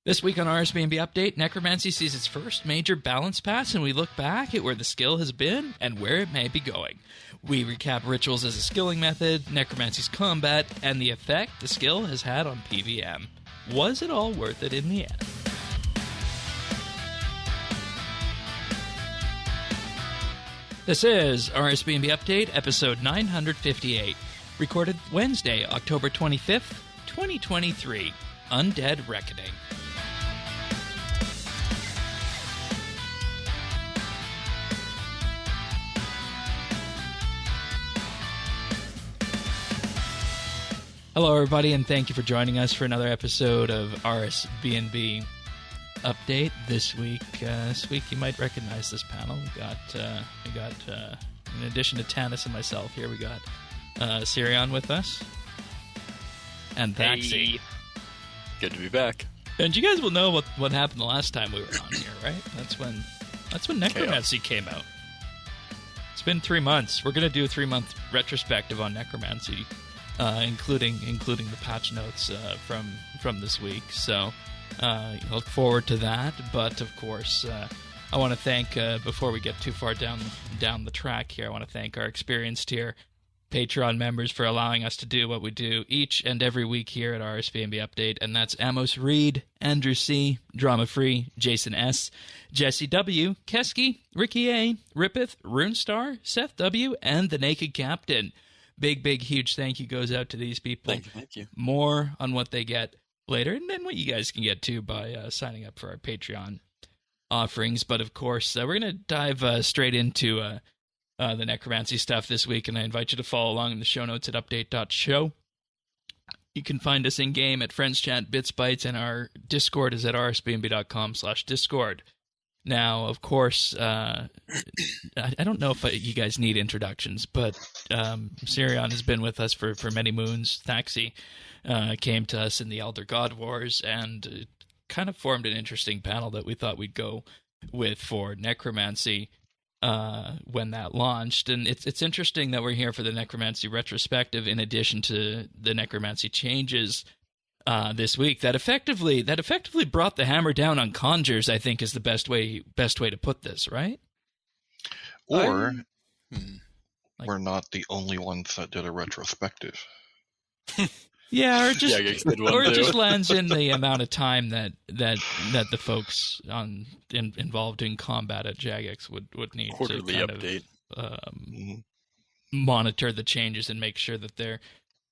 This week on RSBANDB Update, Necromancy sees its first major balance pass, and we look back at where the skill has been and where it may be going. We recap rituals as a skilling method, Necromancy's combat, and the effect the skill has had on PvM. Was it all worth it in the end? This is RSBANDB Update, episode 958, recorded Wednesday, October 25th, 2023, Undead Reckoning. Hello, everybody, and thank you for joining us for another episode of RSBANDB Update. This week, you might recognize this panel. We got in addition to Tanis and myself here, we got Sirion with us and Thaxi. Hey. Good to be back. And you guys will know what happened the last time we were on here, right? That's when Necromancy came out. It's been 3 months. We're gonna do a 3-month retrospective on Necromancy. Including the patch notes from this week. So look forward to that. But of course, I want to thank before we get too far down the track here, I want to thank our experienced tier Patreon members for allowing us to do what we do each and every week here at RSBANDB Update, and that's Amos Reed, Andrew C, Drama Free, Jason S, Jesse W, Kesky, Ricky A, Rippeth, Runestar, Seth W, and the Naked Captain. Big, huge thank you goes out to these people. Thank you. More on what they get later, and then what you guys can get too by signing up for our Patreon offerings. But of course, we're going to dive straight into the Necromancy stuff this week, and I invite you to follow along in the show notes at update.show. You can find us in-game at Friends Chat, BitsBytes, and our Discord is at rsbnb.com/discord. Now, of course, I don't know if you guys need introductions, but Sirion has been with us for many moons. Thaxi came to us in the Elder God Wars and kind of formed an interesting panel that we thought we'd go with for Necromancy when that launched. And it's interesting that we're here for the Necromancy Retrospective in addition to the Necromancy Changes this week that effectively brought the hammer down on conjures, I think, is the best way to put this, right? Or we're not the only ones that did a retrospective. Yeah, or just it just lands in the amount of time that the folks involved in combat at Jagex would need quarterly to update, monitor the changes and make sure that they're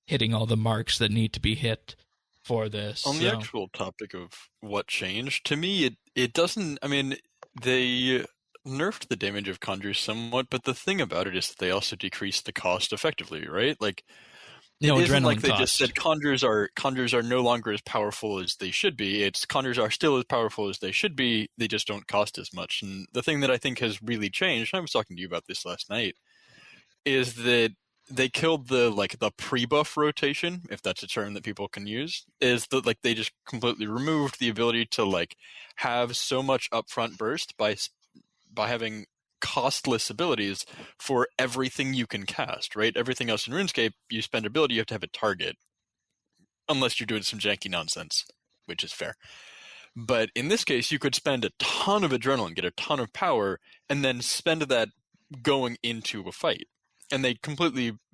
hitting all the marks that need to be hit for this. On the actual topic of what changed, to me, it doesn't. I mean, they nerfed the damage of conjures somewhat, but the thing about it is that they also decreased the cost effectively, right? Like, it isn't like they just said conjures are no longer as powerful as they should be. It's conjures are still as powerful as they should be. They just don't cost as much. And the thing that I think has really changed, and I was talking to you about this last night, is that they killed the pre-buff rotation, if that's a term that people can use, is that they just completely removed the ability to have so much upfront burst by having costless abilities for everything you can cast, right? Everything else in RuneScape, you spend ability, you have to have a target. Unless you're doing some janky nonsense, which is fair. But in this case, you could spend a ton of adrenaline, get a ton of power, and then spend that going into a fight. And they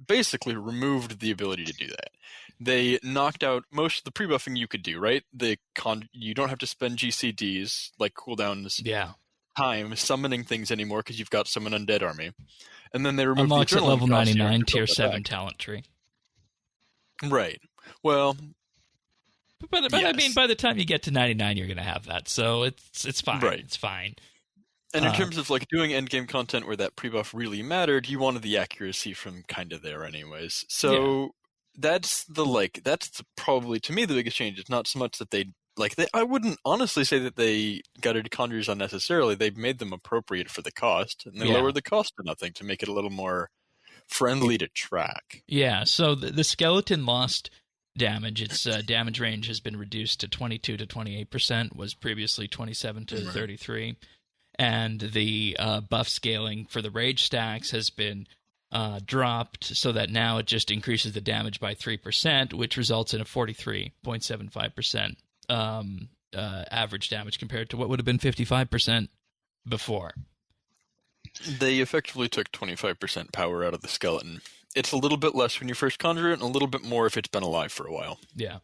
basically removed the ability to do that. They knocked out most of the pre-buffing you could do, right? You don't have to spend GCDs, cooldowns, time summoning things anymore because you've got Summon Undead Army. And then they removed unlocks the at level 99, tier 7 talent tree. Right. Well, but yes. I mean, by the time you get to 99, you're going to have that. So it's fine. Right. It's fine. And in terms of doing endgame content where that pre-buff really mattered, you wanted the accuracy from kind of there anyways. So that's probably, to me, the biggest change. It's not so much that I wouldn't honestly say that they gutted conjures unnecessarily. They made them appropriate for the cost, and they lowered the cost to nothing to make it a little more friendly to track. Yeah, so the skeleton lost damage. Its damage range has been reduced to 22 to 28%, was previously 27 to 33%. And the buff scaling for the rage stacks has been dropped so that now it just increases the damage by 3%, which results in a 43.75% average damage compared to what would have been 55% before. They effectively took 25% power out of the skeleton. It's a little bit less when you first conjure it, and a little bit more if it's been alive for a while. Yeah.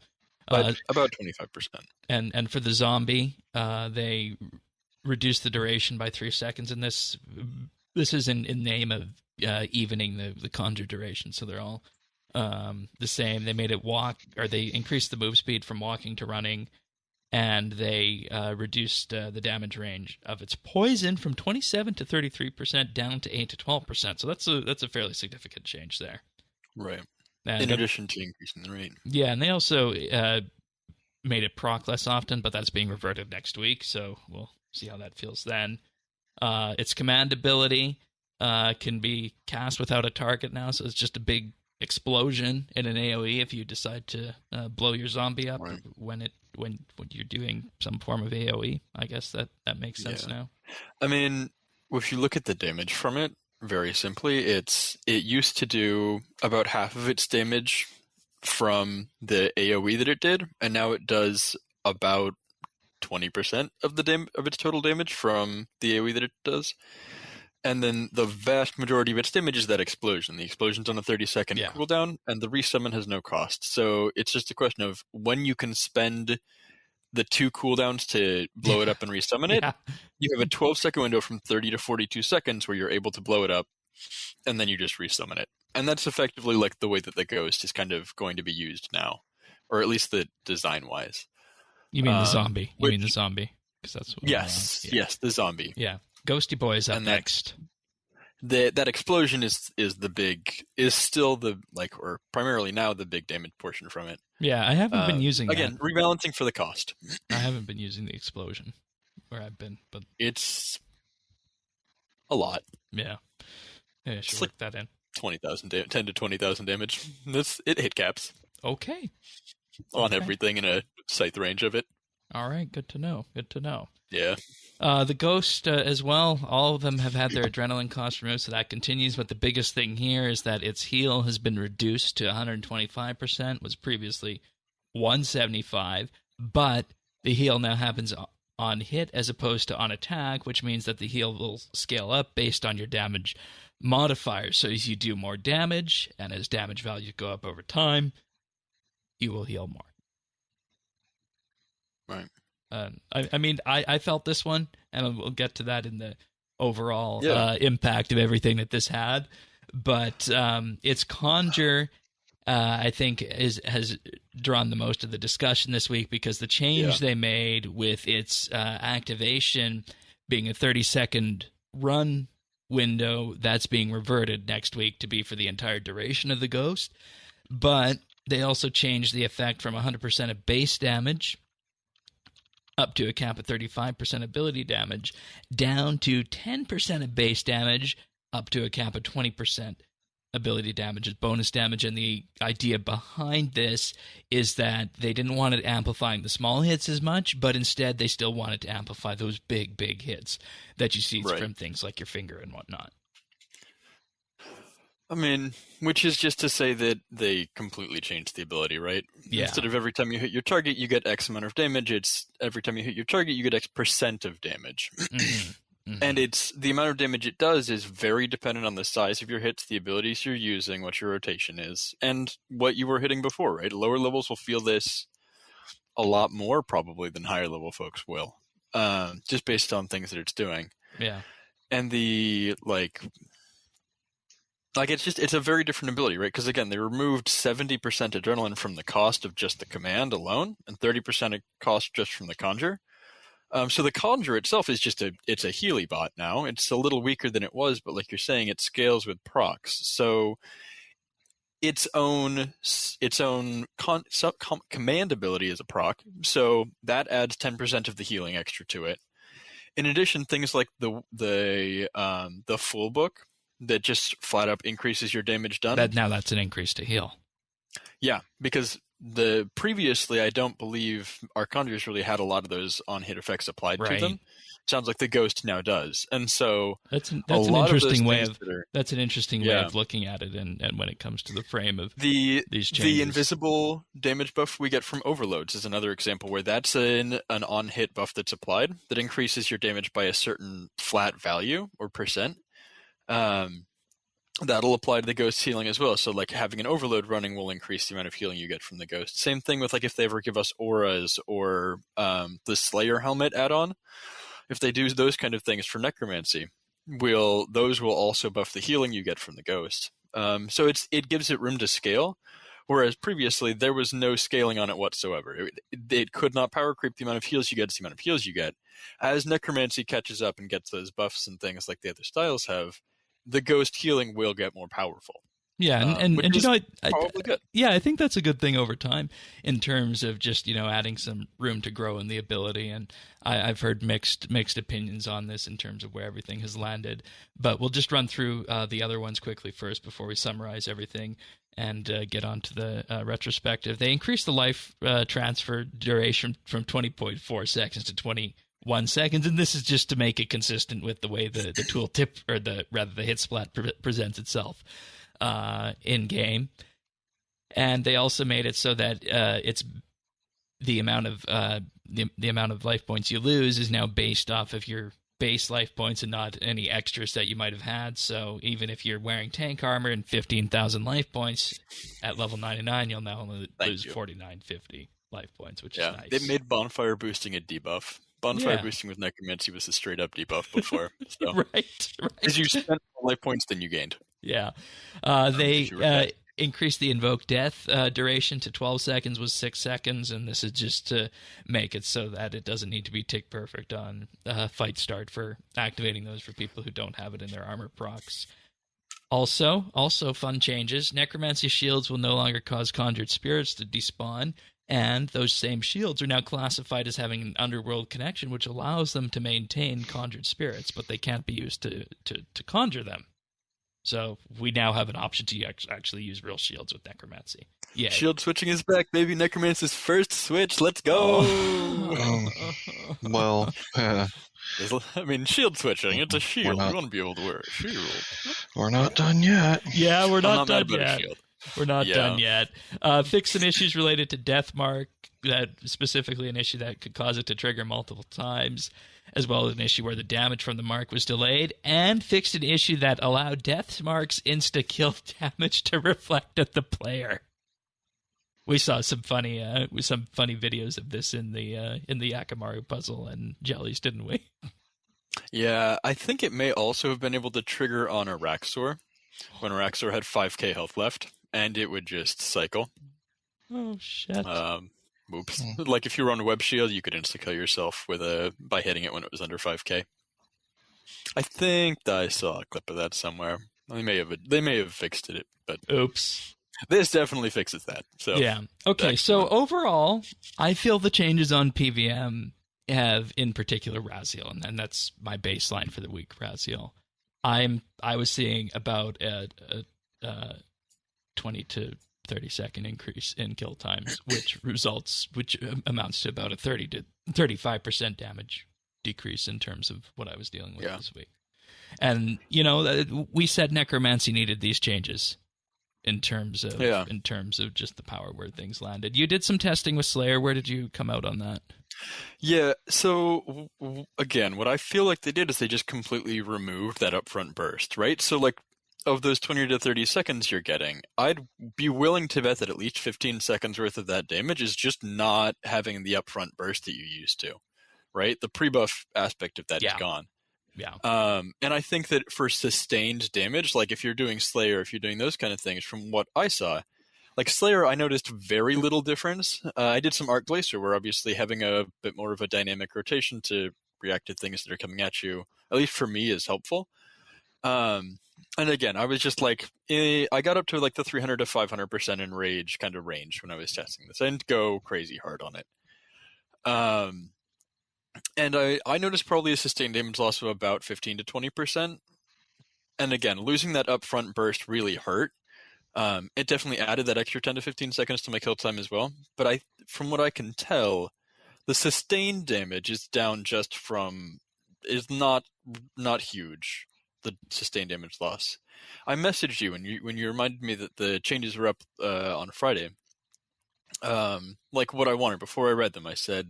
But about 25%. And for the zombie, they reduced the duration by 3 seconds, and this is in name of evening the conjure duration, so they're all the same. They made it walk, or they increased the move speed from walking to running, and they reduced the damage range of its poison from 27 to 33% down to 8 to 12%. So that's a fairly significant change there. Right. And in addition to increasing the rate. Yeah, and they also made it proc less often, but that's being reverted next week, so we'll see how that feels then. Its command ability can be cast without a target now, so it's just a big explosion in an AoE if you decide to blow your zombie up when you're doing some form of AoE. I guess that makes sense now. I mean, if you look at the damage from it, very simply, it used to do about half of its damage from the AoE that it did, and now it does about 20% of its total damage from the AoE that it does. And then the vast majority of its damage is that explosion. The explosion's on a 30-second cooldown, and the resummon has no cost. So it's just a question of when you can spend the 2 cooldowns to blow it up and resummon it. You have a 12-second window from 30 to 42 seconds where you're able to blow it up, and then you just resummon it. And that's effectively like the way that the ghost is kind of going to be used now, or at least the design-wise. You mean the zombie? You mean the zombie? Because that's what yes, the zombie. Yeah. Ghosty Boy is up next. That explosion is still or primarily now the big damage portion from it. Yeah, I haven't been using again, rebalancing for the cost. I haven't been using the explosion where I've been, but it's a lot. Yeah. Yeah, I should work that in. 10 to 20,000 damage. It hit caps. Okay. On everything in a scythe range of it. All right, good to know. Good to know. Yeah. The Ghost as well, all of them have had their adrenaline cost removed, so that continues. But the biggest thing here is that its heal has been reduced to 125%, was previously 175, but the heal now happens on hit as opposed to on attack, which means that the heal will scale up based on your damage modifier. So as you do more damage, and as damage values go up over time, you will heal more. Right. I mean, I felt this one, and we'll get to that in the overall impact of everything that this had. But its conjure, I think, has drawn the most of the discussion this week because the change they made with its activation being a 30-second run window, that's being reverted next week to be for the entire duration of the Ghost. But they also changed the effect from 100% of base damage up to a cap of 35% ability damage, down to 10% of base damage, up to a cap of 20% ability damage as bonus damage. And the idea behind this is that they didn't want it amplifying the small hits as much, but instead they still wanted to amplify those big hits that you see from things like your finger and whatnot. I mean, which is just to say that they completely changed the ability, right? Yeah. Instead of every time you hit your target, you get X amount of damage, it's every time you hit your target, you get X% of damage. And it's the amount of damage it does is very dependent on the size of your hits, the abilities you're using, what your rotation is, and what you were hitting before, right? Lower levels will feel this a lot more probably than higher level folks will, just based on things that it's doing. Yeah. And the it's a very different ability, right? Because again, they removed 70% adrenaline from the cost of just the command alone, and 30% of cost just from the conjure. So the conjure itself is it's a Healy bot now. It's a little weaker than it was, but like you're saying, it scales with procs. So its own command ability is a proc, so that adds 10% of the healing extra to it. In addition, things like the full book that just flat up increases your damage done. Now that's an increase to heal. Yeah, because previously, I don't believe our conjurers really had a lot of those on-hit effects applied to them. Sounds like the ghost now does, and so that's an lot interesting of way of that's an interesting way of looking at it, and when it comes to the frame of these changes. The invisible damage buff we get from overloads is another example where that's an on-hit buff that's applied that increases your damage by a certain flat value or percent. That'll apply to the ghost healing as well. So like having an overload running will increase the amount of healing you get from the ghost. Same thing with like if they ever give us auras or the Slayer helmet add-on. If they do those kind of things for Necromancy, those will also buff the healing you get from the ghost. So it gives it room to scale, whereas previously there was no scaling on it whatsoever. It could not power creep the amount of heals you get to the amount of heals you get. As Necromancy catches up and gets those buffs and things like the other styles have, the ghost healing will get more powerful. Yeah, and you know, probably good. Yeah, I think that's a good thing over time in terms of just, you know, adding some room to grow in the ability. And I've heard mixed opinions on this in terms of where everything has landed. But we'll just run through the other ones quickly first before we summarize everything and get on to the retrospective. They increased the life transfer duration from 20.4 seconds to 21 seconds, and this is just to make it consistent with the way the tooltip, or the hit splat presents itself in game. And they also made it so that it's the amount of the amount of life points you lose is now based off of your base life points and not any extras that you might have had. So even if you're wearing tank armor and 15,000 life points at level 99, you'll now only lose 4,950 life points, which is nice. They made bonfire boosting a debuff. Bonfire boosting with Necromancy was a straight up debuff before. So. Right. Because you spent more life points than you gained. Yeah. They increased the invoke death duration to 12 seconds was 6 seconds, and this is just to make it so that it doesn't need to be tick perfect on fight start for activating those for people who don't have it in their armor procs. Also fun changes. Necromancy shields will no longer cause conjured spirits to despawn, and those same shields are now classified as having an underworld connection, which allows them to maintain conjured spirits, but they can't be used to conjure them. So we now have an option to actually use real shields with Necromancy. Yeah, shield switching is back, baby. Necromancy's first switch. Let's go. Well, I mean, shield switching. It's a shield. You want to be able to wear a shield. We're not done yet. Yeah, we're not done yet. We're not done yet. Fix some issues related to Deathmark, that specifically an issue that could cause it to trigger multiple times, as well as an issue where the damage from the mark was delayed, and fixed an issue that allowed Deathmark's insta-kill damage to reflect at the player. We saw some funny videos of this in the Yakamaru puzzle and Jellies, didn't we? Yeah, I think it may also have been able to trigger on Araxor when Araxor had 5k health left, and it would just cycle. Oh shit! Oops. Like if you were on a web shield, you could insta-kill yourself by hitting it when it was under 5k. I think I saw a clip of that somewhere. They may have fixed it, but oops. This definitely fixes that. So yeah. Okay. So overall, I feel the changes on PVM have, in particular, Raziel, and that's my baseline for the week. Raziel. I was seeing about a 20 to 30 second increase in kill times, which amounts to about a 30 to 35% damage decrease in terms of what I was dealing with this week. And we said Necromancy needed these changes in terms of just the power where things landed. You did some testing with Slayer. Where did you come out on that? Yeah, so again, what I feel like they did is they just completely removed that upfront burst, right? So like of those 20 to 30 seconds you're getting, I'd be willing to bet that at least 15 seconds worth of that damage is just not having the upfront burst that you used to, right? The pre-buff aspect of that is gone. Yeah. And I think that for sustained damage, like if you're doing Slayer, if you're doing those kind of things, from what I saw, like Slayer, I noticed very little difference. I did some Arc Glacier, where obviously having a bit more of a dynamic rotation to react to things that are coming at you, at least for me, is helpful. And again, I was just like, I got up to like the 300 to 500% in rage kind of range when I was testing this. I didn't go crazy hard on it. And I noticed probably a sustained damage loss of about 15 to 20%. And again, losing that upfront burst really hurt. It definitely added that extra 10 to 15 seconds to my kill time as well. But from what I can tell, the sustained damage is down is not huge. The sustained damage loss. I messaged you when you reminded me that the changes were up on Friday. Like what I wanted before I read them. I said,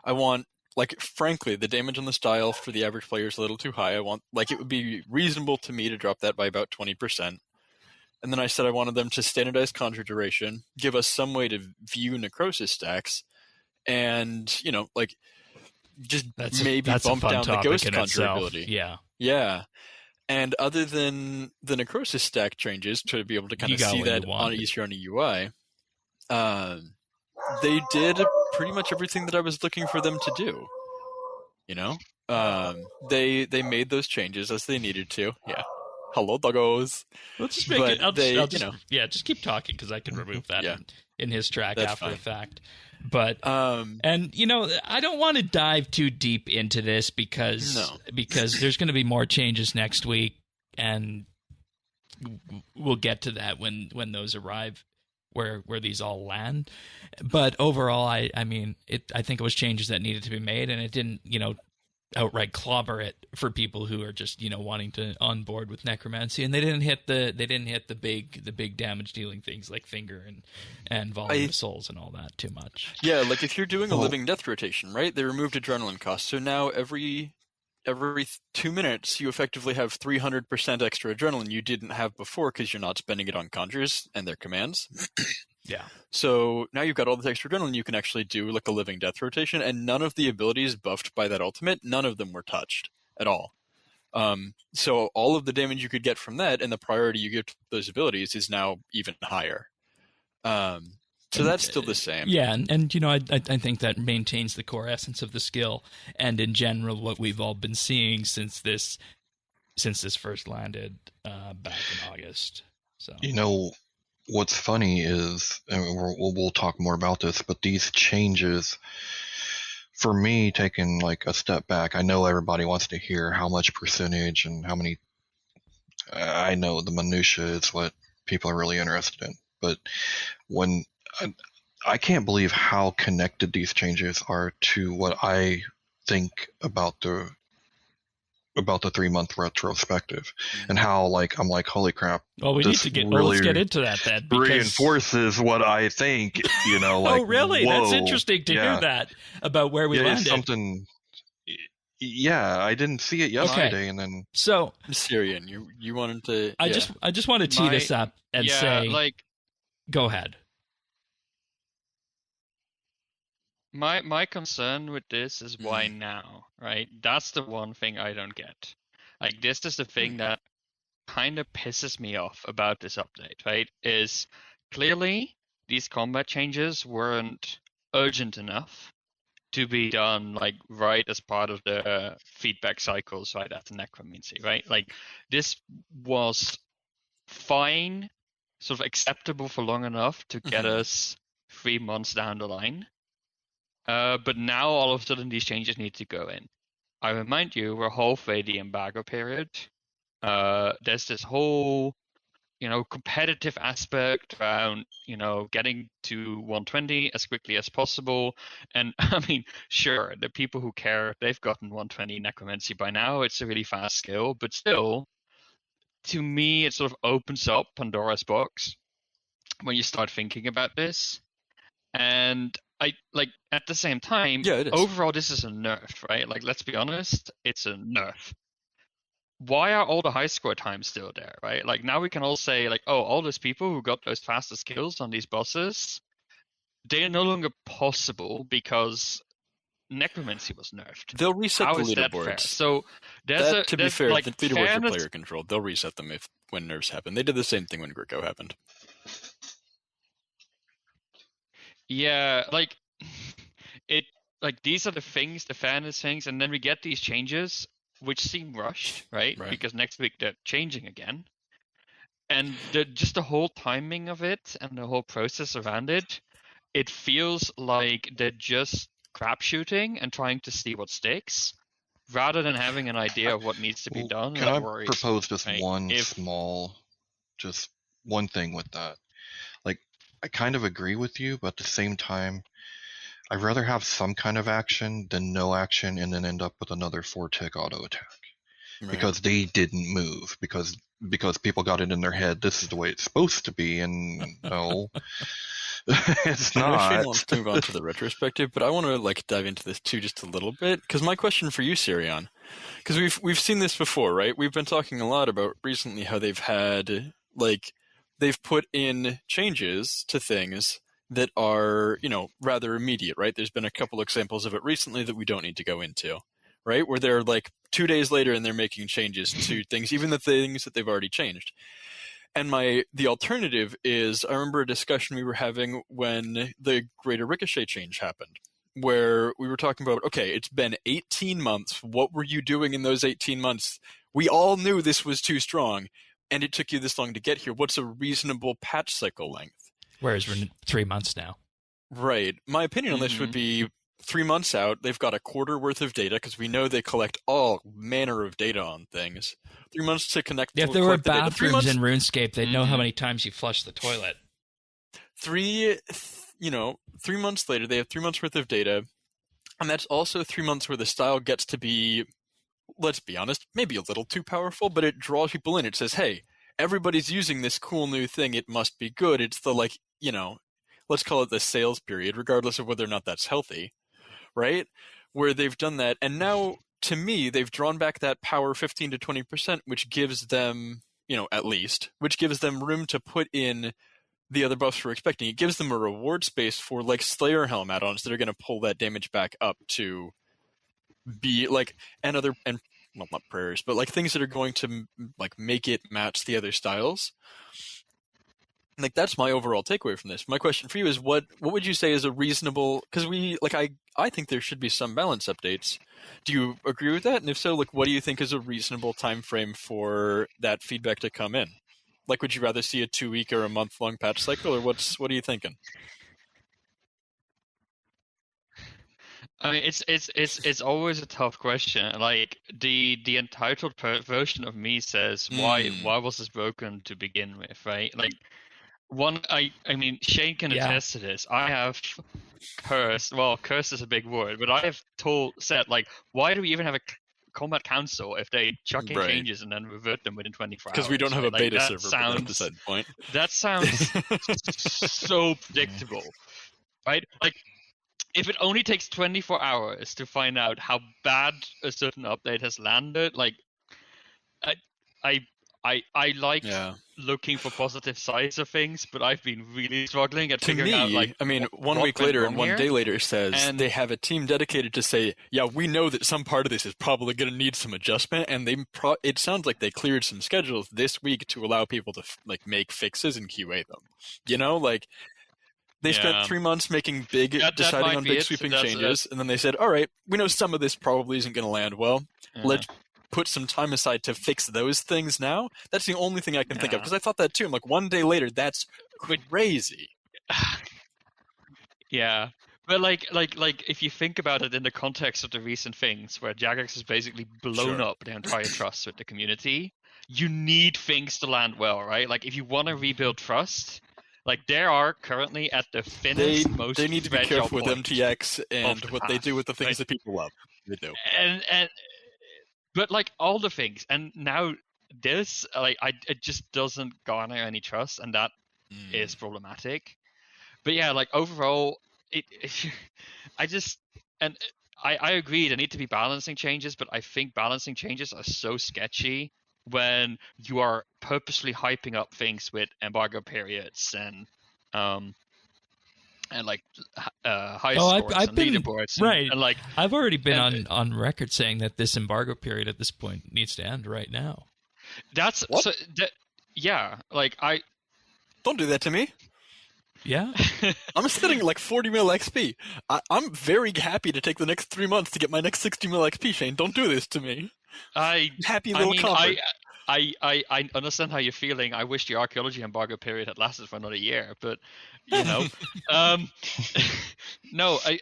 I want, like, frankly, the damage on the style for the average player is a little too high. I want, like, it would be reasonable to me to drop that by about 20%. And then I said I wanted them to standardize conjure duration, give us some way to view necrosis stacks, and, just maybe bump down the ghost conjure ability. Yeah. Yeah. And other than the necrosis stack changes, to be able to kind of see that easier on a UI, they did pretty much everything that I was looking for them to do. They made those changes as they needed to. Yeah. Hello, doggos. Let's just make it. Just keep talking because I can remove that in his track after the fact. But and I don't want to dive too deep into this because there's going to be more changes next week, and we'll get to that when those arrive, where these all land. But overall, I think it was changes that needed to be made, and it didn't outright clobber it for people who are just wanting to on board with necromancy, and they didn't hit the big damage dealing things like finger and volume of souls and all that too much. Yeah, like if you're doing a living death rotation, right? They removed adrenaline costs, so now every 2 minutes you effectively have 300% extra adrenaline you didn't have before because you're not spending it on conjures and their commands. Yeah. So now you've got all this extra adrenaline, you can actually do like a living death rotation, and none of the abilities buffed by that ultimate, none of them were touched at all. So all of the damage you could get from that and the priority you give to those abilities is now even higher. So that's still the same. Yeah, and I think that maintains the core essence of the skill, and in general what we've all been seeing since this first landed back in August. So what's funny is, and we'll talk more about this, but these changes, for me, taking like a step back, I know everybody wants to hear how much percentage and how many. I know the minutia is what people are really interested in, but when I can't believe how connected these changes are to what I think about the 3-month retrospective, and how I'm like, holy crap. Well, let's get into that then. Reinforces what I think, oh, really? Whoa. That's interesting to hear that about where we landed. Something. Yeah, I didn't see it yesterday, and then. So, Syrian, you wanted to. I just want to tee this up and say, go ahead. My concern with this is why now, right? That's the one thing I don't get. Like, this is the thing that kind of pisses me off about this update, right? Is clearly these combat changes weren't urgent enough to be done right as part of the feedback cycles right after Necromancy, right? Like, this was fine, sort of acceptable for long enough to get us 3 months down the line. But now all of a sudden these changes need to go in. I remind you, we're halfway the embargo period. There's this whole, competitive aspect around, getting to 120 as quickly as possible. And I mean, sure, the people who care, they've gotten 120 necromancy by now. It's a really fast skill, but still, to me, it sort of opens up Pandora's box when you start thinking about this. And at the same time, overall, this is a nerf, right? Like, let's be honest, it's a nerf. Why are all the high score times still there, right? Like, now we can all say, all those people who got those faster skills on these bosses, they are no longer possible because necromancy was nerfed. They'll reset How the is that leaderboards. fair? So to be fair, the leaderboards are player controlled. They'll reset them when nerfs happen. They did the same thing when Greco happened. Yeah, these are the things, the fairness things, and then we get these changes, which seem rushed, right? Because next week they're changing again. And just the whole timing of it and the whole process around it, it feels like they're just crap shooting and trying to see what sticks, rather than having an idea of what needs to be done. Can I propose just one small, just one thing with that. Like, I kind of agree with you, but at the same time, I'd rather have some kind of action than no action and then end up with another 4-tick auto attack. Right. Because they didn't move, because people got it in their head, this is the way it's supposed to be, and no. It's I know Shane not. wants to move on to the retrospective, but I want to like dive into this too just a little bit, because my question for you, Sirion, because we've seen this before, right? We've been talking a lot about recently how they've had they've put in changes to things that are rather immediate, right? There's been a couple examples of it recently that we don't need to go into, right? Where they're like 2 days later and they're making changes to things, even the things that they've already changed. And the alternative is, I remember a discussion we were having when the Greater Ricochet change happened, where we were talking about, okay, it's been 18 months. What were you doing in those 18 months? We all knew this was too strong, and it took you this long to get here. What's a reasonable patch cycle length? Whereas we're 3 months now. Right. My opinion on this would be 3 months out, they've got a quarter worth of data, because we know they collect all manner of data on things. 3 months to connect. If there were bathrooms in RuneScape, they'd know how many times you flushed the toilet. 3 months later, they have 3 months worth of data, and that's also 3 months where the style gets to be, let's be honest, maybe a little too powerful, but it draws people in. It says, hey, everybody's using this cool new thing, it must be good. It's the let's call it the sales period, regardless of whether or not that's healthy, right? Where they've done that, and now, to me, they've drawn back that power 15 to 20%, which gives them, at least, which gives them room to put in the other buffs we're expecting. It gives them a reward space for like Slayer Helm add-ons that are going to pull that damage back up to be like, well, not prayers, but like things that are going to like make it match the other styles. Like, that's my overall takeaway from this. My question for you is, what would you say is a reasonable, because I think there should be some balance updates. Do you agree with that? And if so, like, what do you think is a reasonable time frame for that feedback to come in? Like, would you rather see a 2-week or a month-long patch cycle, or what are you thinking? I mean, it's always a tough question. Like the entitled version of me says, why was this broken to begin with, right? Like I mean, Shane can attest to this. I have cursed. Well, curse is a big word, but I have said like, why do we even have a combat council if they chuck in changes and then revert them within 24 hours? Because we don't have a beta server for that decide point. That sounds so predictable, right? Like, if it only takes 24 hours to find out how bad a certain update has landed, like, I like looking for positive sides of things, but I've been really struggling at figuring out, like, I mean, 1 week later and 1 day later says they have a team dedicated to say, yeah, we know that some part of this is probably going to need some adjustment, and it sounds like they cleared some schedules this week to allow people to like make fixes and QA them. Like, they spent 3 months making deciding on big sweeping changes, and then they said, all right, we know some of this probably isn't going to land well. Let's put some time aside to fix those things now. That's the only thing I can think of, because I thought that too. I'm like, 1 day later, that's crazy. Yeah. But like if you think about it in the context of the recent things where Jagex has basically blown up the entire trust with the community, you need things to land well, right? Like, if you want to rebuild trust, like, they are currently at the thinnest, most they need to be careful with MTX and what they do with the things right? that people love. They do. But like all the things, and now this, like, it just doesn't garner any trust, and that is problematic. But yeah, like, overall, I agree there need to be balancing changes, but I think balancing changes are so sketchy when you are purposely hyping up things with embargo periods and like high scores I've and been, leaderboards, right? And like, I've already been on record saying that this embargo period at this point needs to end right now. That's what? So yeah, like, I don't do that to me. Yeah, I'm sitting like 40 mil XP. I'm very happy to take the next 3 months to get my next 60 mil XP. Shane, don't do this to me. Happy little comfort. I understand how you're feeling. I wish the archaeology embargo period had lasted for another year, but no, I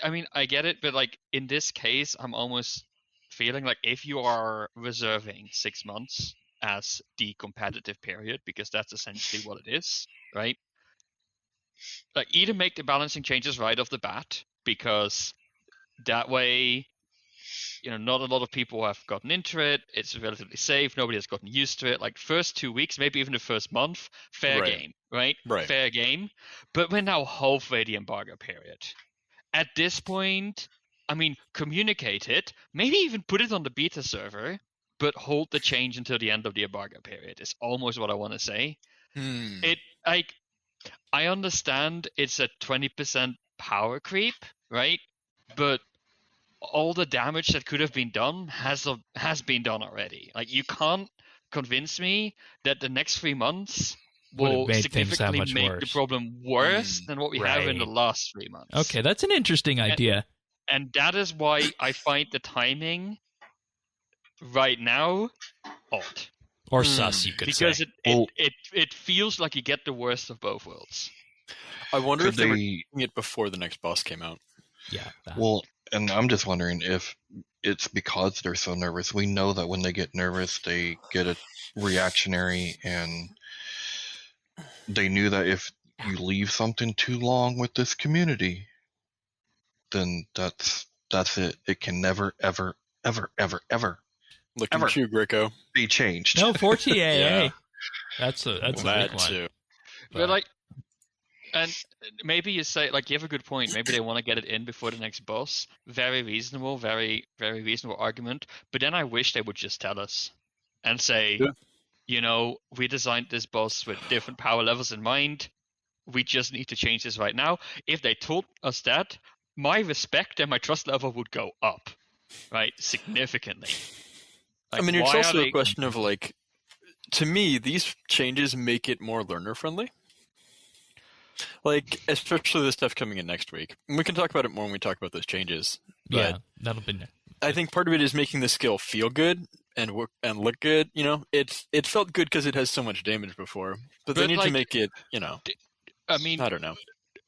mean, I get it, but like, in this case, I'm almost feeling like if you are reserving 6 months as the competitive period, because that's essentially what it is, right? Like, either make the balancing changes right off the bat, because that way, not a lot of people have gotten into it. It's relatively safe. Nobody has gotten used to it. Like, first 2 weeks, maybe even the first month, fair Right. game, right? Right. Fair game. But we're now halfway the embargo period. At this point, I mean, communicate it. Maybe even put it on the beta server, but hold the change until the end of the embargo period is almost what I want to say. I understand it's a 20% power creep, right? But all the damage that could have been done has been done already. Like, you can't convince me that the next 3 months Would have will made things that significantly much make the worse. problem worse than what we have in the Right. last 3 months. Okay, that's an interesting idea. And that is why I find the timing right now odd. Or sus, you could Because say. it feels like you get the worst of both worlds. I wonder Could if they were they- doing it before the next boss came out. Yeah. that. Well, and I'm just wondering if it's because they're so nervous. We know that when they get nervous, they get a reactionary, and they knew that if you leave something too long with this community, then that's it. It can never, ever, ever, ever, ever Look Ever. at you, Greco. be changed. No, 40AA. Yeah. That's a That big one. too. But like, and maybe you say, like, you have a good point. Maybe they want to get it in before the next boss. Very reasonable, very, very reasonable argument. But then I wish they would just tell us and say, we designed this boss with different power levels in mind. We just need to change this right now. If they told us that, my respect and my trust level would go up, right? Significantly. Like, I mean, it's why also are a they... question of, like, to me, these changes make it more learner-friendly. Like, especially the stuff coming in next week. And we can talk about it more when we talk about those changes. But Yeah, that'll be next. I think part of it is making the skill feel good and work and look good. It felt good because it has so much damage before, but they But, need to like, make it. I mean, I don't know.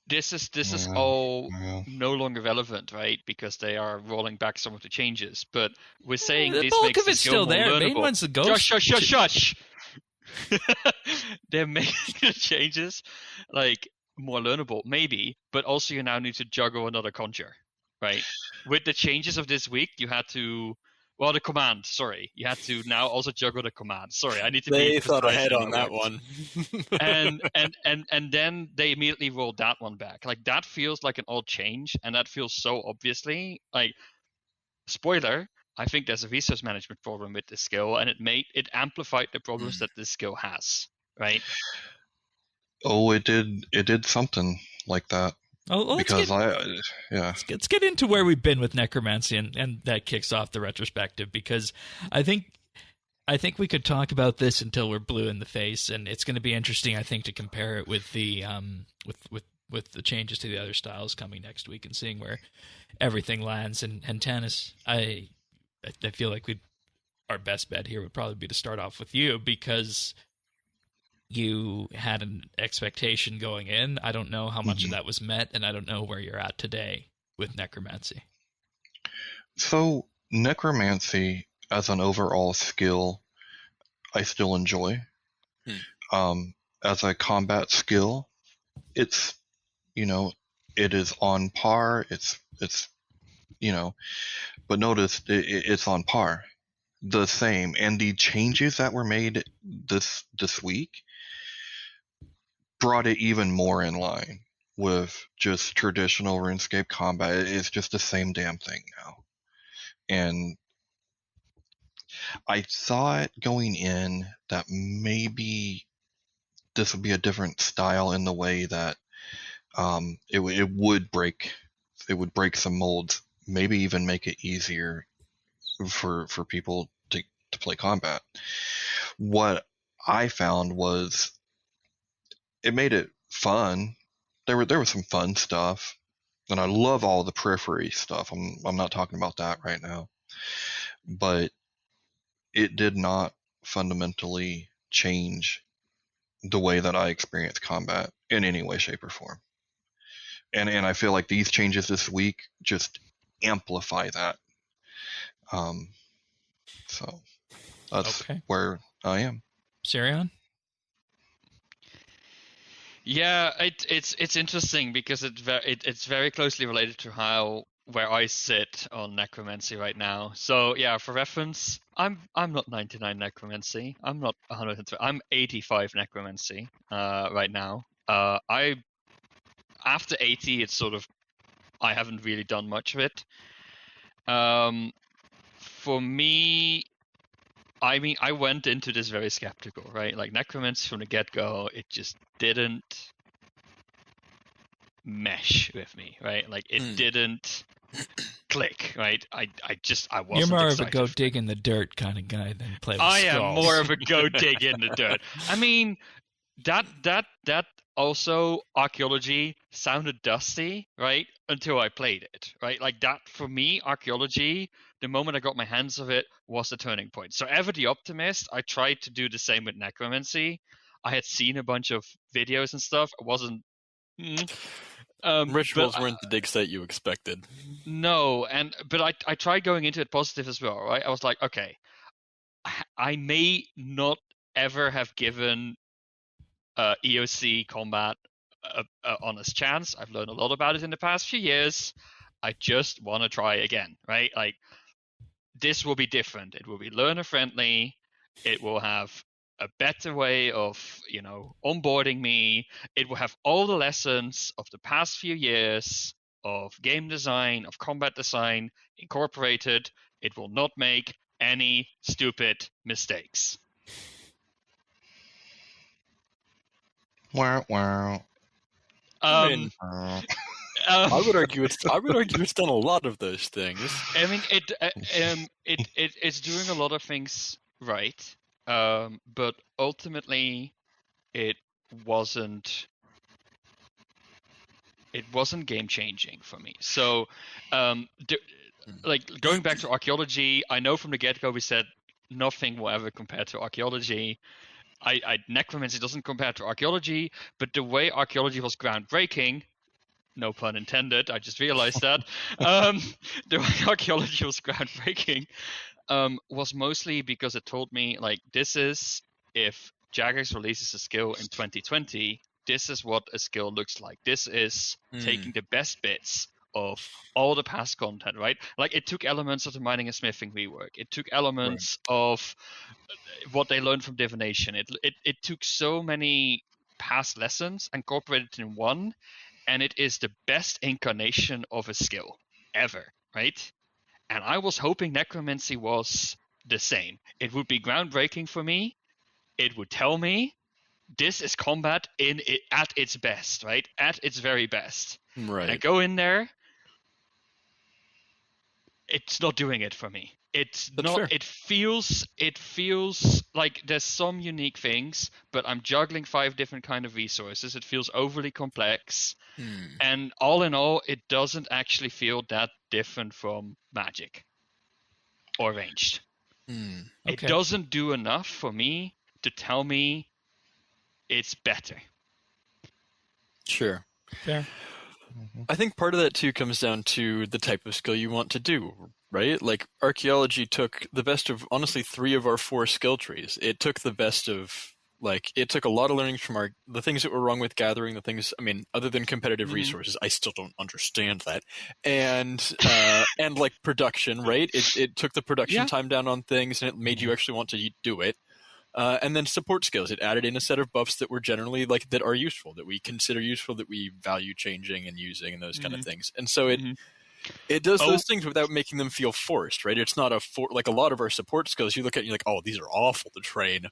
this is Yeah, all yeah. no longer relevant, right? Because they are rolling back some of the changes. But we're saying The this bulk makes of the it's skill still more there. Main learnable. one's the ghost. Shush. They're making the changes like more learnable, maybe, but also you now need to juggle another conjure, right? With the changes of this week, you had to the command. Sorry, you had to now also juggle the command. Sorry, I need to be They thought precise ahead in on my that words. one. and then they immediately rolled that one back. Like, that feels like an odd change, and that feels so obviously like, spoiler, I think there's a resource management problem with this skill, and it amplified the problems that this skill has, right? Oh, it did something like that. Oh, well, because let's get into where we've been with Necromancy, and that kicks off the retrospective, because I think we could talk about this until we're blue in the face, and it's going to be interesting, I think, to compare it with the with the changes to the other styles coming next week and seeing where everything lands. And Tanis, I feel like our best bet here would probably be to start off with you, because you had an expectation going in. I don't know how much of that was met, and I don't know where you're at today with Necromancy. So Necromancy as an overall skill, I still enjoy. As a combat skill, it's it is on par. It's but notice it's on par, the same. And the changes that were made this week brought it even more in line with just traditional RuneScape combat. It's just the same damn thing now. And I thought going in that maybe this would be a different style in the way that it would break some molds, maybe even make it easier for people to play combat. What I found was it made it fun. There was some fun stuff, and I love all the periphery stuff. I'm not talking about that right now, but it did not fundamentally change the way that I experience combat in any way, shape, or form. And I feel like these changes this week just amplify that. So that's Okay. where I am. Sirion? Yeah, it's interesting because it's very closely related to where I sit on necromancy right now. So yeah, for reference, I'm not 99 necromancy. I'm not 103. I'm 85 necromancy right now. I after 80, it's sort of I haven't really done much of it. For me, I mean, I went into this very skeptical, right? Like necromancy from the get-go, it just didn't mesh with me, right? Like it didn't click, right? I wasn't. You're more of a excited go for dig in the dirt kind of guy than play with I skulls. am more of a go dig in the dirt. I mean, that also archaeology sounded dusty, right? Until I played it, right? Like that for me, archaeology, the moment I got my hands of it was the turning point. So ever the optimist, I tried to do the same with necromancy. I had seen a bunch of videos and stuff. I wasn't Rituals weren't the dig site you expected. No, but I tried going into it positive as well, right? I was like, okay, I may not ever have given EOC combat a honest chance. I've learned a lot about it in the past few years. I just want to try again, right? Like this will be different. It will be learner friendly. It will have a better way of, onboarding me. It will have all the lessons of the past few years of game design, of combat design incorporated. It will not make any stupid mistakes. Wow. I mean, I would argue it's done a lot of those things. I mean, it's doing a lot of things right, but ultimately, it wasn't game changing for me. So, like going back to archaeology, I know from the get go we said nothing will ever compare to archaeology. Necromancy doesn't compare to archaeology, but the way archaeology was groundbreaking, no pun intended, I just realized that, the way archaeology was groundbreaking was mostly because it told me, like, this is, if Jagex releases a skill in 2020, this is what a skill looks like. This is taking the best bits of all the past content, right? Like, it took elements of the mining and smithing rework. It took elements of what they learned from divination. It took so many past lessons and incorporated in one, and it is the best incarnation of a skill ever, right? And I was hoping necromancy was the same. It would be groundbreaking for me. It would tell me this is combat at its best, right? At its very best. Right. And I go in there. It's not doing it for me. That's not. Fair. It feels like there's some unique things, but I'm juggling 5 different kind of resources. It feels overly complex, and all in all, it doesn't actually feel that different from Magic or Ranged. Okay. It doesn't do enough for me to tell me it's better. Sure. Fair. I think part of that too comes down to the type of skill you want to do, right? Like archaeology took the best of honestly 3 of our 4 skill trees. It took the best of it took a lot of learnings from the things that were wrong with gathering, the things, I mean, other than competitive resources, I still don't understand that. And like production, right? It took the production time down on things, and it made you actually want to do it. And then support skills. It added in a set of buffs that were generally that are useful, that we consider useful, that we value changing and using, and those kind of things. And so it does those things without making them feel forced, right? It's not like a lot of our support skills. You look at, you're like, oh, these are awful to train.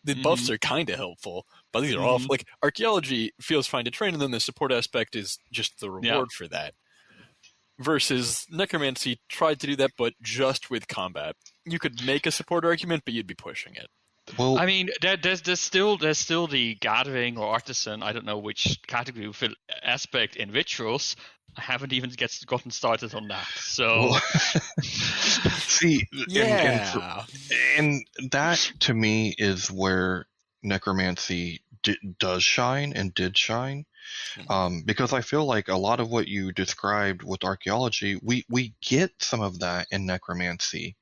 The buffs are kind of helpful, but these are awful. Like archaeology feels fine to train, and then the support aspect is just the reward for that. Versus necromancy tried to do that, but just with combat. You could make a support argument, but you'd be pushing it. Well, I mean, there's still the gathering or artisan, I don't know which category aspect in rituals. I haven't even gotten started on that. So, see, and that to me is where necromancy does shine and did shine, because I feel like a lot of what you described with archaeology, we get some of that in necromancy.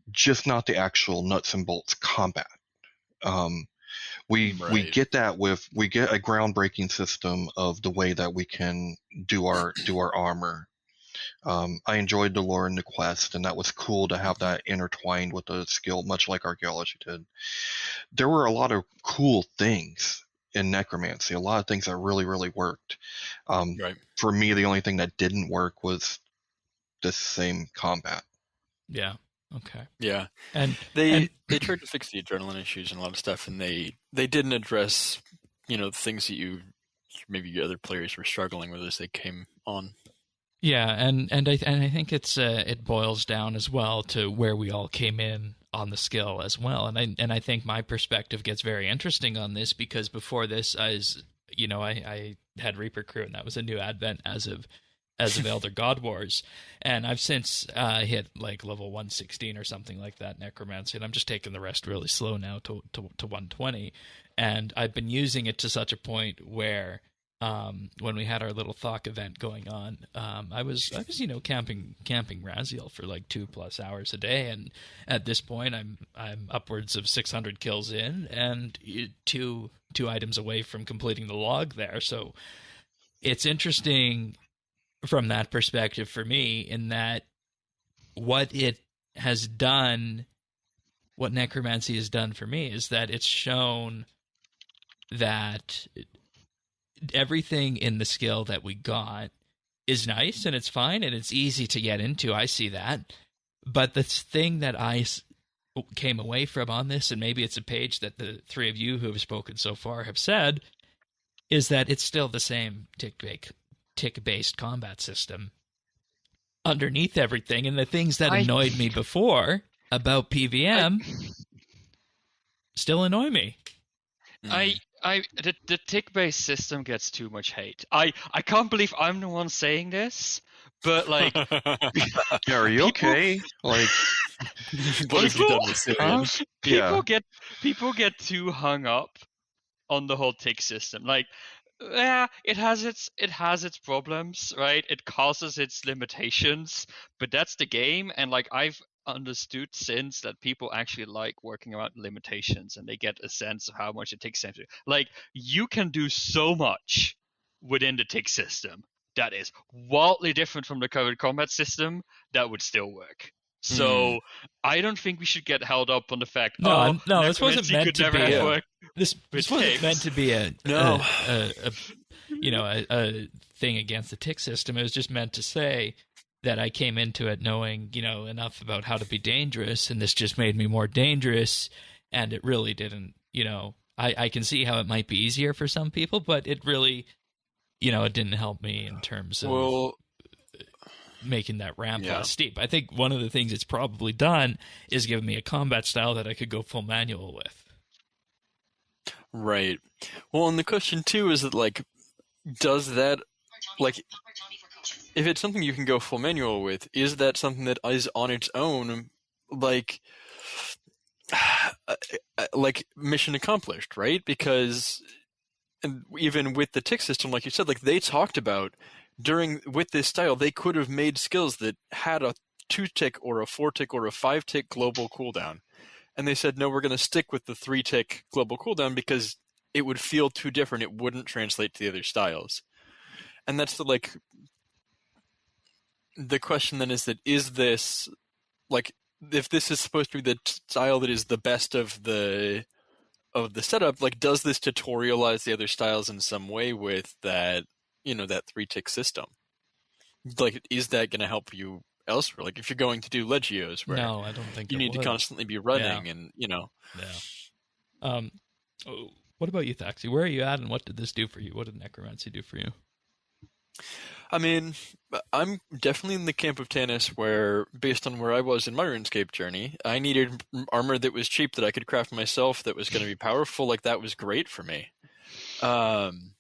just not the actual nuts and bolts combat. We Right. get that we get a groundbreaking system of the way that we can do our armor. I enjoyed the lore and the quest, and that was cool to have that intertwined with the skill, much like archaeology did. There were a lot of cool things in necromancy, a lot of things that really, really worked. Right. For me, the only thing that didn't work was the same combat. Yeah. Okay. Yeah. And They tried to fix the adrenaline issues and a lot of stuff, and they didn't address, things that maybe other players were struggling with as they came on. yeah, and I think it boils down as well to where we all came in on the skill as well, and I think my perspective gets very interesting on this because before this, I had Reaper Crew, and that was a new advent as of Elder God Wars, and I've since hit like level 116 or something like that Necromancy, and I'm just taking the rest really slow now to 120, and I've been using it to such a point where when we had our little Thok event going on, I was camping Raziel for like 2+ hours a day, and at this point I'm upwards of 600 kills in and two items away from completing the log there. So it's interesting from that perspective for me, in that what necromancy has done for me is that it's shown that everything in the skill that we got is nice and it's fine and it's easy to get into. I see that. But the thing that I came away from on this, and maybe it's a page that the three of you who have spoken so far have said, is that it's still the same tick-based combat system underneath everything. And the things that annoyed me before about PVM still annoy me. The tick-based system gets too much hate. I can't believe I'm the one saying this, but like, yeah, are you okay? Like, what have you done with Syrian? People get too hung up on the whole tick system. Like, it has its problems, right? It causes its limitations, but that's the game. And like, I've understood since that people actually like working around limitations, and they get a sense of how much it takes them to. Like, you can do so much within the tick system that is wildly different from the current combat system that would still work. So I don't think we should get held up on the fact. No, this wasn't meant to be. This wasn't meant to be a thing against the tick system. It was just meant to say that I came into it knowing, enough about how to be dangerous, and this just made me more dangerous. And it really didn't. I can see how it might be easier for some people, but it really, it didn't help me in terms of making that ramp less steep. I think one of the things it's probably done is given me a combat style that I could go full manual with. Right. Well, and the question too is that, like, does that, like, if it's something you can go full manual with, is that something that is on its own, like mission accomplished, right? Because even with the tick system, like you said, like they talked about with this style, they could have made skills that had a 2-tick or a 4-tick or a 5-tick global cooldown. And they said, no, we're going to stick with the 3-tick global cooldown because it would feel too different. It wouldn't translate to the other styles. And that's the question then is this, like, if this is supposed to be the style that is the best of the setup, like, does this tutorialize the other styles in some way with that, that 3-tick system? Like, is that going to help you elsewhere? Like, if you're going to do Legios, where no, I don't think you need to constantly be running, and Yeah. What about you, Thaxi? Where are you at, and what did this do for you? What did Necromancy do for you? I mean, I'm definitely in the camp of Tanis, where, based on where I was in my RuneScape journey, I needed armor that was cheap, that I could craft myself, that was going to be powerful. Like, that was great for me. And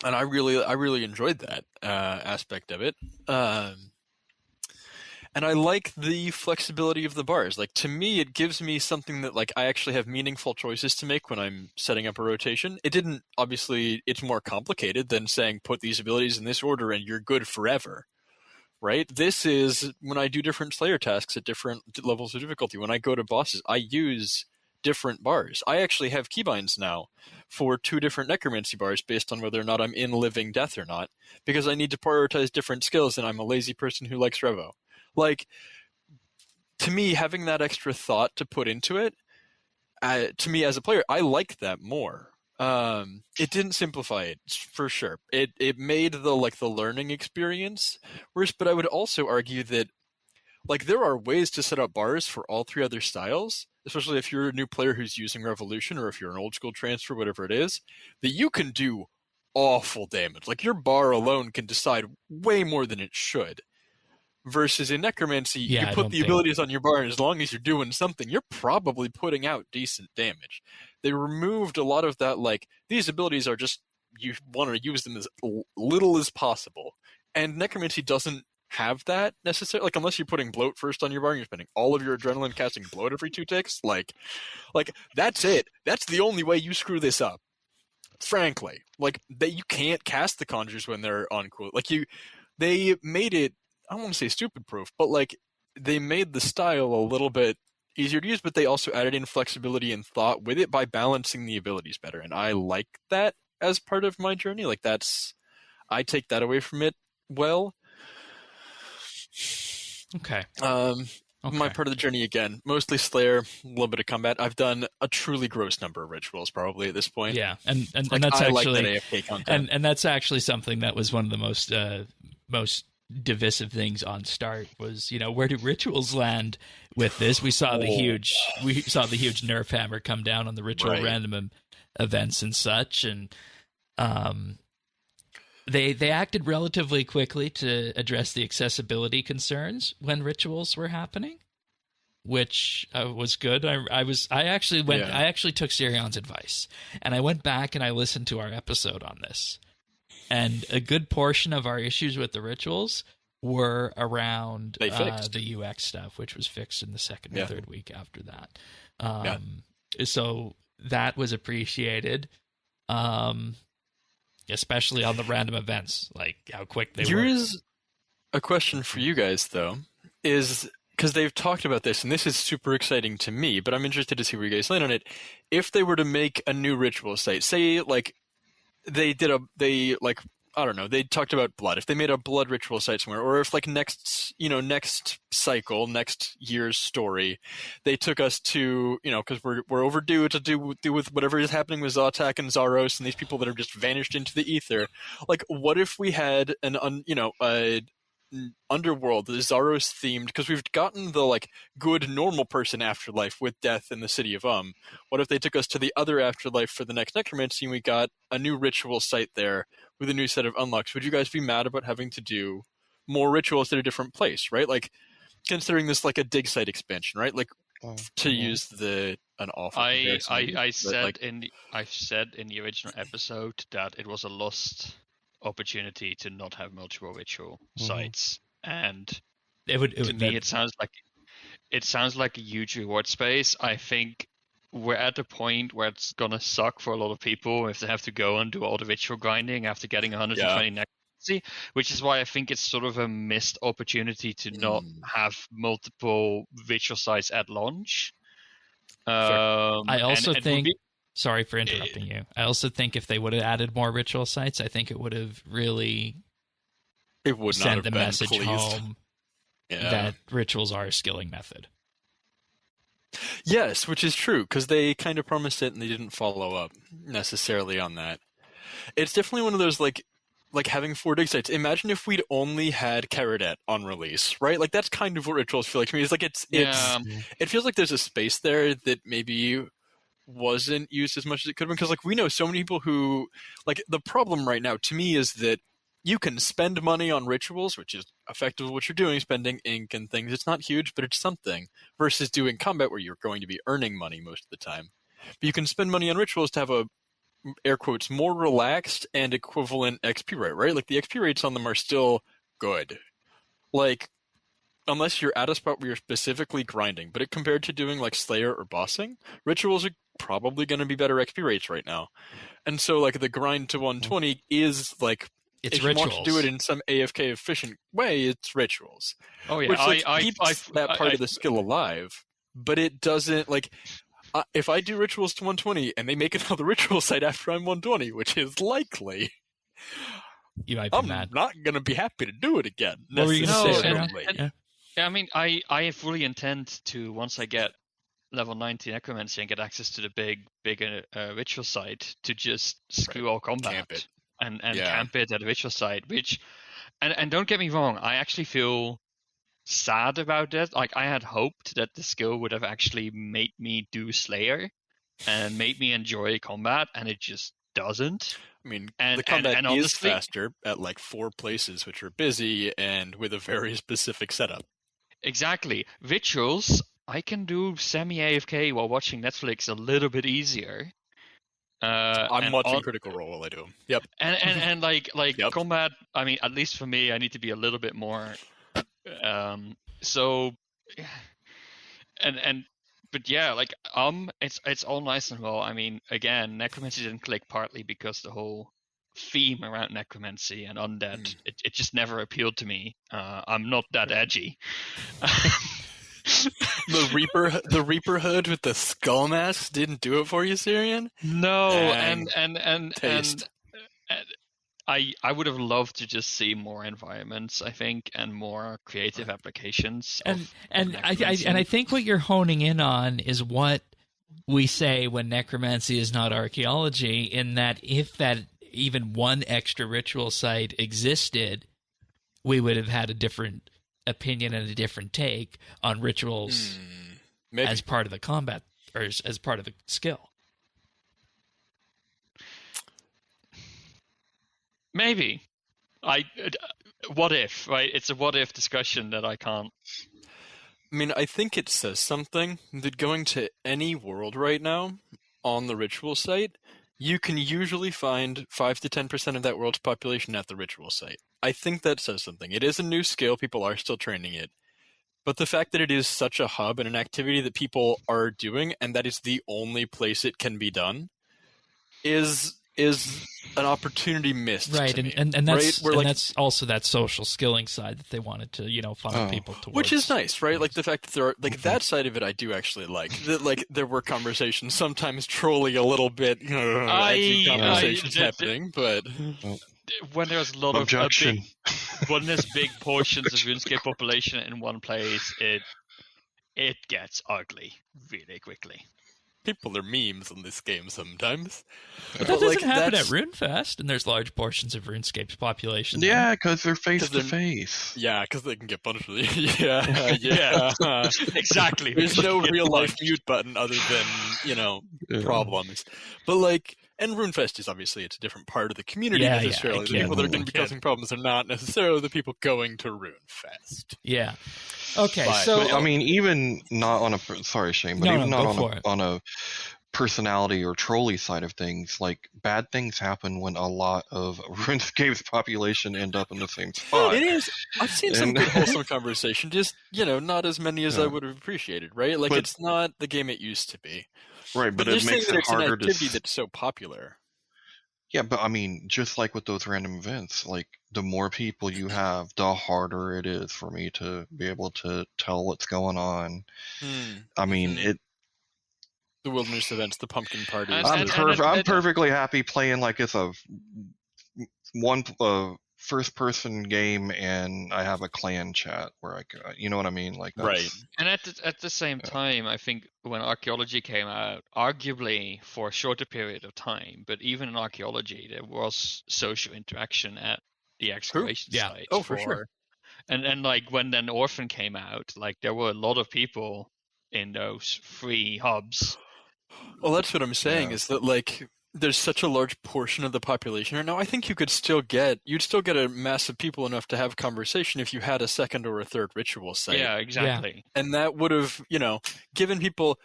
I really enjoyed that aspect of it. And I like the flexibility of the bars. Like, to me, it gives me something that, like, I actually have meaningful choices to make when I'm setting up a rotation. Obviously, it's more complicated than saying put these abilities in this order and you're good forever. right? This is when I do different Slayer tasks at different levels of difficulty. When I go to bosses, I use different bars. I actually have keybinds now for 2 different Necromancy bars based on whether or not I'm in Living Death or not, because I need to prioritize different skills, and I'm a lazy person who likes Revo. Like, to me, having that extra thought to put into it, to me as a player, I like that more. It didn't simplify it for sure. It made the learning experience worse, but I would also argue that there are ways to set up bars for all 3 other styles, especially if you're a new player who's using Revolution, or if you're an old school transfer, whatever it is, that you can do awful damage. Like, your bar alone can decide way more than it should. Versus in Necromancy, you put the abilities on your bar, and as long as you're doing something, you're probably putting out decent damage. They removed a lot of that, these abilities are just, you want to use them as little as possible. And Necromancy doesn't have that necessarily, unless you're putting Bloat first on your bar and you're spending all of your adrenaline casting Bloat every 2 ticks, that's it. That's the only way you screw this up. Frankly. That you can't cast the Conjures when they're on cool. They made it, I don't want to say stupid proof, but they made the style a little bit easier to use, but they also added in flexibility and thought with it by balancing the abilities better. And I like that as part of my journey. I take that away from it well. Okay. My part of the journey, again, mostly Slayer, a little bit of combat. I've done a truly gross number of rituals probably at this point. Yeah, and that's actually that AFK content. And that's actually something that was one of the most divisive things on start was, where do rituals land with this? We saw the huge nerf hammer come down on the ritual random events and such, and they acted relatively quickly to address the accessibility concerns when rituals were happening, which was good. I actually took Sirion's advice, and I went back and I listened to our episode on this. And a good portion of our issues with the rituals were around the UX stuff, which was fixed in the second or third week after that. So that was appreciated, especially on the random events, how quick they were. Here is a question for you guys, though, is because they've talked about this, and this is super exciting to me, but I'm interested to see where you guys land on it. If they were to make a new ritual site, say, they talked about blood. If they made a blood ritual site somewhere, or if next cycle, next year's story, they took us to, because we're overdue to do with whatever is happening with Zotak and Zaros and these people that have just vanished into the ether. What if we had a underworld, the Zaros themed, because we've gotten the good normal person afterlife with death in the city of What if they took us to the other afterlife for the next Necromancy, and we got a new ritual site there with a new set of unlocks? Would you guys be mad about having to do more rituals at a different place, right? Considering this a dig site expansion, right? To use an awful I've said in the original episode that it was a lost opportunity to not have multiple ritual sites, and it sounds like a huge reward space. I think we're at the point where it's gonna suck for a lot of people if they have to go and do all the ritual grinding after getting 120 Necromancy, which is why I think it's sort of a missed opportunity to not have multiple ritual sites at launch. I also think sorry for interrupting you. I also think if they would have added more ritual sites, I think it would have really sent the message home that rituals are a skilling method. Yes, which is true, because they kind of promised it and they didn't follow up necessarily on that. It's definitely one of those, having 4 dig sites. Imagine if we'd only had Caradet on release, right? That's kind of what rituals feel like to me. It feels like there's a space there that maybe wasn't used as much as it could have been, because we know so many people who the problem right now to me is that you can spend money on rituals, which is effectively what you're doing, spending ink and things. It's not huge, but it's something, versus doing combat where you're going to be earning money most of the time. But you can spend money on rituals to have a, air quotes, more relaxed and equivalent XP rate, right? The XP rates on them are still good. Unless you're at a spot where you're specifically grinding, but compared to doing Slayer or bossing, rituals are probably going to be better XP rates right now. And so the grind to 120 is It's if rituals. you want to do it in some AFK efficient way, it's rituals. Oh yeah, Which keeps that part of the skill alive, but it doesn't if I do rituals to 120 and they make another ritual site after I'm 120, which is likely, you might be I'm mad. not going to be happy to do it again. What were you going to say, Sarah? Yeah, I mean, I fully intend to, once I get level 90 Necromancy and get access to the big ritual site, to just screw all combat Camp it. and camp it at the ritual site. Which, and don't get me wrong, I actually feel sad about that. Like, I had hoped that the skill would have actually made me do Slayer and made me enjoy combat, and it just doesn't. I mean, the combat is honestly, faster at like 4 places, which are busy and with a very specific setup. Exactly. Rituals, I can do semi-AFK while watching Netflix a little bit easier. I'm watching Critical Role while I do them. Yep. And like combat, I mean, at least for me, I need to be a little bit more. But yeah, like it's all nice and well. I mean, again, Necromancy didn't click partly because the whole theme around Necromancy and Undead, it just never appealed to me. I'm not that edgy. The Reaper hood with the skull mask didn't do it for you, Syrian? No, Dang. and I would have loved to just see more environments, I think, and more creative applications. And I think what you're honing in on is what we say when necromancy is not archaeology, in that if that even one extra ritual site existed, we would have had a different opinion and a different take on rituals as part of the combat, or as part of the skill. Maybe. What if, right? It's a what if discussion that I can't. I mean, I think it says something that going to any world right now on the ritual site, you can usually find 5 to 10% of that world's population at the ritual site. I think that says something. It is a new skill. People are still training it. But the fact that it is such a hub and an activity that people are doing, and that is the only place it can be done, is an opportunity missed. Right, to me, and that's right? That's also that social skilling side that they wanted to funnel people towards. Which is nice, right? Like the fact that there are that side of it, I do actually like. That there were conversations, sometimes trolling a little bit, edgy conversations happening, but when there's a lot Objection. When there's big portions of RuneScape population in one place, it gets ugly really quickly. People are memes in this game sometimes. But that doesn't happen at RuneFest, and there's large portions of RuneScape's population. Yeah, because they're face to face. Yeah, because they can get punched with it. Yeah. Exactly. There's no real life mute button other than problems. But and RuneFest is obviously it's a different part of the community necessarily. The people that are going to be causing problems are not necessarily the people going to RuneFest. Yeah. Okay, but, I mean, even not on a sorry, Shane, but even not on a personality or trolley side of things, like bad things happen when a lot of RuneScape's population end up in the same spot. It is. I've seen some good wholesome conversation, just not as many as I would have appreciated, right? Like it's not the game it used to be. Right, but it makes it harder to. It's an activity that's so popular. Yeah, but I mean, just like with those random events, like the more people you have, the harder it is for me to be able to tell what's going on. I mean, the wilderness events, the pumpkin parties. I'm perfectly happy playing like it's a first-person game, and I have a clan chat where I can, you know what I mean, like that's, right. And at the same time, I think when archaeology came out, arguably for a shorter period of time, but even in archaeology, there was social interaction at the excavation site. Oh, for sure. And when then Orphan came out, there were a lot of people in those free hubs. Well, that's what I'm saying is that there's such a large portion of the population right now. I think you'd still get a mass of people enough to have conversation if you had a second or a third ritual site. Yeah, exactly. Yeah. And that would have, given people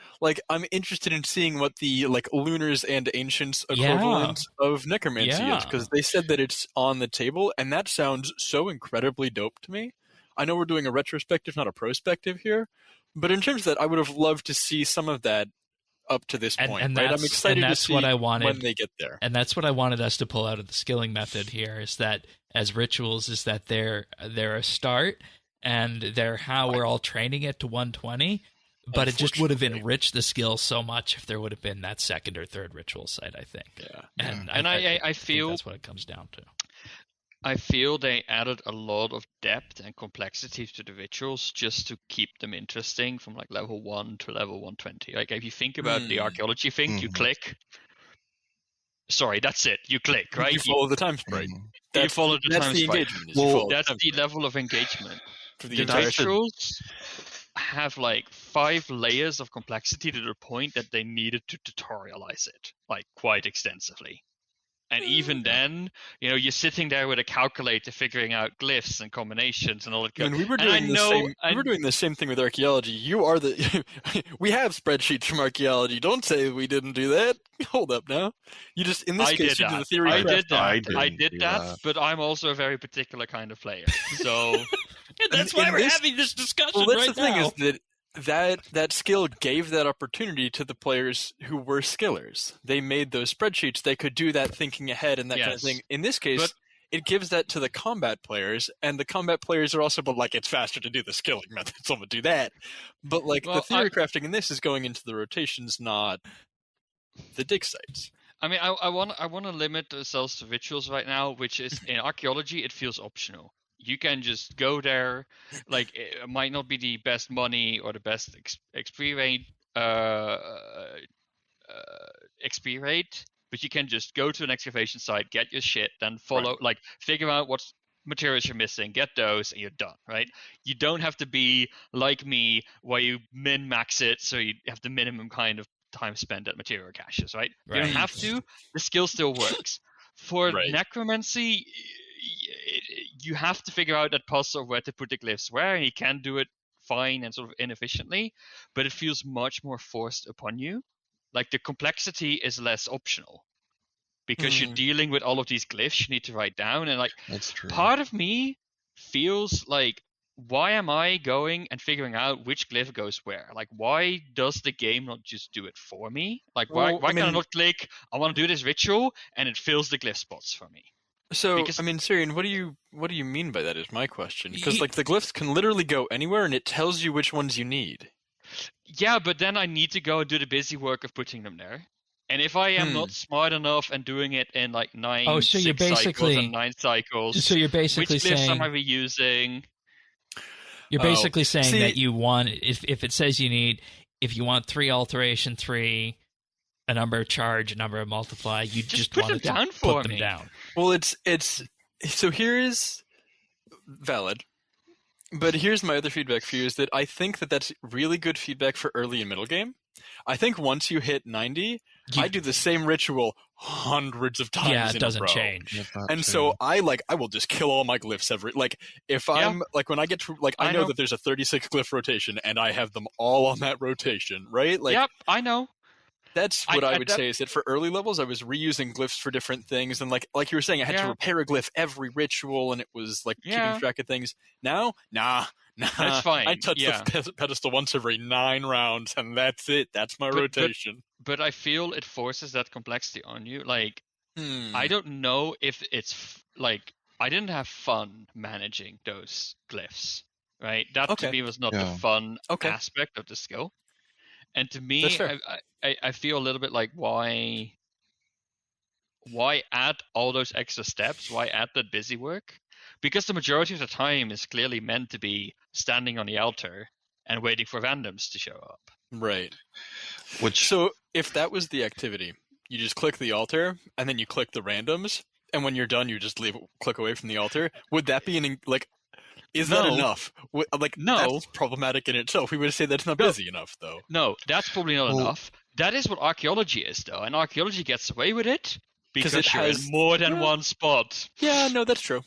I'm interested in seeing what the Lunars and Ancients equivalent of Necromancy is, because they said that it's on the table, and that sounds so incredibly dope to me. I know we're doing a retrospective, not a prospective here, but in terms of that, I would have loved to see some of that up to this point, and right? I'm that's- excited and to that's see what I wanted. when they get there. And that's what I wanted us to pull out of the skilling method here, is that as rituals, is that they're a start, and they're how we're all training it to 120. But it just would have Unfortunately. enriched the skill so much if there would have been that second or third ritual site, I think. Yeah. And I think feel that's what it comes down to. I feel they added a lot of depth and complexity to the rituals just to keep them interesting from like level 1 to level 120. Like if you think about the archaeology thing, you click. Sorry, that's it. You click, right? You follow the time sprite. You follow the time the sprite. engagement. Is you follow That's time the sprite level of engagement. for the The entire rituals have like 5 layers of complexity to the point that they needed to tutorialize it like quite extensively. And even then, you know, you're sitting there with a calculator figuring out glyphs and combinations and all that. I mean, we were And I doing know- we were doing the same thing with archaeology. You are the we have spreadsheets from archaeology. Don't say we didn't do that. Hold up now. You just in this I case did you did that. the theory. I did that. I I didn't did do that, that. but I'm also a very particular kind of player. So And that's In why we're this- having this discussion Well, that's right the thing now. is that skill gave that opportunity to the players who were skillers. They made those spreadsheets. They could do that thinking ahead and that kind of Yes. thing. In this case, But- it gives that to the combat players, and the combat players are also, but like it's faster to do the skilling method, so I'm gonna do that. But like Well, the theory crafting in this is going into the rotations, not the dig sites. I mean, I want to limit ourselves to rituals right now, which is in archaeology, it feels optional. You can just go there, like it might not be the best money or the best XP rate, XP rate, but you can just go to an excavation site, get your shit, then follow, Right. like figure out what materials you're missing, get those, and you're done, right? You don't have to be like me, where you min max it, so you have the minimum kind of time spent at material caches, right? You don't Right. have to. The skill still works. For Right. necromancy, you have to figure out that puzzle of where to put the glyphs where, and you can do it fine and sort of inefficiently, but it feels much more forced upon you. Like the complexity is less optional because you're dealing with all of these glyphs you need to write down, and like That's true. part of me feels like, why am I going and figuring out which glyph goes where? Like, why does the game not just do it for me? Like, why Well, I can I mean- not click, I want to do this ritual, and it fills the glyph spots for me? So, Because- I mean, Syrian, what do you mean by that? Is my question, because Ye- like the glyphs can literally go anywhere, and it tells you which ones you need. Yeah, but then I need to go and do the busy work of putting them there. And if I am not smart enough and doing it in like 9 Oh, so you're 6 cycles basically- and 9 cycles, So you're which basically glyphs am I saying reusing? you're Oh, basically saying see- that you want, if it says you need, if you want 3 alteration, 3 a number of charge, a number of multiply, you just put want them to down put for them me. down. Well, it's so here is valid, but here's my other feedback for you: is that I think that that's really good feedback for early and middle game. I think once you hit 90, I do the same ritual hundreds of times. Yeah, it in doesn't a row. change. Yes, that And too. so I will just kill all my glyphs if I'm like when I get to like I I know know. that there's a 36 glyph rotation and I have them all on that rotation, right? Like Yep, I know. that's what I would that- say is that for early levels I was reusing glyphs for different things, and like you were saying I had to Yeah. repair a glyph every ritual, and it was like Yeah. keeping track of things. Now, nah. That's fine, I touch yeah. the pedestal once every 9 rounds, and that's it. That's my But- rotation. But I feel it forces that complexity on you. Like, Hmm. I don't know if it's like, I didn't have fun managing those glyphs, right? That Okay. to me was not Yeah. the fun Okay. aspect of the skill. And to me, That's fair. I feel a little bit like, why add all those extra steps? Why add that busy work? Because the majority of the time is clearly meant to be standing on the altar and waiting for randoms to show up. Right. Which So if that was the activity, you just click the altar and then you click the randoms, and when you're done, you just click away from the altar. Would that be is that No. enough? Like No. that's problematic in itself. We would say that's not No. busy enough, though. No, that's probably not Well- enough. That is what archaeology is, though, and archaeology gets away with it because it you're has- in more than yeah. one spot. Yeah, no, that's true.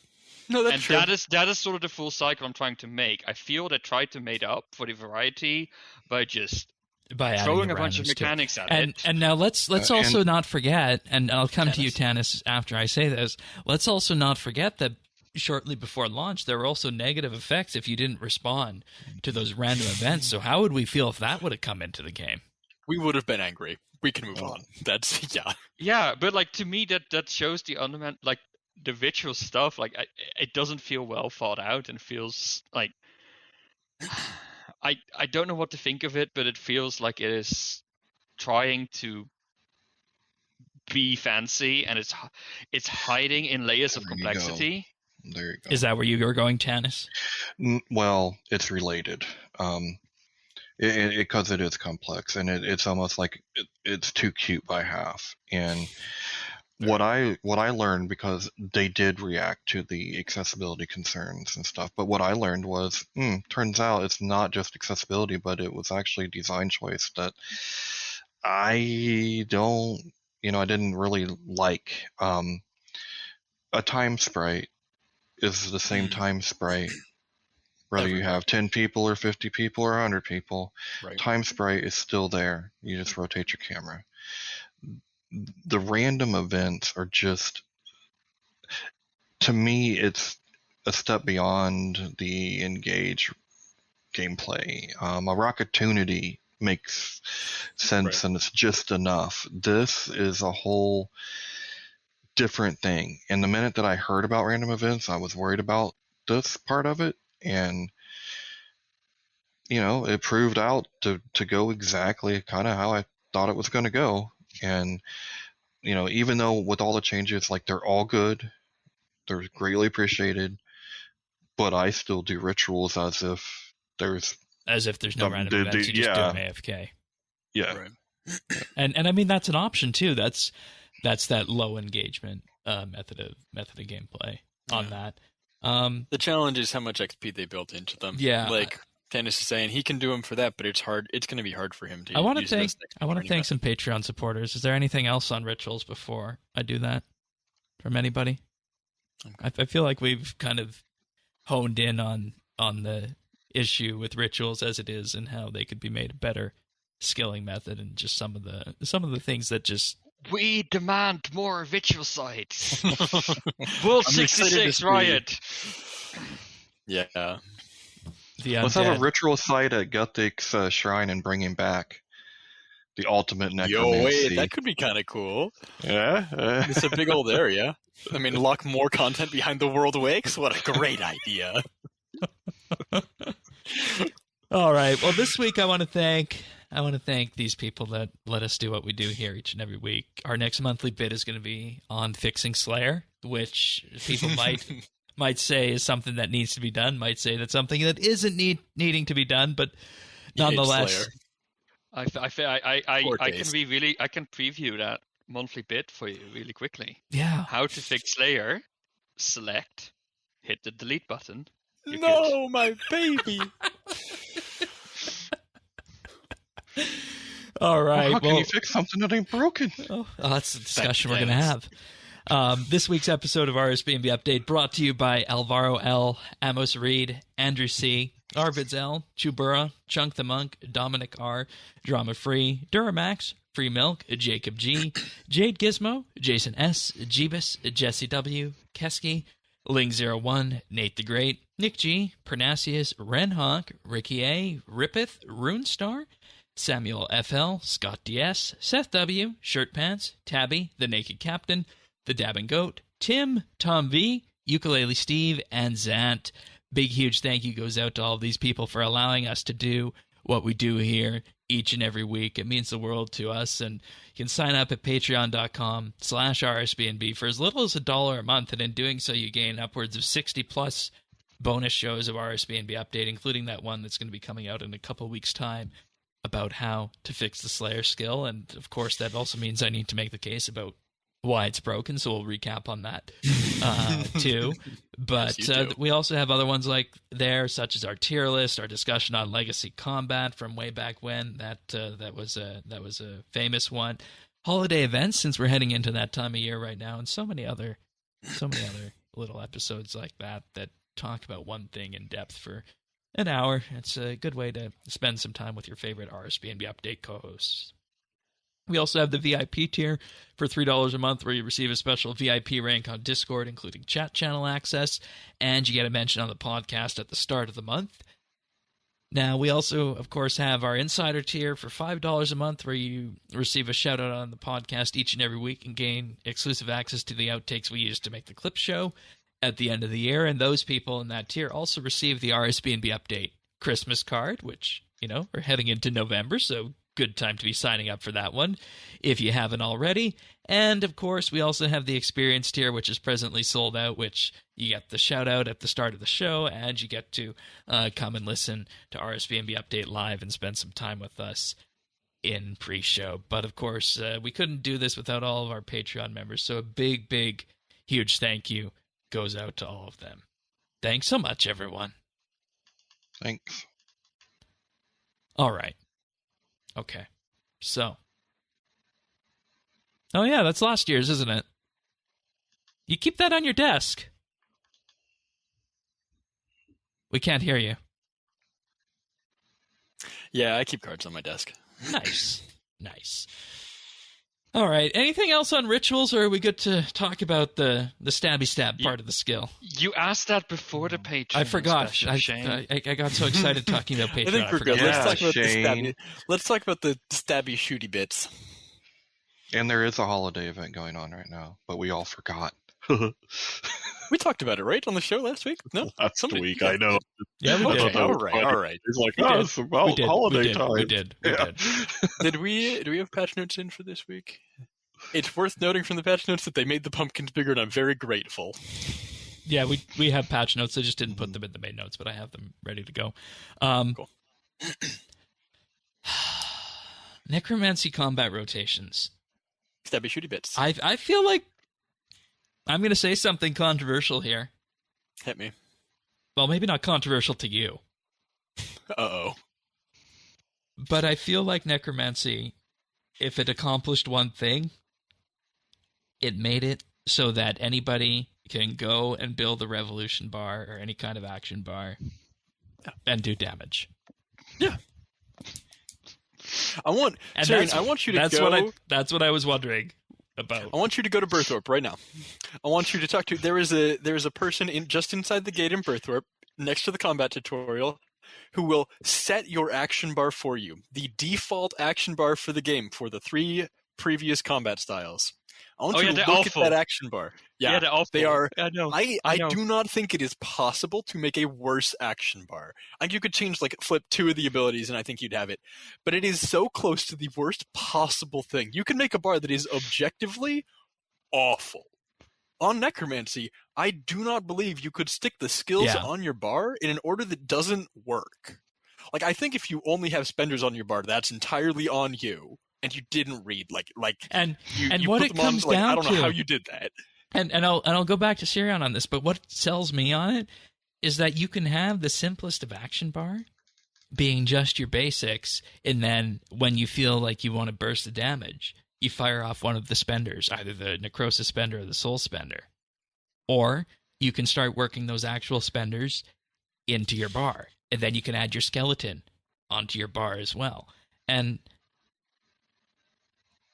No, that's And true. that is sort of the full cycle I'm trying to make. I feel they tried to make up for the variety by just By adding throwing the a bunch of randoms to it. mechanics at And it. and now let's and- also not forget, and I'll come to you, Tanis, after I say this. Let's also not forget that shortly before launch, there were also negative effects if you didn't respond to those random events. So how would we feel if that would have come into the game? We would have been angry. We can move on. That's yeah. Yeah, but like to me that shows the underman like the visual stuff. Like it doesn't feel well thought out and feels like I don't know what to think of it, but it feels like it is trying to be fancy and it's hiding in layers of There you complexity. There you go. Is that where you were going, Tanis? Well, it's related. Because it is complex, and it's almost like it's too cute by half. And what I learned, because they did react to the accessibility concerns and stuff, but what I learned was, turns out it's not just accessibility, but it was actually design choice that I didn't really like. A time sprite is the same time sprite whether you have 10 people or 50 people or 100 people. Right. Time sprite is still there. You just rotate your camera. The random events are just, to me, it's a step beyond the engage gameplay. A Rockettunity makes sense, and it's just enough. This is a whole different thing. And the minute that I heard about random events, I was worried about this part of it. And, it proved out to go exactly kind of how I thought it was going to go. And, even though with all the changes, like, they're all good, they're greatly appreciated, but I still do rituals as if there's no random events. You just do them AFK. Yeah. Right. And I mean, that's an option too. That's that low engagement method of gameplay on that. The challenge is how much XP they built into them. Yeah. Like Dennis is saying, he can do them for that, but it's hard. It's going to be hard for him to. I want to thank some Patreon supporters. Is there anything else on rituals before I do that from anybody? Okay. I feel like we've kind of honed in on the issue with rituals as it is and how they could be made a better skilling method, and just some of the things that just. We demand more ritual sites. World 66 riot. Yeah. Let's have a ritual site at Guthic's shrine and bring him back. The ultimate necromancy. Yo, wait, that could be kind of cool. Yeah. It's a big old area. I mean, lock more content behind the World Wakes? What a great idea. All right. Well, this week I want to thank these people that let us do what we do here each and every week. Our next monthly bit is going to be on fixing Slayer, which people might say is something that needs to be done, might say that's something that isn't needing to be done, but nonetheless. I can preview that monthly bit for you really quickly. Yeah. How to fix Slayer, select, hit the delete button. No, my baby. All right. How can you fix something that ain't broken? Oh, that's the discussion we're going to have. This week's episode of RSBANDB Update brought to you by Alvaro L, Amos Reed, Andrew C, Arvids L, Chubura, Chunk the Monk, Dominic R, Drama Free, Duramax, Free Milk, Jacob G, Jade Gizmo, Jason S, Jeebus, Jesse W, Kesky, Ling01, Nate the Great, Nick G, Pernasius, Ren Honk, Ricky A, Rippeth, Runestar, Samuel FL, Scott DS, Seth W, Shirt Pants, Tabby, The Naked Captain, The Dabbing Goat, Tim, Tom V, Ukulele Steve, and Zant. Big, huge thank you goes out to all of these people for allowing us to do what we do here each and every week. It means the world to us, and you can sign up at patreon.com/RSBNB for as little as $1 a month, and in doing so you gain upwards of 60-plus bonus shows of RSBNB Update, including that one that's going to be coming out in a couple weeks' time about how to fix the Slayer skill, and of course that also means I need to make the case about why it's broken, so we'll recap on that too. But yes, we also have other ones like there, such as our tier list, our discussion on Legacy Combat from way back when. That was a famous one. Holiday events, since we're heading into that time of year right now, and so many other little episodes like that talk about one thing in depth for an hour. It's a good way to spend some time with your favorite RSBNB Update co-hosts. We also have the VIP tier for $3 a month, where you receive a special VIP rank on Discord, including chat channel access, and you get a mention on the podcast at the start of the month. Now, we also, of course, have our insider tier for $5 a month, where you receive a shout-out on the podcast each and every week and gain exclusive access to the outtakes we use to make the clip show at the end of the year. And those people in that tier also receive the RSBANDB update Christmas card, which, we're heading into November, so good time to be signing up for that one if you haven't already. And, of course, we also have the experience tier, which is presently sold out, which you get the shout-out at the start of the show, and you get to come and listen to RSBANDB Update live and spend some time with us in pre-show. But, of course, we couldn't do this without all of our Patreon members, so a big, big, huge thank you goes out to all of them. Thanks so much, everyone. Thanks. All right. Okay. So. Oh, yeah, that's last year's, isn't it? You keep that on your desk. We can't hear you. Yeah, I keep cards on my desk. Nice. Nice. All right. Anything else on rituals, or are we good to talk about the stabby stab part of the skill? You asked that before the Patreon. I forgot. Special, Shane. I got so excited talking about Patreon. I think we're good. Yeah, Let's talk about the stabby shooty bits. And there is a holiday event going on right now, but we all forgot. We talked about it, right, on the show last week? No? Last week, I know. Yeah, we did. Okay, all right. It's like, it's about holiday time. We did. Did we have patch notes in for this week? It's worth noting from the patch notes that they made the pumpkins bigger, and I'm very grateful. Yeah, we have patch notes. I just didn't put them in the main notes, but I have them ready to go. Cool. Necromancy combat rotations. Stabby shooty bits. I feel like I'm going to say something controversial here. Hit me. Well, maybe not controversial to you. Uh-oh. But I feel like Necromancy, if it accomplished one thing, it made it so that anybody can go and build a revolution bar or any kind of action bar and do damage. Yeah. I want you to go. That's what I was wondering about. I want you to go to Berthorpe right now. I want you to talk to. There is a person just inside the gate in Berthorpe, next to the combat tutorial, who will set your action bar for you. The default action bar for the game for the 3 previous combat styles. I want you to look at that action bar. Yeah, they're awful. They are. I know. I do not think it is possible to make a worse action bar. Like, you could change, flip 2 of the abilities, and I think you'd have it. But it is so close to the worst possible thing. You can make a bar that is objectively awful. On Necromancy, I do not believe you could stick the skills on your bar in an order that doesn't work. I think if you only have spenders on your bar, that's entirely on you. And you didn't read you what put it them comes on, down I don't know to, how you did that. And I'll go back to Sirion on this, but what sells me on it is that you can have the simplest of action bar being just your basics, and then when you feel like you want to burst the damage, you fire off one of the spenders, either the Necrosis spender or the Soul spender. Or you can start working those actual spenders into your bar, and then you can add your skeleton onto your bar as well. And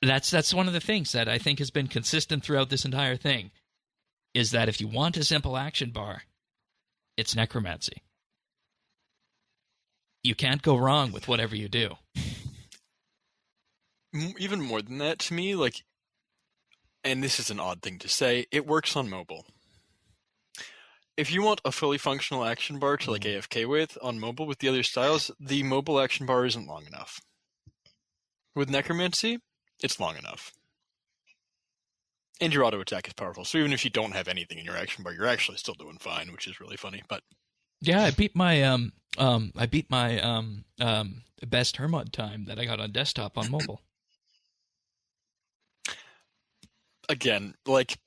that's one of the things that I think has been consistent throughout this entire thing, is that if you want a simple action bar, it's Necromancy. You can't go wrong with whatever you do. Even more than that, to me, and this is an odd thing to say, it works on mobile. If you want a fully functional action bar to AFK with on mobile with the other styles, the mobile action bar isn't long enough. With Necromancy, it's long enough. And your auto attack is powerful, so even if you don't have anything in your action bar, you're actually still doing fine, which is really funny. But yeah, I beat my best Hermod time that I got on desktop on mobile. Again,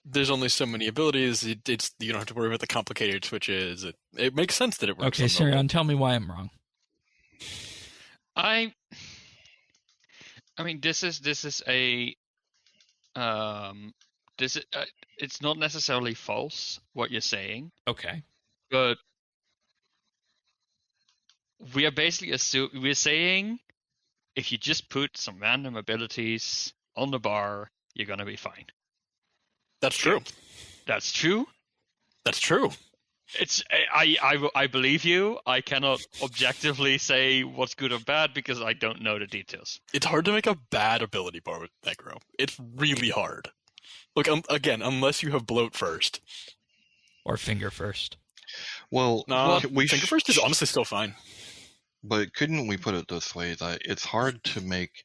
there's only so many abilities. It's you don't have to worry about the complicated switches. It makes sense that it works. Okay, on mobile. Sirion, tell me why I'm wrong. I mean, this is a it's not necessarily false what you're saying. Okay, but we are basically we're saying if you just put some random abilities on the bar, you're gonna be fine. That's true. That's true. That's true. It's I believe you. I cannot objectively say what's good or bad because I don't know the details. It's hard to make a bad ability bar with Necro. It's really hard. Look, again, unless you have bloat first. Or finger first. Well, finger first is honestly still fine. But couldn't we put it this way, that it's hard to make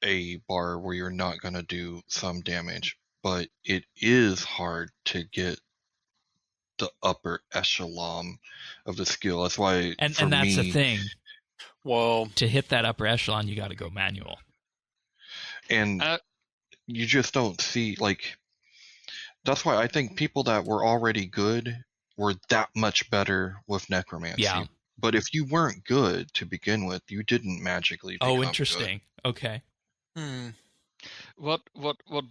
a bar where you're not going to do some damage, but it is hard to get the upper echelon of the skill. That's why, and that's the thing. Well, to hit that upper echelon, you got to go manual. And you just don't see, like, that's why I think people that were already good were that much better with Necromancy. Yeah. But if you weren't good to begin with, you didn't magically become interesting. Good. Okay. What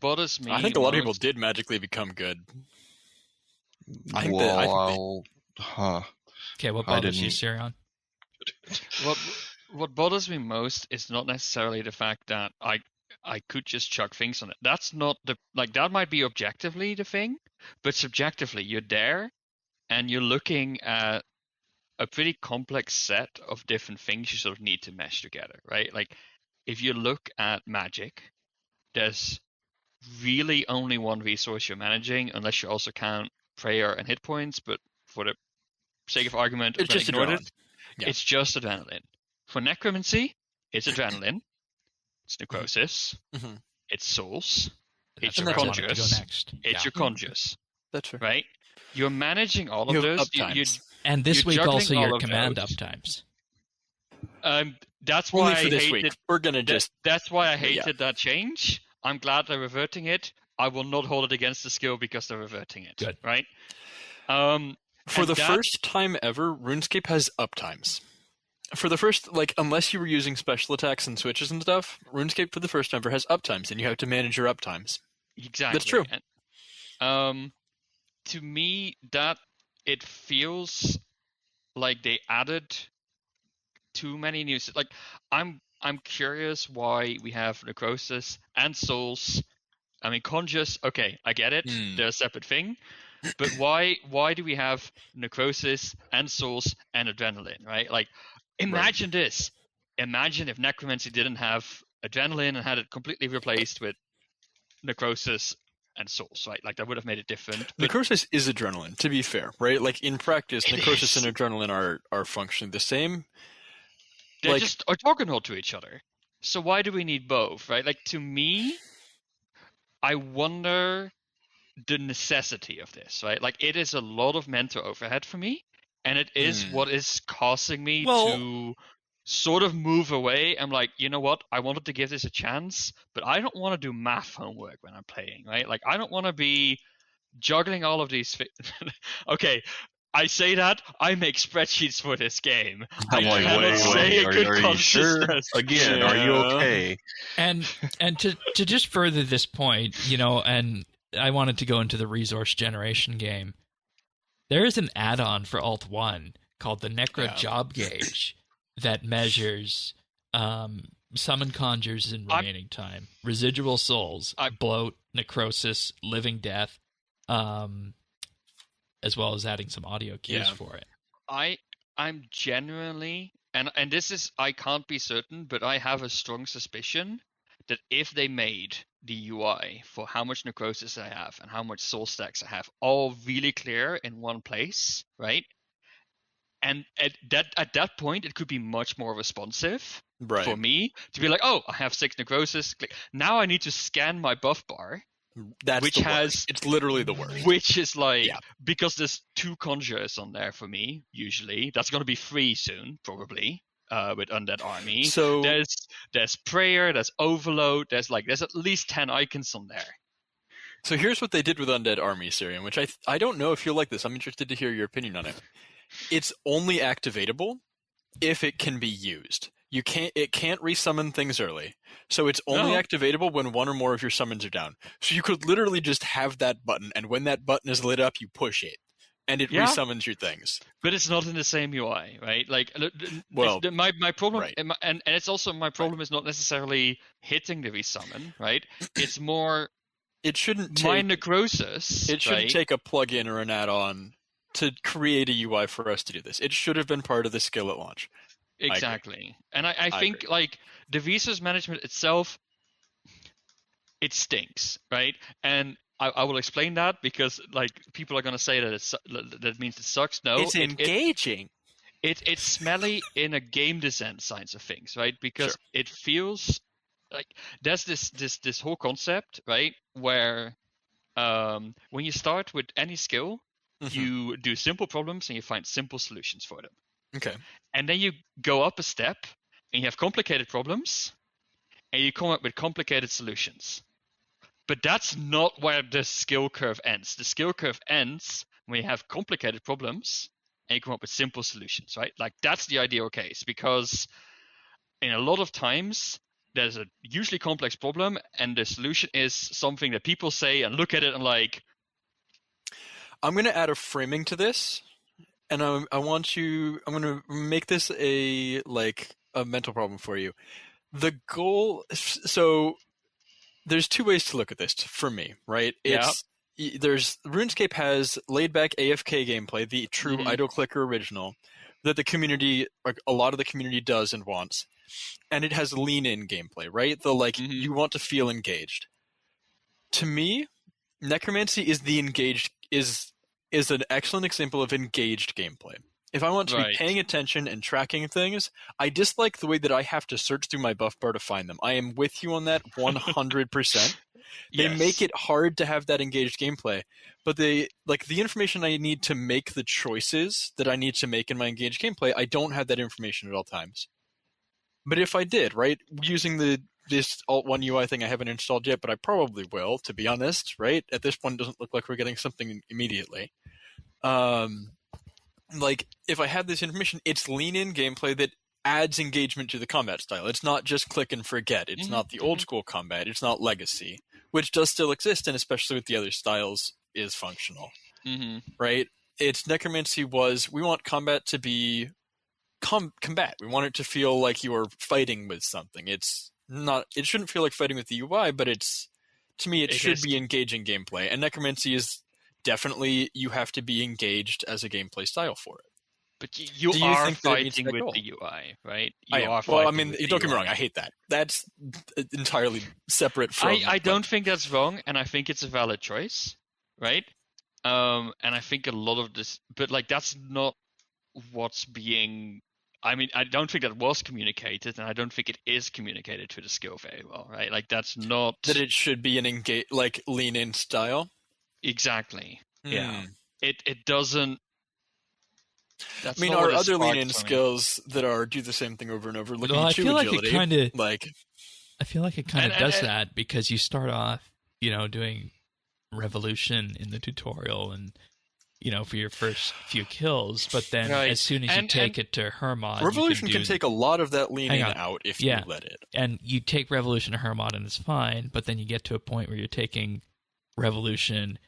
bothers me? I think a lot of people did magically become good. Okay, what bothers you, Sirion? What bothers me most is not necessarily the fact that I could just chuck things on it. That's not that might be objectively the thing, but subjectively you're there and you're looking at a pretty complex set of different things you sort of need to mesh together, right? Like if you look at magic, there's really only one resource you're managing unless you also count prayer and hit points, but for the sake of argument, it's just adrenaline. Yeah. It's just adrenaline. For necromancy, it's adrenaline. It's necrosis. Mm-hmm. It's souls. It's your conjures. It's your conjures. That's right. Right? You're managing all of those. And this week also your command uptimes. That's why I hated. Week. We're gonna just. That's why I hated that change. I'm glad they're reverting it. I will not hold it against the skill because they're reverting it. Good. Right? For the first time ever, RuneScape has uptimes. For the first, unless you were using special attacks and switches and stuff, RuneScape for the first time ever has uptimes, and you have to manage your uptimes. Exactly. That's true. And, to me, that it feels like they added too many new. I'm curious why we have necrosis and souls. I mean, conjures. Okay, I get it. They're a separate thing. But why do we have necrosis and souls and adrenaline, right? Imagine this. Imagine if necromancy didn't have adrenaline and had it completely replaced with necrosis and souls, right? That would have made it different. But necrosis is adrenaline, to be fair, right? In practice, necrosis and adrenaline are functionally the same. They just orthogonal to each other. So why do we need both, right? To me, I wonder the necessity of this, right? It is a lot of mental overhead for me, and it is what is causing me to sort of move away. I'm like, you know what? I wanted to give this a chance, but I don't want to do math homework when I'm playing, right? I don't want to be juggling all of these Okay, I say that I make spreadsheets for this game. I'm like, wait, are you sure? Again, are you okay? And to just further this point, and I wanted to go into the resource generation game. There is an add-on for Alt 1 called the Necro Job Gauge that measures summon conjures in remaining time, residual souls, bloat, necrosis, living death, as well as adding some audio cues for it. I'm genuinely, and this is, I can't be certain, but I have a strong suspicion that if they made the UI for how much necrosis I have and how much soul stacks I have all really clear in one place, right? And at that point, it could be much more responsive for me to be like, oh, I have 6 necrosis. Now I need to scan my buff bar. It's literally the worst. Which is because there's 2 conjures on there for me, usually. That's going to be 3 soon, probably, with Undead Army. So there's prayer, there's overload, there's at least 10 icons on there. So here's what they did with Undead Army, Syrian, which I don't know if you'll like this. I'm interested to hear your opinion on it. It's only activatable if it can be used. It can't resummon things early. So it's only activatable when 1 or more of your summons are down. So you could literally just have that button, and when that button is lit up, you push it, and it resummons your things. But it's not in the same UI, right? My problem, and it's also my problem is not necessarily hitting the resummon, right? It's more. It shouldn't take my necrosis. It shouldn't take a plugin or an add-on to create a UI for us to do this. It should have been part of the skill at launch. Exactly. And I think agree. like the resource management itself, it stinks, right? And I will explain that because like people are gonna say that that means it sucks. No, It's engaging. It's smelly in a game design science of things, right? Because it feels like there's this whole concept, right? Where when you start with any skill, you do simple problems and you find simple solutions for them. Okay. And then you go up a step and you have complicated problems and you come up with complicated solutions. But that's not where the skill curve ends. The skill curve ends when you have complicated problems and you come up with simple solutions, right? Like that's the ideal case, because in a lot of times there's a usually complex problem and the solution is something that people say and look at it and like, I'm going to add a framing to this, and I'm going to make this a mental problem for you. The goal, so there's two ways to look at this for me, right? There's RuneScape has laid back AFK gameplay, the true idle clicker original, that the community, like a lot of the community does and wants. And it has lean in gameplay, right? The you want to feel engaged. To me, Necromancy is is an excellent example of engaged gameplay. If I want to be paying attention and tracking things, I dislike the way that I have to search through my buff bar to find them. I am with you on that 100%. They make it hard to have that engaged gameplay, but the information I need to make the choices that I need to make in my engaged gameplay, I don't have that information at all times. But if I did, right, using this Alt1 UI thing I haven't installed yet, but I probably will, to be honest, right? At this point, it doesn't look like we're getting something immediately. If I have this information, it's lean-in gameplay that adds engagement to the combat style. It's not just click and forget. It's not the old-school combat. It's not legacy, which does still exist, and especially with the other styles, is functional, right? It's Necromancy we want combat to be combat. We want it to feel like you are fighting with something. It shouldn't feel like fighting with the UI, but to me, it should be engaging gameplay. And Necromancy is definitely, you have to be engaged as a gameplay style for it. But you are fighting with the UI, right? Don't get me wrong, I hate that. That's entirely separate from... I don't think that's wrong, and I think it's a valid choice, right? And I think a lot of this... But, that's not what's being... I mean, I don't think that was communicated, and I don't think it is communicated to the skill very well, right? That's not... That it should be an lean-in style? Exactly. Yeah. It doesn't... That's our other lean-in skills that do the same thing over and over, looking at agility. I feel like it kind of does that, because you start off, doing Revolution in the tutorial and, for your first few kills, but then as soon as you take it to Hermod... Revolution can take a lot lot lean-in out if you let it. And you take Revolution to Hermod and it's fine, but then you get to a point where you're taking Revolution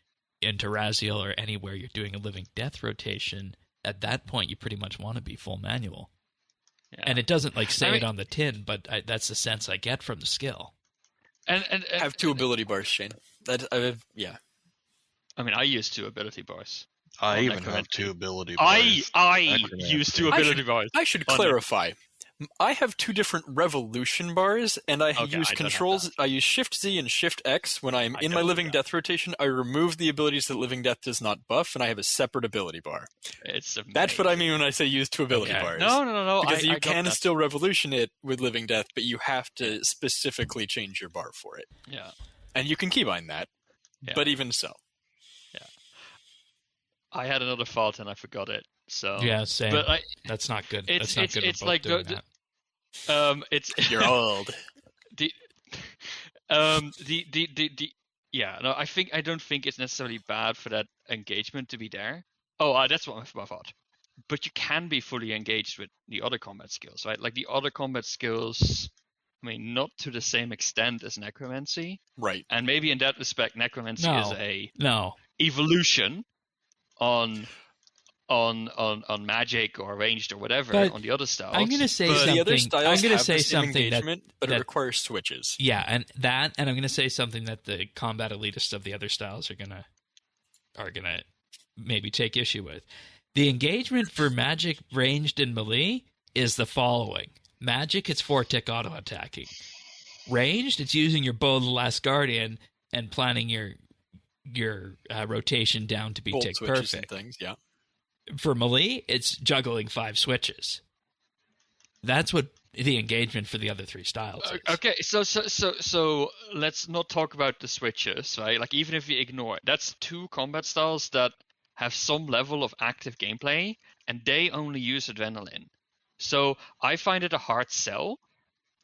into Raziel or anywhere you're doing a Living Death rotation. At that point, you pretty much want to be full manual. Yeah. And it doesn't say it on the tin, but that's the sense I get from the skill. And have two ability bars, Shane. I use 2 ability bars. I even have 2 ability bars. I use 2 ability bars. I should clarify. I have 2 different Revolution bars, and I use controls. I use Shift Z and Shift X when I'm in my Living Death rotation. I remove the abilities that Living Death does not buff, and I have a separate ability bar. That's what I mean when I say use 2 ability bars. No. Because you can still Revolution it with Living Death, but you have to specifically change your bar for it. Yeah. And you can keybind that, but even so. Yeah. I had another thought and I forgot it. So yeah, same. But that's not good. That's not good. It's like you're old. I don't think it's necessarily bad for that engagement to be there. That's what my thought. But you can be fully engaged with the other combat skills, right? Like the other combat skills, not to the same extent as Necromancy, right? And maybe in that respect, Necromancy is a evolution on magic or ranged or whatever, but on the other styles. I'm going to say something. The other styles I'm going to have say the same something engagement, but it requires switches. Yeah, and I'm going to say something that the combat elitists of the other styles are going to maybe take issue with. The engagement for magic ranged and melee is the following. Magic, it's 4-tick auto-attacking. Ranged, it's using your Bow of the Last Guardian and planning your rotation down to be Bolt tick switches perfect. and things, yeah. For melee, it's juggling 5 switches. That's what the engagement for the other 3 styles is. Okay, so let's not talk about the switches, right? Like, even if we ignore it, that's 2 combat styles that have some level of active gameplay, and they only use adrenaline. So I find it a hard sell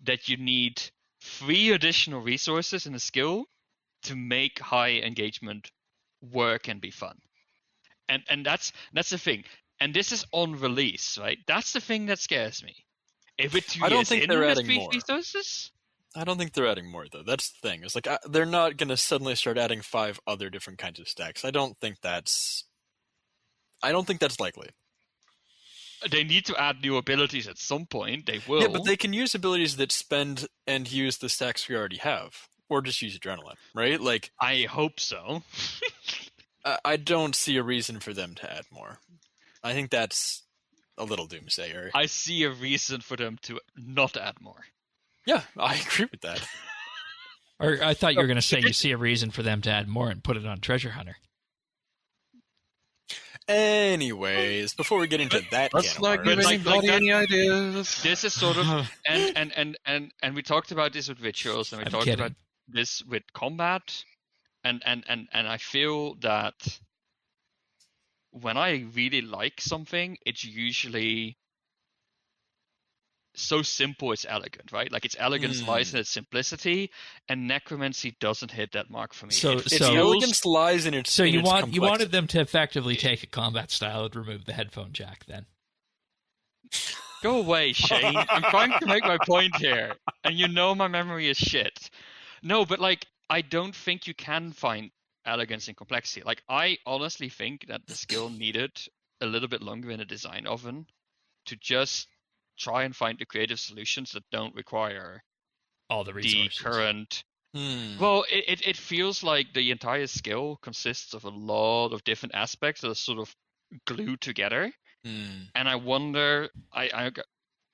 that you need 3 additional resources in a skill to make high engagement work and be fun. And that's the thing. And this is on release, right? That's the thing that scares me. If it's 2 I don't years think in they're with adding 3 more. resources, I don't think they're adding more, though. That's the thing. It's like they're not going to suddenly start adding 5 other different kinds of stacks. I don't think that's likely. they need to add new abilities at some point. They will. Yeah, but they can use abilities that spend and use the stacks we already have. Or just use adrenaline, right? Like, I hope so. I don't see a reason for them to add more. I think that's a little doomsayer. I see a reason for them to not add more. Yeah, I agree with that. Or I thought you were going to say you see a reason for them to add more and put it on Treasure Hunter. Anyways, before we get into that Let's can of not give worms, anybody that- any ideas. This is sort of and we talked about this with rituals, and we I'm talked kidding. about this with combat, and I feel that when I really like something, it's usually so simple it's elegant, right? Like, its elegance lies in its simplicity, and Necromancy doesn't hit that mark for me. So- its so- elegance lies in its So in you its wanted complexity. them to effectively take a combat style and remove the headphone jack then? Go away, Shane. I'm trying to make my point here, and you know my memory is shit. No, but like, I don't think you can find elegance in complexity. Like, I honestly think that the skill needed a little bit longer in a design oven to just try and find the creative solutions that don't require All the the resources. current. Hmm. Well, it feels like the entire skill consists of a lot of different aspects that are sort of glued together. Hmm. And I wonder, I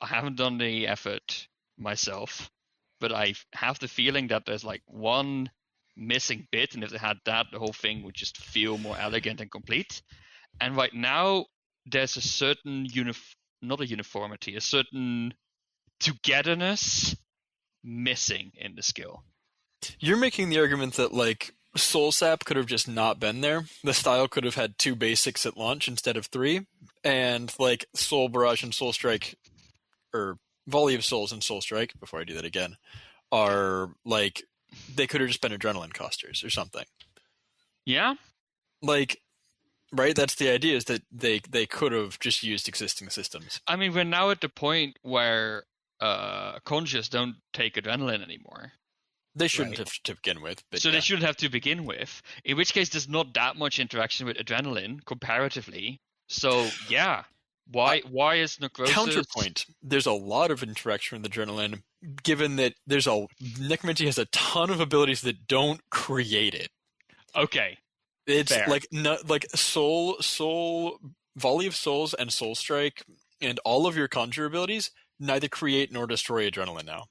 haven't done the effort myself, but I have the feeling that there's like one missing bit, and if they had that, the whole thing would just feel more elegant and complete. And right now, there's a certain not a uniformity, a certain togetherness missing in the skill. You're making the argument that, like, Soul Sap could have just not been there. The style could have had 2 basics at launch instead of 3. And, like, Soul Barrage and Soul Strike, or Volley of Souls and Soul Strike, before I do that again, are, like, they could have just been adrenaline costers or something. Yeah? Like, right? That's the idea, is that they could have just used existing systems. I mean, we're now at the point where Conscious don't take adrenaline anymore. They shouldn't Right. have to begin with. But So yeah. they shouldn't have to begin with. In which case, there's not that much interaction with adrenaline comparatively. So yeah, why is Necrosis? Counterpoint. There's a lot of interaction with adrenaline, given that Necromancy has a ton of abilities that don't create it. Okay, It's Fair. like Soul, Volley of Souls, and Soul Strike, and all of your conjure abilities neither create nor destroy adrenaline now.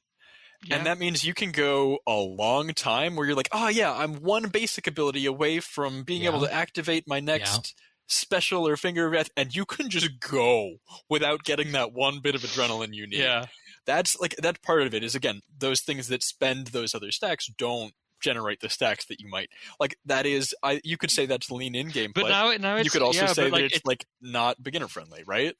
yeah. And that means you can go a long time where you're like, oh yeah, I'm one basic ability away from being able Yeah. to activate my next special or finger of death, and you can just go without getting that one bit of adrenaline you need. yeah. That's part of it is, again, those things that spend those other stacks don't generate the stacks that you might like. That is, you could say that's lean in gameplay. But now it's you could also say but, that like, it's like not beginner friendly, right?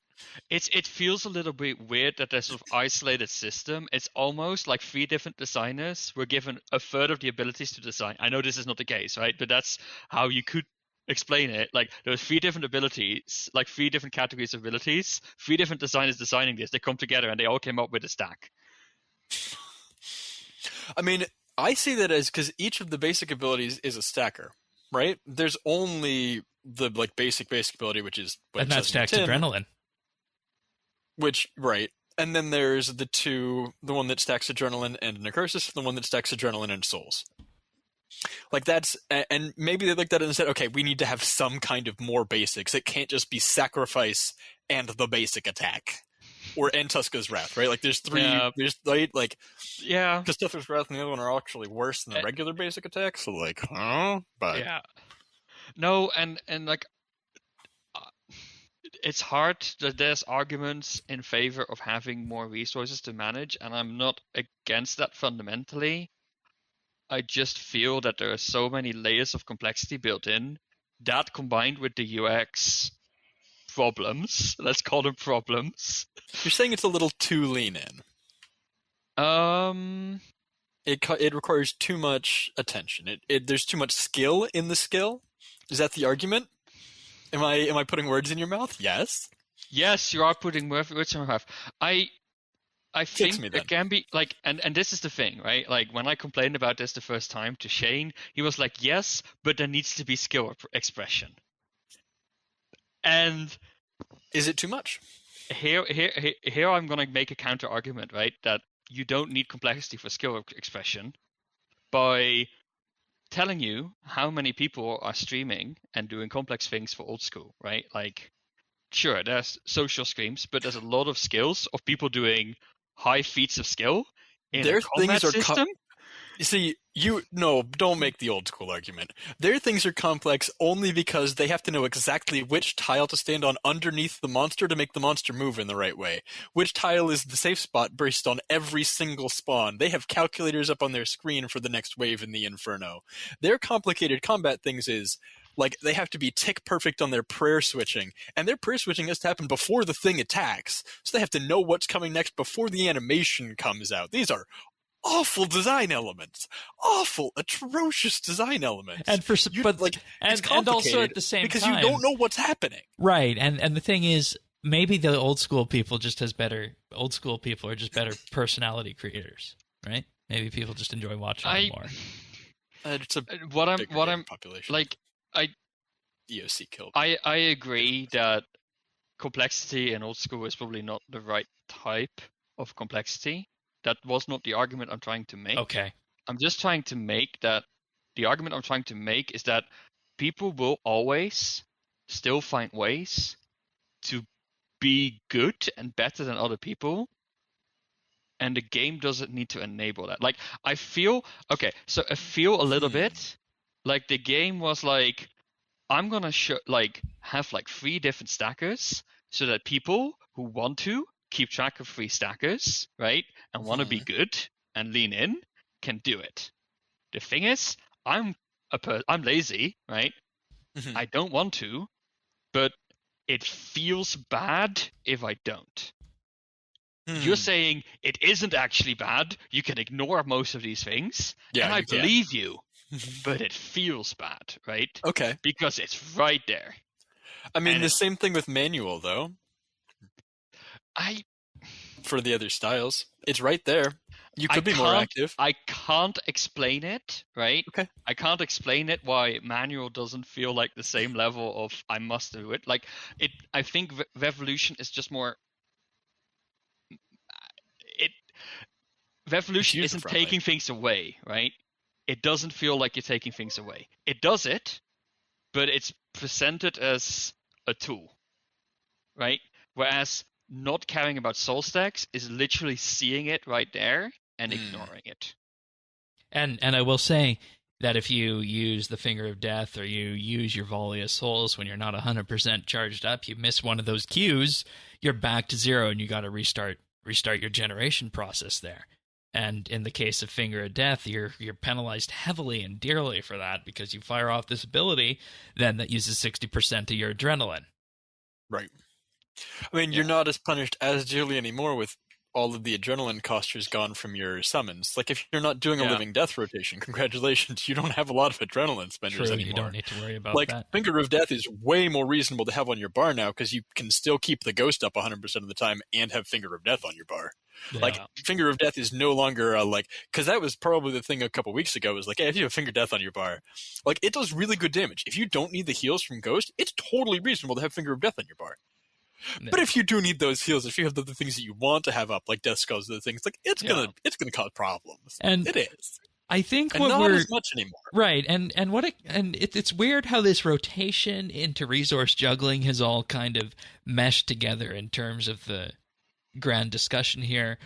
it feels a little bit weird that there's sort of isolated system. It's almost like 3 different designers were given a third of the abilities to design. I know this is not the case, right? But that's how you could explain it. Like, there were 3 different abilities, like 3 different categories of abilities, 3 different designers designing this. They come together and they all came up with a stack. I mean, I see that as, because each of the basic abilities is a stacker, right? There's only the like basic ability, which is what And it that says in the stacks tin, adrenaline. which, right. And then there's the one that stacks adrenaline and necrosis, and the one that stacks adrenaline and souls. Like that's, and maybe they looked at it and said, okay, we need to have some kind of more basics. It can't just be sacrifice and the basic attack. Or and Tuska's Wrath, right? Like there's three, there's like Yeah. because Tuska's Wrath and the other one are actually worse than the regular basic attack. So like, but yeah, no, and like it's hard. There's arguments in favor of having more resources to manage, and I'm not against that fundamentally. I just feel that there are so many layers of complexity built in that, combined with the UX problems, let's call them problems. You're saying it's a little too lean in. It requires too much attention. There's too much skill in the skill. Is that the argument? Am I putting words in your mouth? Yes. Yes, you are putting words in my mouth. I think it can be like, and this is the thing, right? Like when I complained about this the first time to Shane, he was like, "Yes, but there needs to be skill expression." And is it too much? Here, I'm going to make a counter argument, right? That you don't need complexity for skill expression by telling you how many people are streaming and doing complex things for old school, right? Like, sure, there's social streams, but there's a lot of skills of people doing high feats of skill in a combat system. You see, don't make the old school argument. Their things are complex only because they have to know exactly which tile to stand on underneath the monster to make the monster move in the right way. Which tile is the safe spot based on every single spawn. They have calculators up on their screen for the next wave in the Inferno. Their complicated combat things is, like, they have to be tick perfect on their prayer switching, and their prayer switching has to happen before the thing attacks. So they have to know what's coming next before the animation comes out. These are awful design elements, awful, atrocious design elements, and and also at the same because time, you don't know what's happening, right? And the thing is, maybe the old school people are just better personality creators, right? Maybe people just enjoy watching them more. It's a what I'm population. Like EOC killed. I agree that complexity in old school is probably not the right type of complexity. That was not the argument I'm trying to make. Okay. I'm just trying to make that the argument I'm trying to make is that people will always still find ways to be good and better than other people. And the game doesn't need to enable that. Like, I feel a little bit like the game was like, I'm going to have 3 different stackers so that people who want to keep track of 3 stackers, right, and want to be good and lean in, can do it. The thing is, I'm lazy, right? I don't want to, but it feels bad if I don't. You're saying it isn't actually bad. You can ignore most of these things, and I believe you, but it feels bad, right? Okay. Because it's right there. I mean, the same thing with manual, though. For the other styles, it's right there. You could be more active. I can't explain it, right? Okay. I can't explain it why manual doesn't feel like the same level of I must do it. Like it, I think Revolution is just more. Revolution isn't taking things away, right? It doesn't feel like you're taking things away. It does it, but it's presented as a tool, right? Whereas not caring about soul stacks is literally seeing it right there and ignoring it. And I will say that if you use the Finger of Death or you use your Volley of Souls when you're not 100% charged up, you miss one of those cues, you're back to 0 and you got to restart your generation process there. And in the case of Finger of Death, you're penalized heavily and dearly for that because you fire off this ability then that uses 60% of your adrenaline. Right. I mean, you're not as punished as dearly anymore with all of the adrenaline costers gone from your summons. Like, if you're not doing a Living Death rotation, congratulations, you don't have a lot of adrenaline spenders anymore. You don't need to worry about that. Like, Finger of Death is way more reasonable to have on your bar now because you can still keep the Ghost up 100% of the time and have Finger of Death on your bar. Yeah. Like, Finger of Death is no longer, because that was probably the thing a couple weeks ago, was like, hey, if you have Finger of Death on your bar, like, it does really good damage. If you don't need the heals from Ghost, it's totally reasonable to have Finger of Death on your bar. No. But if you do need those heals, if you have the things that you want to have up, like Death Skulls, the things, like, it's gonna cause problems. And it is. I think and what not we're as much anymore. right, and it's weird how this rotation into resource juggling has all kind of meshed together in terms of the grand discussion here,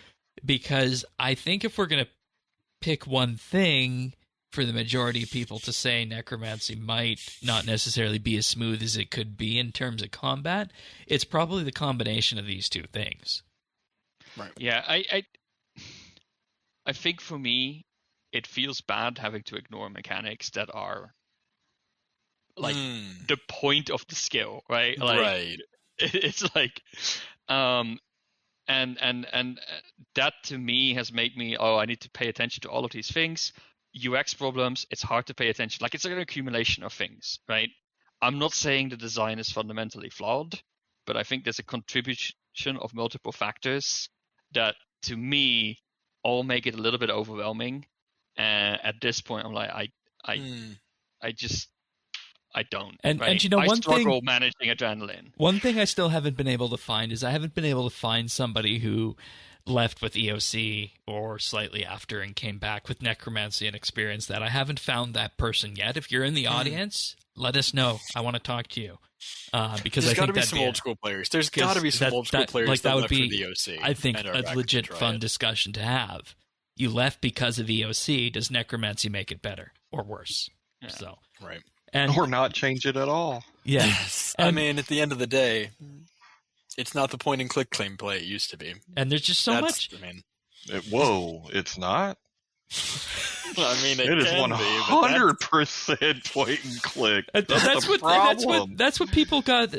because I think if we're going to pick one thing for the majority of people to say, necromancy might not necessarily be as smooth as it could be in terms of combat, it's probably the combination of these two things. Right. Yeah, I think for me, it feels bad having to ignore mechanics that are like the point of the skill, right? Like, Right. It's like, and that to me has made me, I need to pay attention to all of these things. UX problems, it's hard to pay attention. Like, it's like an accumulation of things, right? I'm not saying the design is fundamentally flawed, but I think there's a contribution of multiple factors that, to me, all make it a little bit overwhelming. At this point, I'm like, I don't. And right? you know, I one struggle thing, managing adrenaline. One thing I still haven't been able to find is I haven't been able to find somebody who left with EOC or slightly after and came back with necromancy and experienced that. I haven't found that person yet. If you're in the audience, let us know. I want to talk to you. Because There's got I think to be that'd some old school players. There's got to be some old school players like, that would left be, for the EOC. I think, and are a back legit to try fun it. discussion to have. You left because of EOC. Does necromancy make it better or worse? Yeah. So Right. Or not change it at all. Yeah. Yes. I mean, at the end of the day, it's not the point and click claim play it used to be. And there's just so much. I mean, It's not. I mean, It is can be, but 100% point and click. That's the what problem. that's what people got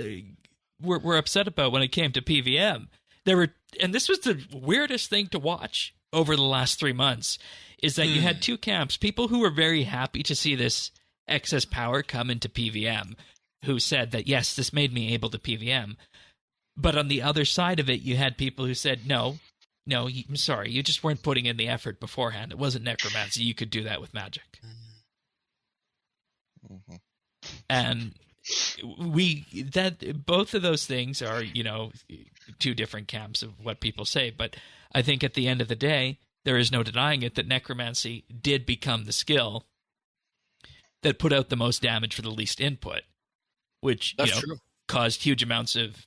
were upset about when it came to PVM. There were, and this was the weirdest thing to watch over the last 3 months, is that you had two camps: people who were very happy to see this excess power come into PVM, who said that yes, this made me able to PVM. But on the other side of it, you had people who said no, I'm sorry, you just weren't putting in the effort beforehand. It wasn't necromancy. You could do that with magic. Mm-hmm. And both of those things are, two different camps of what people say. But I think at the end of the day, there is no denying it that necromancy did become the skill that put out the most damage for the least input, which true. caused huge amounts of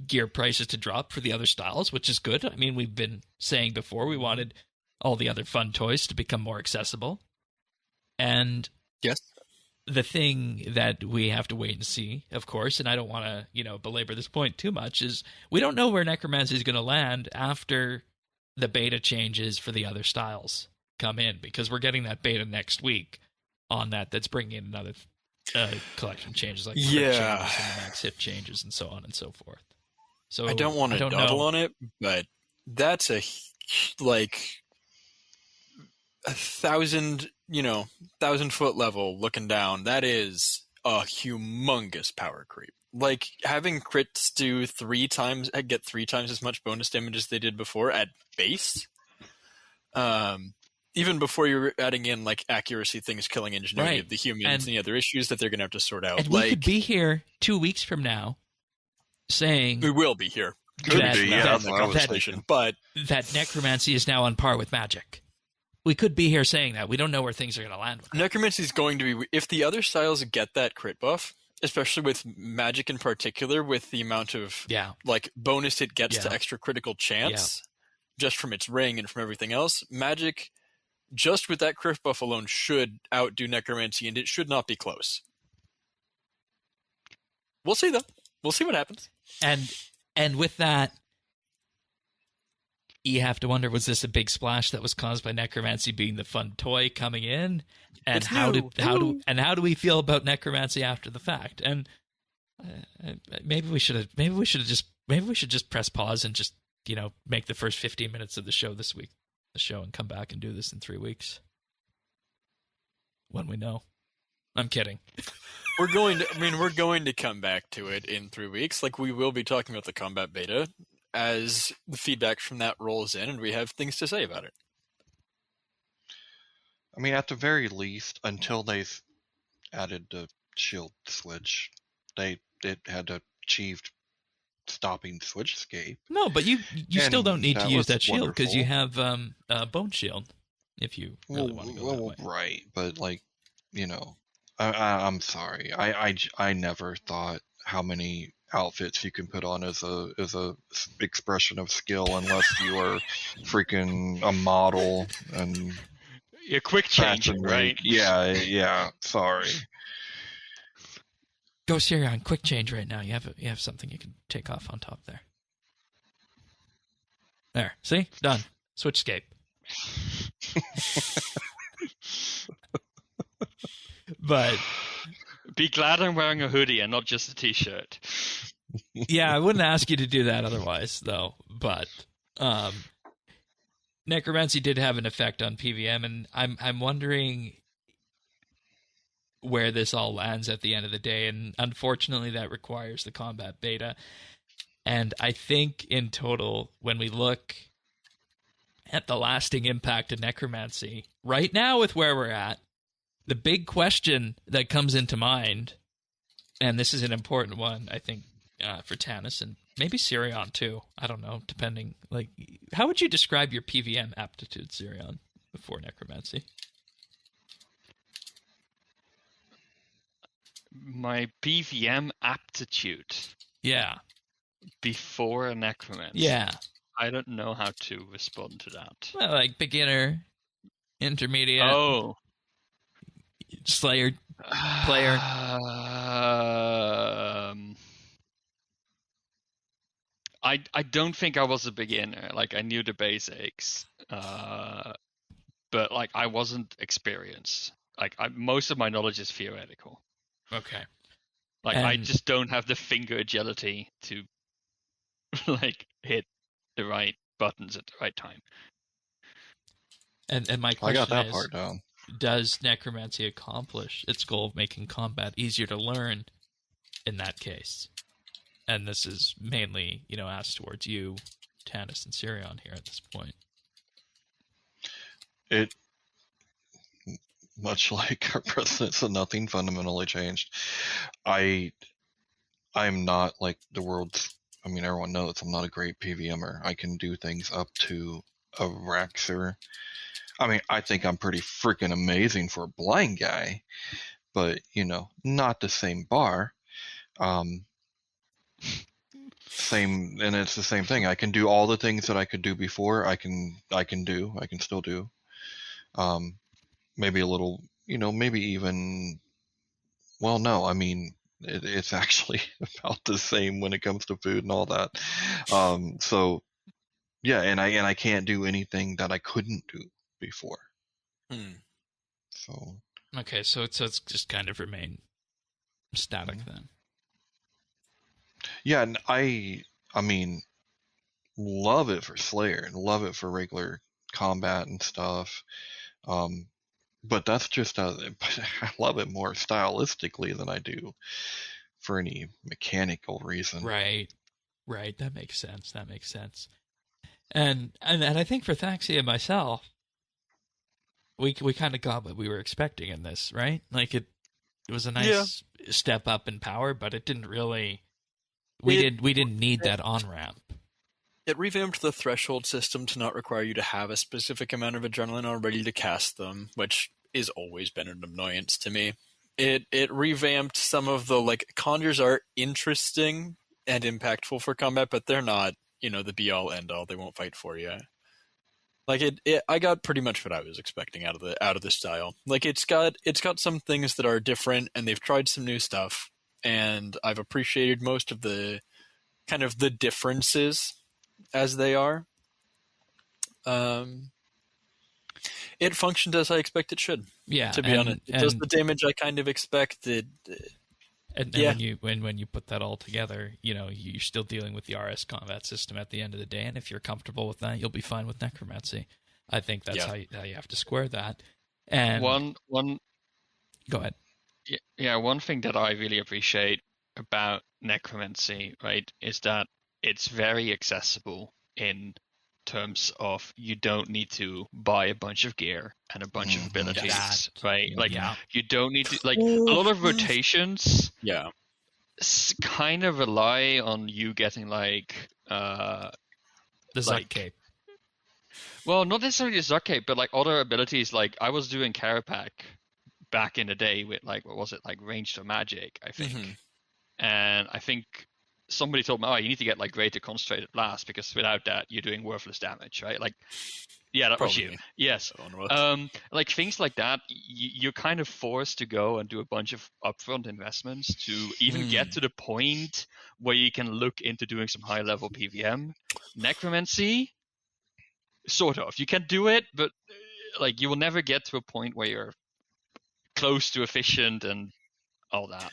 gear prices to drop for the other styles, which is good. I mean, we've been saying before we wanted all the other fun toys to become more accessible. And yes, the thing that we have to wait and see, of course, and I don't want to, belabor this point too much, is we don't know where necromancy is going to land after the beta changes for the other styles come in, because we're getting that beta next week on that's bringing in another collection changes like changes and the max hit changes and so on and so forth. So I don't want to dawdle on it, but that's a 1,000 foot level looking down. That is a humongous power creep. Like, having crits get 3 times as much bonus damage as they did before at base. Even before you're adding in like accuracy things, killing ingenuity of the humans, and the other issues that they're going to have to sort out. And we could be here 2 weeks from now saying we will be here. But that necromancy is now on par with magic. We could be here saying that. We don't know where things are going to land with that. Necromancy is going to be, if the other styles get that crit buff, especially with magic in particular, with the amount of bonus it gets to extra critical chance just from its ring and from everything else, magic, just with that crit buff alone, should outdo necromancy, and it should not be close. We'll see, though. We'll see what happens. And with that, you have to wonder, was this a big splash that was caused by necromancy being the fun toy coming in? And how do we feel about necromancy after the fact? And maybe we should just press pause and just make the first 15 minutes of the show this week the show and come back and do this in 3 weeks when we know. I'm kidding. We're going to come back to it in 3 weeks. Like, we will be talking about the combat beta as the feedback from that rolls in, and we have things to say about it. I mean, at the very least, until they've added the shield switch, it had achieved stopping switch escape. No, but you still don't need to use that shield because you have bone shield. if you really want to go that way. Right, but like, I'm sorry. I never thought how many outfits you can put on as a expression of skill, unless you are freaking a model and a quick change, right? Yeah. Sorry. Go Sirion, quick change right now. You have something you can take off on top there. There, see, done. Switch scape. But be glad I'm wearing a hoodie and not just a t-shirt. Yeah, I wouldn't ask you to do that otherwise, though. But Necromancy did have an effect on PVM, and I'm wondering where this all lands at the end of the day. And unfortunately, that requires the combat beta. And I think in total, when we look at the lasting impact of Necromancy, right now with where we're at, the big question that comes into mind, and this is an important one, I think, for Tanis and maybe Sirion too. I don't know, depending. Like, how would you describe your PVM aptitude, Sirion, before Necromancy? My PVM aptitude. Yeah. Before a Necromancy. Yeah. I don't know how to respond to that. Well, like beginner, intermediate. Slayer player. I don't think I was a beginner. Like, I knew the basics, but like I wasn't experienced. Like, most of my knowledge is theoretical. Okay. Like, I just don't have the finger agility to like hit the right buttons at the right time. And my question I got that is, part down. Does Necromancy accomplish its goal of making combat easier to learn in that case? And this is mainly, asked towards you, Tanis and Sirion here at this point. It, much like our president said, nothing fundamentally changed. I'm not like the world's, everyone knows I'm not a great PVMer. I can do things up to a Raxer. I think I'm pretty freaking amazing for a blind guy, but, not the same bar. And it's the same thing. I can do all the things that I could do before. I can still do. Maybe a little, maybe even, well, no, it's actually about the same when it comes to food and all that. So yeah, and I can't do anything that I couldn't do before. So okay, so it's just kind of remain static then. Yeah, and I love it for Slayer and love it for regular combat and stuff. But that's just I love it more stylistically than I do for any mechanical reason. Right. That makes sense. And I think for Thaxia and myself, we kind of got what we were expecting in this, right? Like it was a nice step up in power, but it didn't really. We didn't need that on ramp. It revamped the threshold system to not require you to have a specific amount of adrenaline already to cast them, which has always been an annoyance to me. It revamped some of the, like, conjures are interesting and impactful for combat, but they're not, the be-all, end-all. They won't fight for you. Like, I got pretty much what I was expecting out of the style. Like, it's got some things that are different, and they've tried some new stuff, and I've appreciated most of the kind of the differences as they are. It functioned as I expect it should. Yeah, to be honest, it does the damage I kind of expected. And when you put that all together, you're still dealing with the RS combat system at the end of the day, and if you're comfortable with that, you'll be fine with Necromancy. I think that's how you have to square that. And one. Go ahead. Yeah, one thing that I really appreciate about Necromancy, right, is that it's very accessible in terms of you don't need to buy a bunch of gear and a bunch of abilities, right? Like, you don't need to, like, a lot of rotations kind of rely on you getting, like, the Zut cape. Well, not necessarily the Zuck cape, but like other abilities. Like I was doing Carapac back in the day with like what was it, like ranged or magic, I think. Mhm. And I think somebody told me, oh, you need to get like greater concentrated blast because without that you're doing worthless damage, right? Like, yeah, that was Probably you. Yes. Like things like that, you're kind of forced to go and do a bunch of upfront investments to even get to the point where you can look into doing some high level PVM. Necromancy, sort of. You can do it, but like you will never get to a point where you're close to efficient and all that.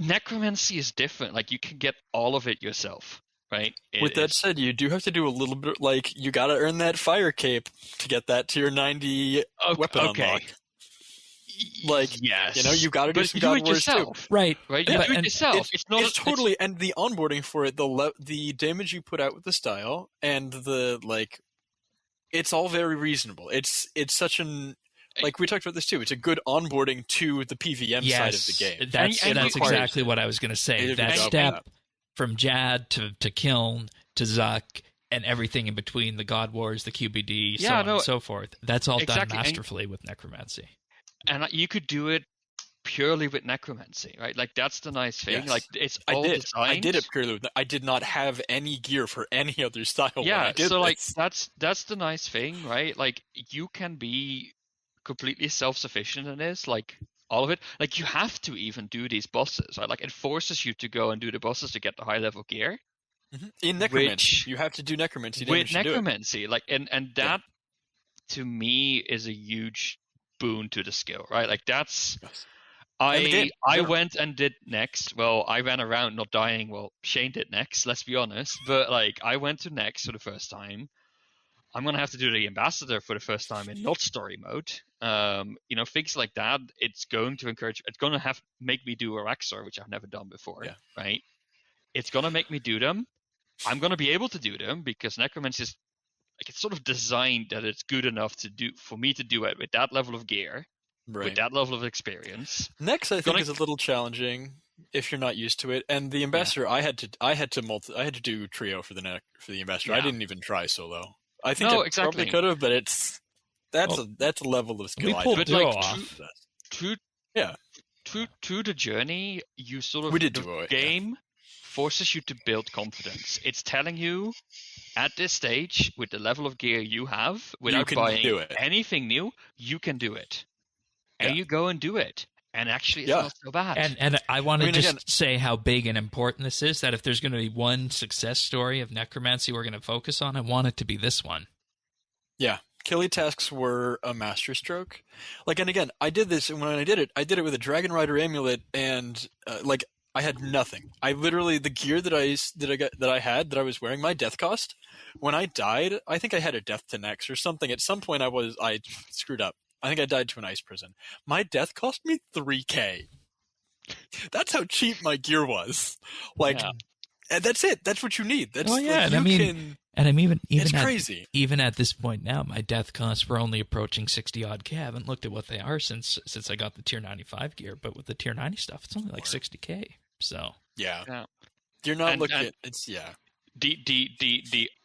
Necromancy is different. Like you can get all of it yourself, right? With that said, you do have to do a little bit. Like you got to earn that fire cape to get that tier 90 weapon unlock. Like, yes, you know, you got to do some God Wars too. Right. Right. You do it yourself. It's totally, and the onboarding for it, the damage you put out with the style, and the like, it's all very reasonable. It's such an, like we talked about this too. It's a good onboarding to the PVM side of the game. That's exactly what I was going to say. That step from Jad to Kiln to Zuck and everything in between, the God Wars, the QBD, so on and so forth. That's all done masterfully with Necromancy. And you could do it purely with Necromancy, right? Like that's the nice thing. Yes. Like it's all designed. I did it purely with. I did not have any gear for any other style. Yeah, when I did so like this. that's the nice thing, right? Like you can be completely self-sufficient in this, like all of it. Like you have to even do these bosses, right? Like it forces you to go and do the bosses to get the high level gear. Mm-hmm. In Necromancy, you have to do Necromancy with Necromancy, like and that to me is a huge boon to the skill, right? Like that's I went and did next. Well, I ran around not dying. Well, Shane did next, let's be honest. But like I went to next for the first time. I'm gonna have to do the ambassador for the first time in not story mode. You know, things like that. It's going to encourage. It's gonna make me do a Raxor, which I've never done before. Yeah. Right. It's gonna make me do them. I'm gonna be able to do them because Necromancy is like it's sort of designed that it's good enough for me to do it with that level of gear, with that level of experience. Next, I think is a little challenging if you're not used to it. And the ambassador, I had to do trio for the ambassador. I didn't even try solo. I think I probably could have, but that's a level of skill. We pulled duo off. Through the journey, you sort of the game forces you to build confidence. It's telling you at this stage, with the level of gear you have, without buying anything new, you can do it. And you go and do it. And actually, it's not so bad. And I want to say how big and important this is, that if there's going to be one success story of Necromancy we're going to focus on, I want it to be this one. Yeah. Killy tasks were a masterstroke. Like, and again, I did this, and when I did it with a Dragon Rider amulet, and I had nothing. I literally, the gear that I was wearing, my death cost, when I died, I think I had a death to Nex or something. At some point I screwed up. I think I died to an ice prison. My death cost me 3K. That's how cheap my gear was. And that's it. That's what you need. That's it's crazy. Even at this point now, my death costs were only approaching 60 odd K. I haven't looked at what they are since I got the tier 95 gear, but with the tier 90 stuff, it's only like 60K. So you're not looking at it's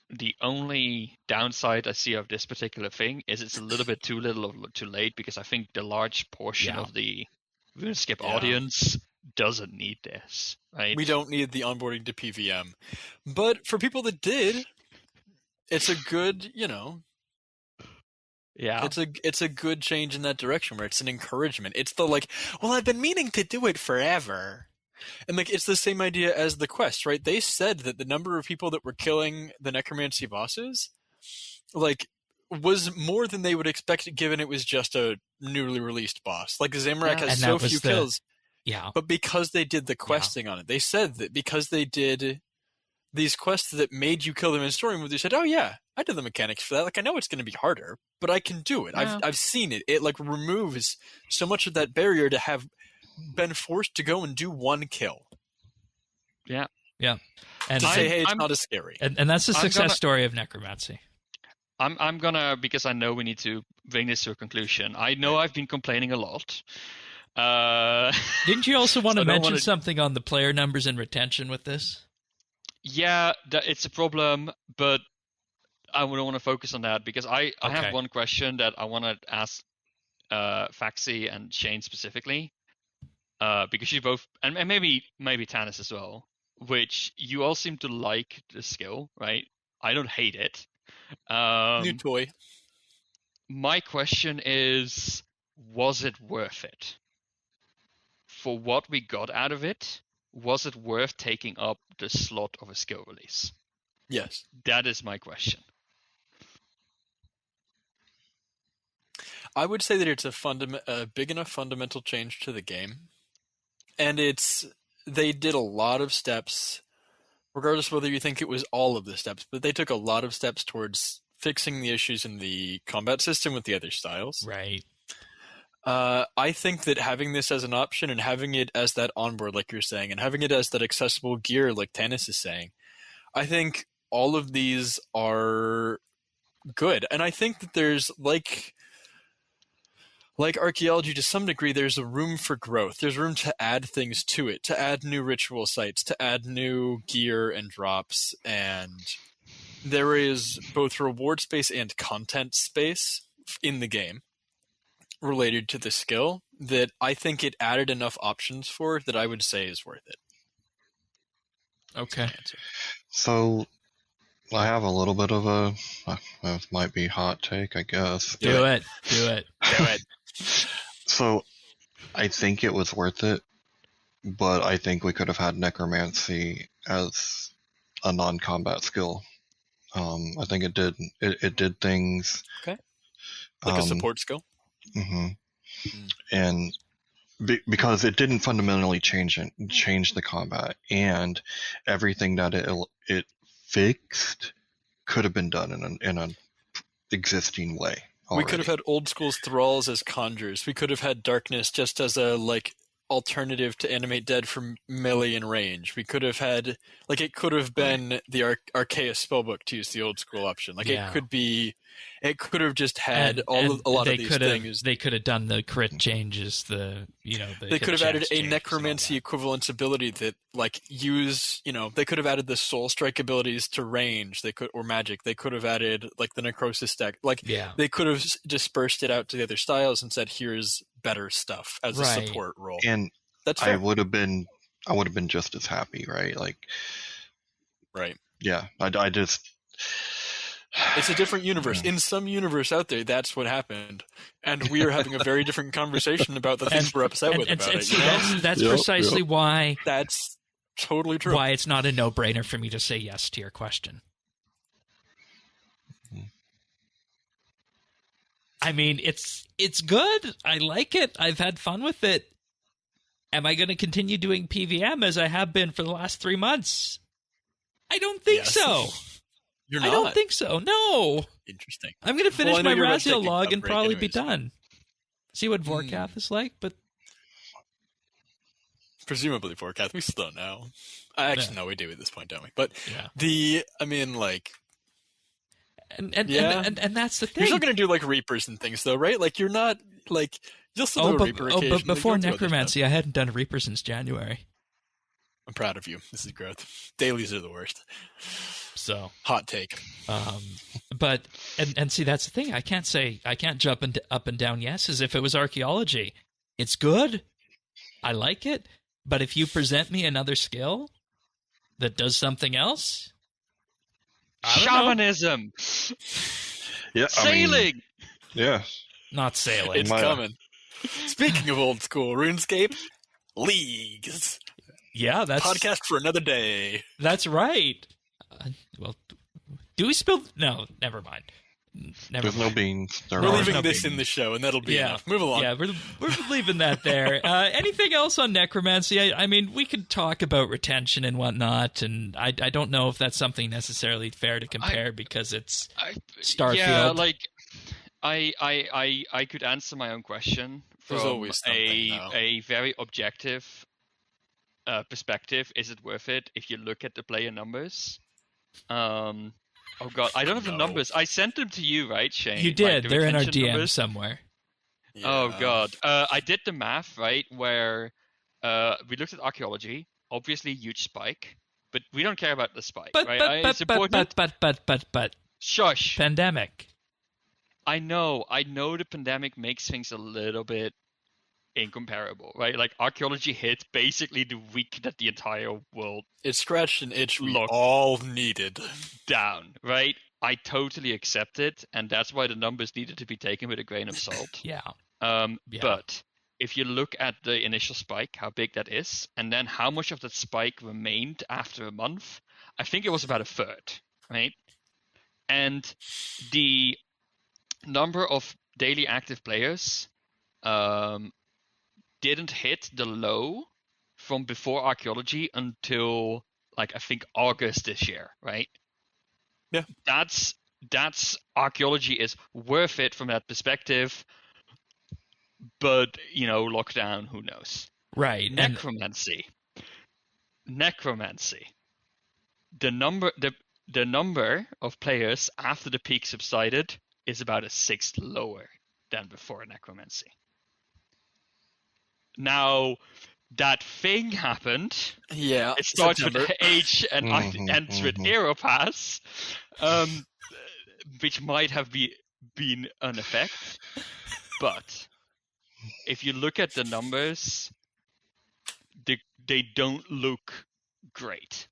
The only downside I see of this particular thing is it's a little bit too little or too late, because I think the large portion of the RuneScape audience doesn't need this, right? We don't need the onboarding to PVM. But for people that did, it's a good, it's a good change in that direction where it's an encouragement. It's the I've been meaning to do it forever. And it's the same idea as the quest, right? They said that the number of people that were killing the Necromancy bosses, was more than they would expect, given it was just a newly released boss. Like Zamorak has so few kills. Yeah. But because they did the questing on it, they said that because they did these quests that made you kill them in story mode, they said, "Oh yeah, I did the mechanics for that. I know it's going to be harder, but I can do it. Yeah. I've seen it. It removes so much of that barrier to have been forced to go and do one kill." Yeah. Yeah. And to say, hey, it's not as scary. And that's the success story of Necromancy. I'm gonna, because I know we need to bring this to a conclusion. I know I've been complaining a lot. Didn't you also want to mention something on the player numbers and retention with this? Yeah, it's a problem, but I would want to focus on that because I Okay. have one question that I want to ask Faxi and Shane specifically, because you both, and maybe Tanis as well, which you all seem to like the skill, right? I don't hate it. New toy. My question is, was it worth it? For what we got out of it, was it worth taking up the slot of a skill release? Yes. That is my question. I would say that it's a big enough fundamental change to the game. And they did a lot of steps, regardless of whether you think it was all of the steps, but they took a lot of steps towards fixing the issues in the combat system with the other styles. Right. I think that having this as an option and having it as that onboard, like you're saying, and having it as that accessible gear, like Tanis is saying, I think all of these are good. And I think that there's, like archaeology, to some degree, there's a room for growth. There's room to add things to it, to add new ritual sites, to add new gear and drops, and there is both reward space and content space in the game related to the skill that I think it added enough options for that I would say is worth it. Okay. So I have a little bit of a, this might be hot take, I guess. Do it. Do it. Do it. So I think it was worth it, but I think we could have had Necromancy as a non-combat skill. I think it did things. Okay. Like a support skill? Mm-hmm. And because it didn't fundamentally change the combat, and everything that it fixed could have been done in an existing way already. We could have had old school thralls as conjures. We could have had darkness just as a alternative to animate dead from melee and range. We could have had it could have been the Archaeus spellbook, to use the old school option. It could have just had a lot of these things. They could have done the crit changes. They could have added a necromancy equivalence ability that they could have added the soul strike abilities to range. Or magic. They could have added the necrosis stack. They could have dispersed it out to the other styles and said, here's better stuff as a support role. And that's fair. I would have been just as happy, right? Right. Yeah. I just. It's a different universe. In some universe out there, that's what happened, and we are having a very different conversation about the things we're upset with about it. That's precisely why. That's totally true. Why it's not a no-brainer for me to say yes to your question. I mean, it's good. I like it. I've had fun with it. Am I going to continue doing PVM as I have been for the last 3 months? I don't think so. You're not? I don't think so. No. Interesting. I'm going to finish my Raziel log and probably anyways. be done. See what Vorkath is like, but... Presumably Vorkath. We still don't know. Actually, no, we do at this point, don't we? But And that's the thing. You're still going to do Reapers and things, though, right? You're not you'll still do a Reaper occasionally. But before Necromancy, I hadn't done a Reaper since January. I'm proud of you. This is growth. Dailies are the worst. So hot take. But see, that's the thing. I can't jump up and down yes as if it was archaeology. It's good. I like it. But if you present me another skill that does something else, shamanism. Yeah, sailing. Yeah, not sailing. It's coming. Speaking of old school RuneScape, leagues. Yeah, that's podcast for another day. That's right. Well, do we spill? No, never mind. There's no beans. We're leaving this in the show, and that'll be enough. Move along. Yeah, we're leaving that there. Anything else on Necromancy? I mean, we could talk about retention and whatnot, and I don't know if that's something necessarily fair to compare because it's Starfield. Yeah, I could answer my own question from a very objective perspective. Is it worth it if you look at the player numbers? Oh god, I don't have the numbers. I sent them to you, right, Shane? You did. They're in our DM numbers somewhere. Yeah. Oh god. I did the math, right, where we looked at archaeology. Obviously, huge spike, but we don't care about the spike, right? But Shush. Pandemic. I know the pandemic makes things a little bit incomparable, right? Like archaeology hit basically the week that the entire world It scratched an itch we Look. all needed. down, right? I totally accept it, and that's why the numbers needed to be taken with a grain of salt. Yeah. Yeah. But if you look at the initial spike, how big that is, and then how much of that spike remained after a month, I think it was about a third, right? And the number of daily active players didn't hit the low from before archaeology until like I think August this year, right? Yeah. That's archaeology is worth it from that perspective, but lockdown, who knows? Right. Necromancy. The number of players after the peak subsided is about a sixth lower than before necromancy. Now, that thing happened. Yeah. It starts September. with H and ends with Aeropass, which might have been an effect. But if you look at the numbers, they don't look great.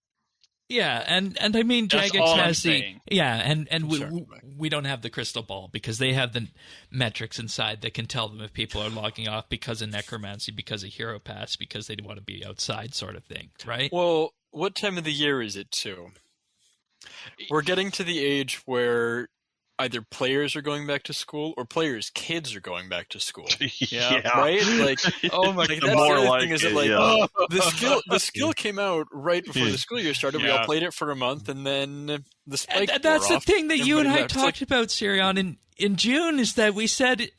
Yeah, and I mean, That's Jagex all I'm has the saying. and Sure. we don't have the crystal ball because they have the metrics inside that can tell them if people are logging off because of necromancy, because of hero pass, because they want to be outside, sort of thing, right? Well, what time of the year is it too? We're getting to the age where either players are going back to school or players' kids are going back to school. Yeah. Right? Like, Oh my like god! that's more the other like thing is it, that, like, yeah. the skill came out right before the school year started. We all Yeah. played it for a month, and then the spike And that's wore the off. thing that you and Everybody I left. It's talked about, Sirion, in June, is that we said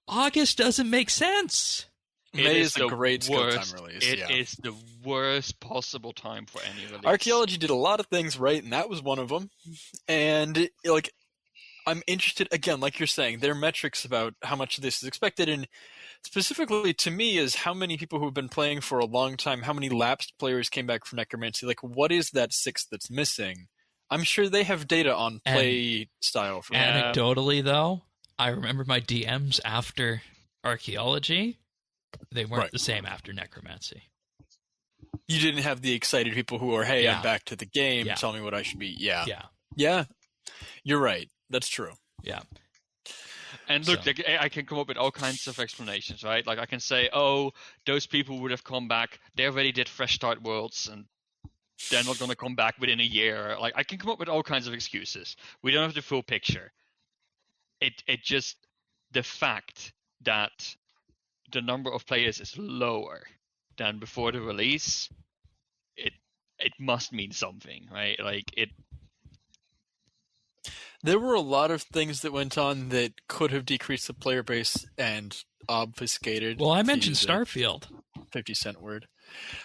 August doesn't make sense. May is a the great skill time worst. release. It Yeah. is the worst possible time for any release. Archaeology did a lot of things right, and that was one of them. And like, I'm interested again, like you're saying, their metrics about how much this is expected, and specifically to me is how many people who have been playing for a long time, how many lapsed players came back from necromancy. Like, what is that sixth that's missing? I'm sure they have data on play style for that. Anecdotally, though, I remember my DMs after archaeology. They weren't Right. the same after necromancy. You didn't have the excited people who are, hey, Yeah. I'm back to the game. Yeah. Tell me what I should be. Yeah. Yeah. Yeah. You're right. That's true. Yeah. And look, So- like, I can come up with all kinds of explanations, right? Like I can say, oh, those people would have come back. They already did fresh start worlds, and they're not going to come back within a year. Like I can come up with all kinds of excuses. We don't have the full picture. It just the fact that the number of players is lower than before the release. It must mean something, right? Like it. There were a lot of things that went on that could have decreased the player base and obfuscated. Well, I to mentioned use a Starfield. 50-cent word.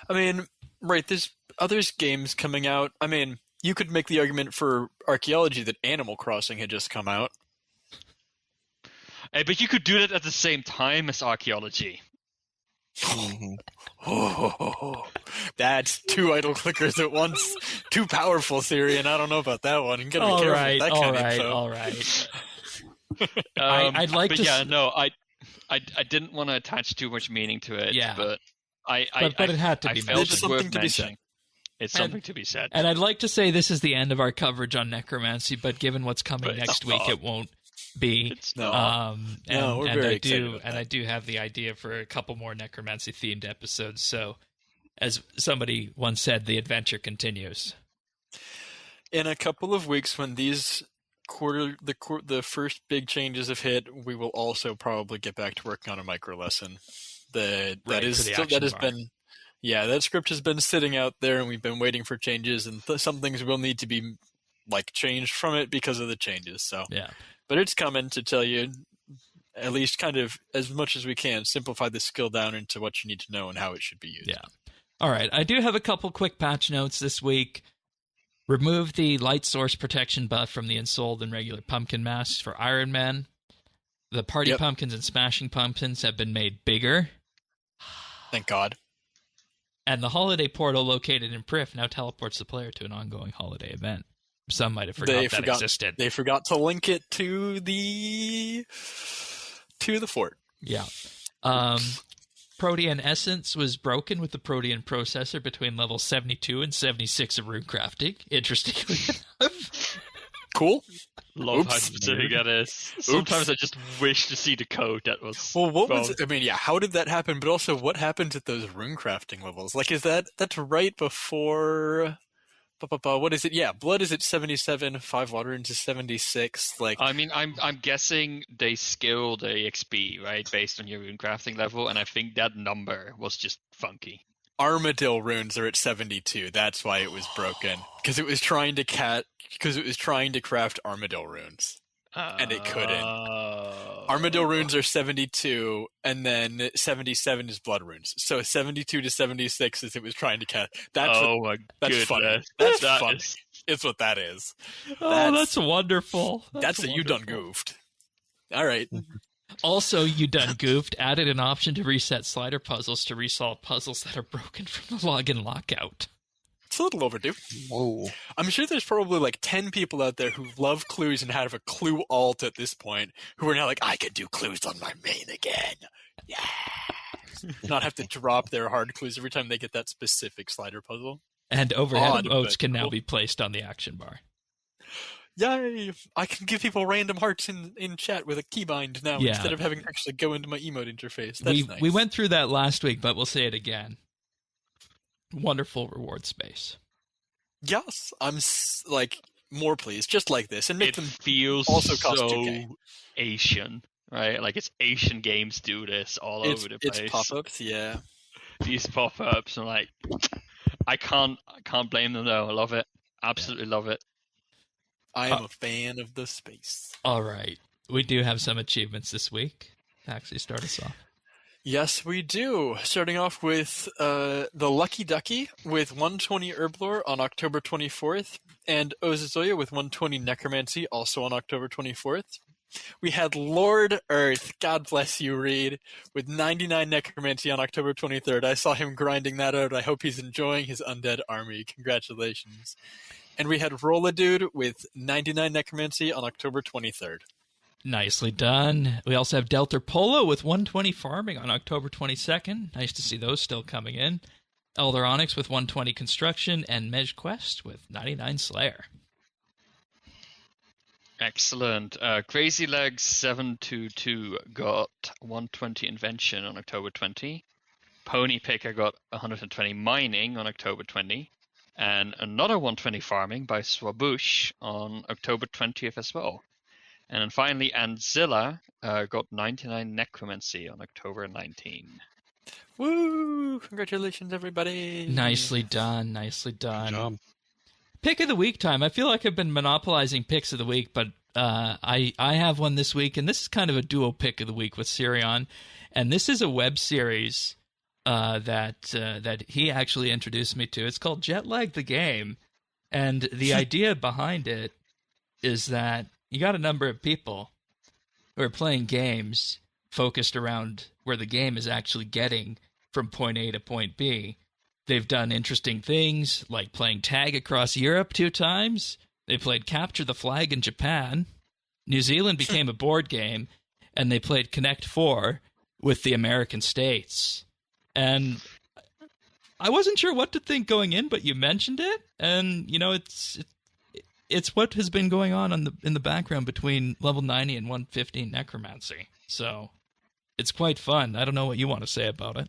I mean, right, there's others games coming out. I mean, you could make the argument for archaeology that Animal Crossing had just come out. But you could do that at the same time as archaeology. Oh, that's two idle clickers at once. Too powerful theory, and I don't know about that one. You gotta be All careful right, with that all kind right, of info. all right. I'd like but to yeah, s- no, I didn't want to attach too much meaning to it. Yeah. but But it had to I be felt mentioned. it's Something worth to be said. mentioning. It's And- something to be said. And I'd like to say this is the end of our coverage on necromancy, but given what's coming But next it's week, not. it won't be. It's No. not. No, we're very I excited do, about and that. I do have the idea for a couple more necromancy themed episodes. So, as somebody once said, the adventure continues. In a couple of weeks, when these the first big changes have hit, we will also probably get back to working on a micro lesson. That Right, is for the still, action that has bar. been, yeah, that script has been sitting out there, and we've been waiting for changes, and some things will need to be like changed from it because of the changes. So, Yeah. but it's coming to tell you, at least kind of as much as we can, simplify the skill down into what you need to know and how it should be used. Yeah. All right. I do have a couple quick patch notes this week. Remove the light source protection buff from the Ensouled and regular pumpkin masks for Iron Man. The party Yep. pumpkins and smashing pumpkins have been made bigger. Thank God. And the holiday portal located in Prif now teleports the player to an ongoing holiday event. some might have forgotten that existed. They forgot to link it to the fort. Yeah. Protean Essence was broken with the Protean processor between level 72 and 76 of runecrafting. Interestingly enough. Cool. Love how specific that is. Sometimes I just wish to see the code that was. Well, what was it? I mean, yeah, how did that happen? But also, what happened at those runecrafting levels? Like, that's right before. What is it? Yeah, blood is at 77, 5 water into 76. Like, I mean, I'm guessing they scale the XP, right, based on your rune crafting level, and I think that number was just funky. Armadillo runes are at 72. That's why it was broken, because it was trying to craft armadillo runes, and it couldn't. Armadillo runes are 72, and then 77 is blood runes. So 72 to 76 is it was trying to cast. That's funny. That's funny. It's what that is. Oh, that's wonderful. That's a you done goofed. All right. Also, you done goofed added an option to reset slider puzzles to resolve puzzles that are broken from the login lockout. It's a little overdue. Whoa. I'm sure there's probably like 10 people out there who love clues and have a clue alt at this point who are now like, I could do clues on my main again. Yeah. Not have to drop their hard clues every time they get that specific slider puzzle. And overhead emotes can now be placed on the action bar. Yay! I can give people random hearts in chat with a keybind now instead of having to actually go into my emote interface. That's nice. We went through that last week, but we'll say it again. Wonderful reward space. Yes, I'm like more pleased, just like this, and make them feels also cost so 2K. Asian, right? Like it's Asian games do this all over the place. It's pop-ups, yeah. These pop-ups, and like, I can't blame them though. I love it, absolutely love it. I am a fan of the space. All right, we do have some achievements this week. Actually, start us off. Yes, we do. Starting off with the Lucky Ducky with 120 Herblore on October 24th, and Ozazoya with 120 Necromancy also on October 24th. We had Lord Earth, God bless you, Reed, with 99 Necromancy on October 23rd. I saw him grinding that out. I hope he's enjoying his undead army. Congratulations. And we had Rolladude with 99 Necromancy on October 23rd. Nicely done. We also have Delta Polo with 120 farming on October 22nd. Nice to see those still coming in. Elder Onyx with 120 construction, and Mej Quest with 99 Slayer. Excellent. Crazy Legs 722 got 120 invention on October 20. Pony Picker got 120 mining on October 20. And another 120 farming by Swabush on October 20th as well. And then finally, Andzilla got 99 Necromancy on October 19. Woo! Congratulations, everybody. Nicely done. Nicely done. Good job. Pick of the week time. I feel like I've been monopolizing picks of the week, but I have one this week, and this is kind of a dual pick of the week with Sirion. And this is a web series that he actually introduced me to. It's called Jetlag the Game. And the idea behind it is that you got a number of people who are playing games focused around where the game is actually getting from point A to point B. They've done interesting things, like playing tag across Europe 2 times. They played Capture the Flag in Japan. New Zealand became a board game, and they played Connect 4 with the American states. And I wasn't sure what to think going in, but you mentioned it, and, you know, it's what has been going on in the background between level 90 and 115 Necromancy. So it's quite fun. I don't know what you want to say about it.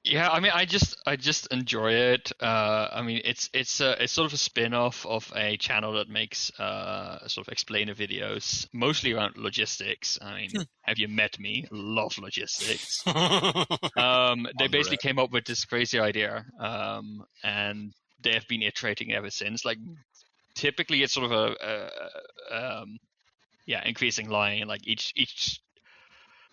Yeah, I mean, I just enjoy it. I mean, it's sort of a spin-off of a channel that makes sort of explainer videos, mostly around logistics. I mean, have you met me? Love logistics. They basically came up with this crazy idea, and they have been iterating ever since. Like, typically it's sort of a increasing line. Like each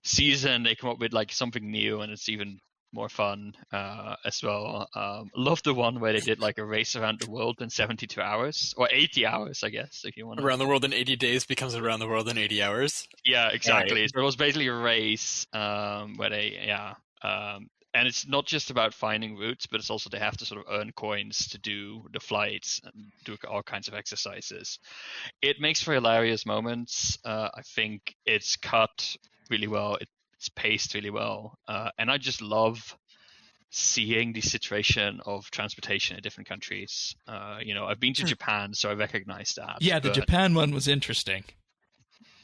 season they come up with like something new, and it's even more fun as well. Love the one where they did like a race around the world in 72 hours or 80 hours, I guess, if you want. Around the world in 80 days becomes around the world in 80 hours. Yeah, exactly. Right. So it was basically a race where they and it's not just about finding routes, but it's also they have to sort of earn coins to do the flights and do all kinds of exercises. It makes for hilarious moments. I think it's cut really well. It's paced really well, and I just love seeing the situation of transportation in different countries. I've been to Japan, so I recognize that. Yeah, the Japan one was interesting.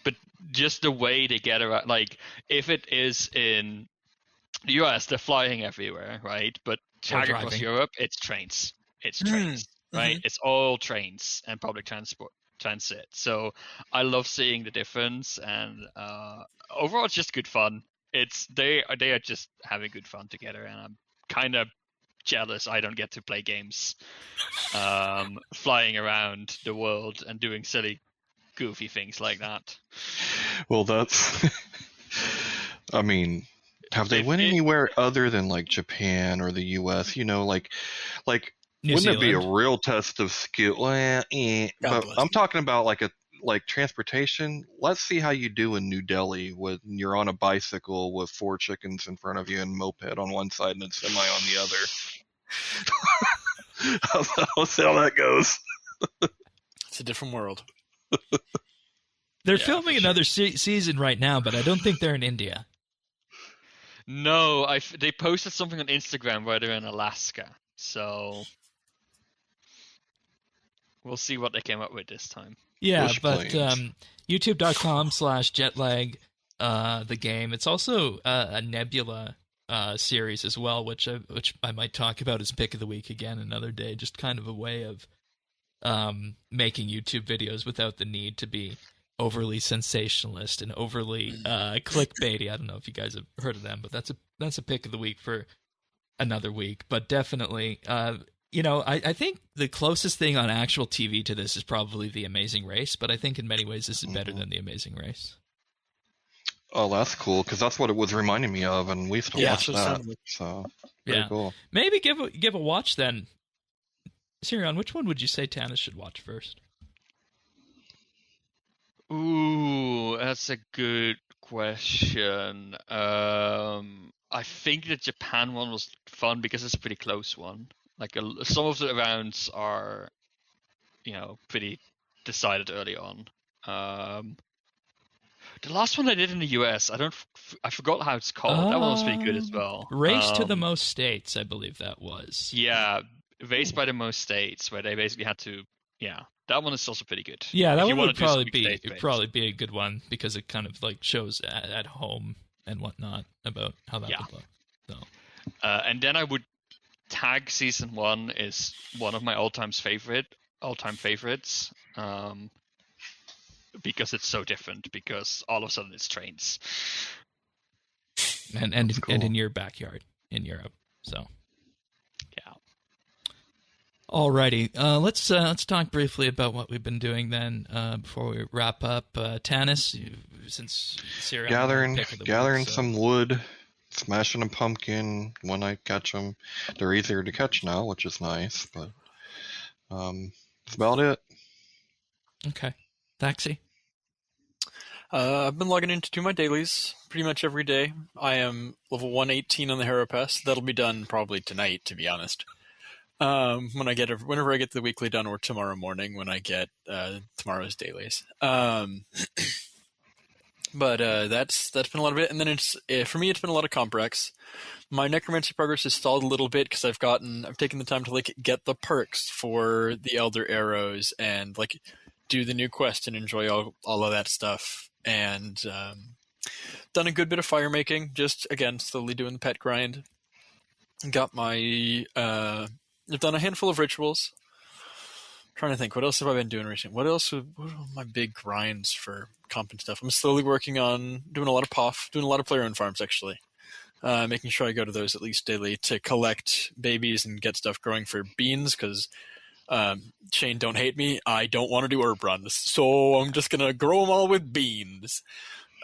But just the way they get around, like if it is in the US, they're flying everywhere, right? But tag across Europe, it's trains. It's trains, right? It's all trains and public transit. So I love seeing the difference, and overall, it's just good fun. They are just having good fun together, and I'm kind of jealous I don't get to play games flying around the world and doing silly, goofy things like that. Well, that's... I mean, have they went anywhere other than like Japan or the US? Like wouldn't it be a real test of skill? But I'm talking about like transportation. Let's see how you do in New Delhi when you're on a bicycle with 4 chickens in front of you and a moped on one side and a semi on the other. I'll see how that goes. It's a different world. They're filming another season right now, but I don't think they're in India. No, they posted something on Instagram where they're in Alaska, so we'll see what they came up with this time. Yeah, but youtube.com/jetlag, the game. It's also a Nebula series as well, which I might talk about as pick of the week again another day. Just kind of a way of making YouTube videos without the need to be overly sensationalist and overly clickbaity. I don't know if you guys have heard of them, but that's a pick of the week for another week. But definitely, I think the closest thing on actual TV to this is probably The Amazing Race, but I think in many ways this is better than The Amazing Race. Oh, that's cool, because that's what it was reminding me of, and we used to watch that. So, very cool. Maybe give a watch then. Sirion, which one would you say Tanis should watch first? Ooh, that's a good question. I think the Japan one was fun because it's a pretty close one. Like some of the rounds are, pretty decided early on. The last one I did in the US, I forgot how it's called. That one was pretty good as well. Race to the Most States, I believe that was. Yeah, Race by the Most States, where they basically had to, that one is also pretty good. Yeah, that one would probably be a good one because it kind of like shows at home and whatnot about how that would look. So. And then I would tag season 1 is one of my all-time favorites. Because it's so different. Because all of a sudden it's trains. And in your backyard in Europe. So. Yeah. Alrighty, let's talk briefly about what we've been doing then before we wrap up. Tanis, since Sirion gathering some wood, smashing a pumpkin when I catch them. They're easier to catch now, which is nice. But that's about it. Okay, Thaxi. I've been logging in to do my dailies pretty much every day. I am level 118 on the Hero Pass. That'll be done probably tonight, to be honest. Whenever I get the weekly done, or tomorrow morning when I get tomorrow's dailies. But that's been a lot of it. And then for me, it's been a lot of comprex. My necromancy progress has stalled a little bit because I've taken the time to get the perks for the Elder Arrows and do the new quest and enjoy all of that stuff. And done a good bit of fire making, just again slowly doing the pet grind. Got my I've done a handful of rituals. Trying to think, what else have I been doing recently? What are my big grinds for comp and stuff? I'm slowly working on doing a lot of POF, doing a lot of player-owned farms actually. Making sure I go to those at least daily to collect babies and get stuff growing for beans, because Shane, don't hate me, I don't want to do herb runs, so I'm just going to grow them all with beans.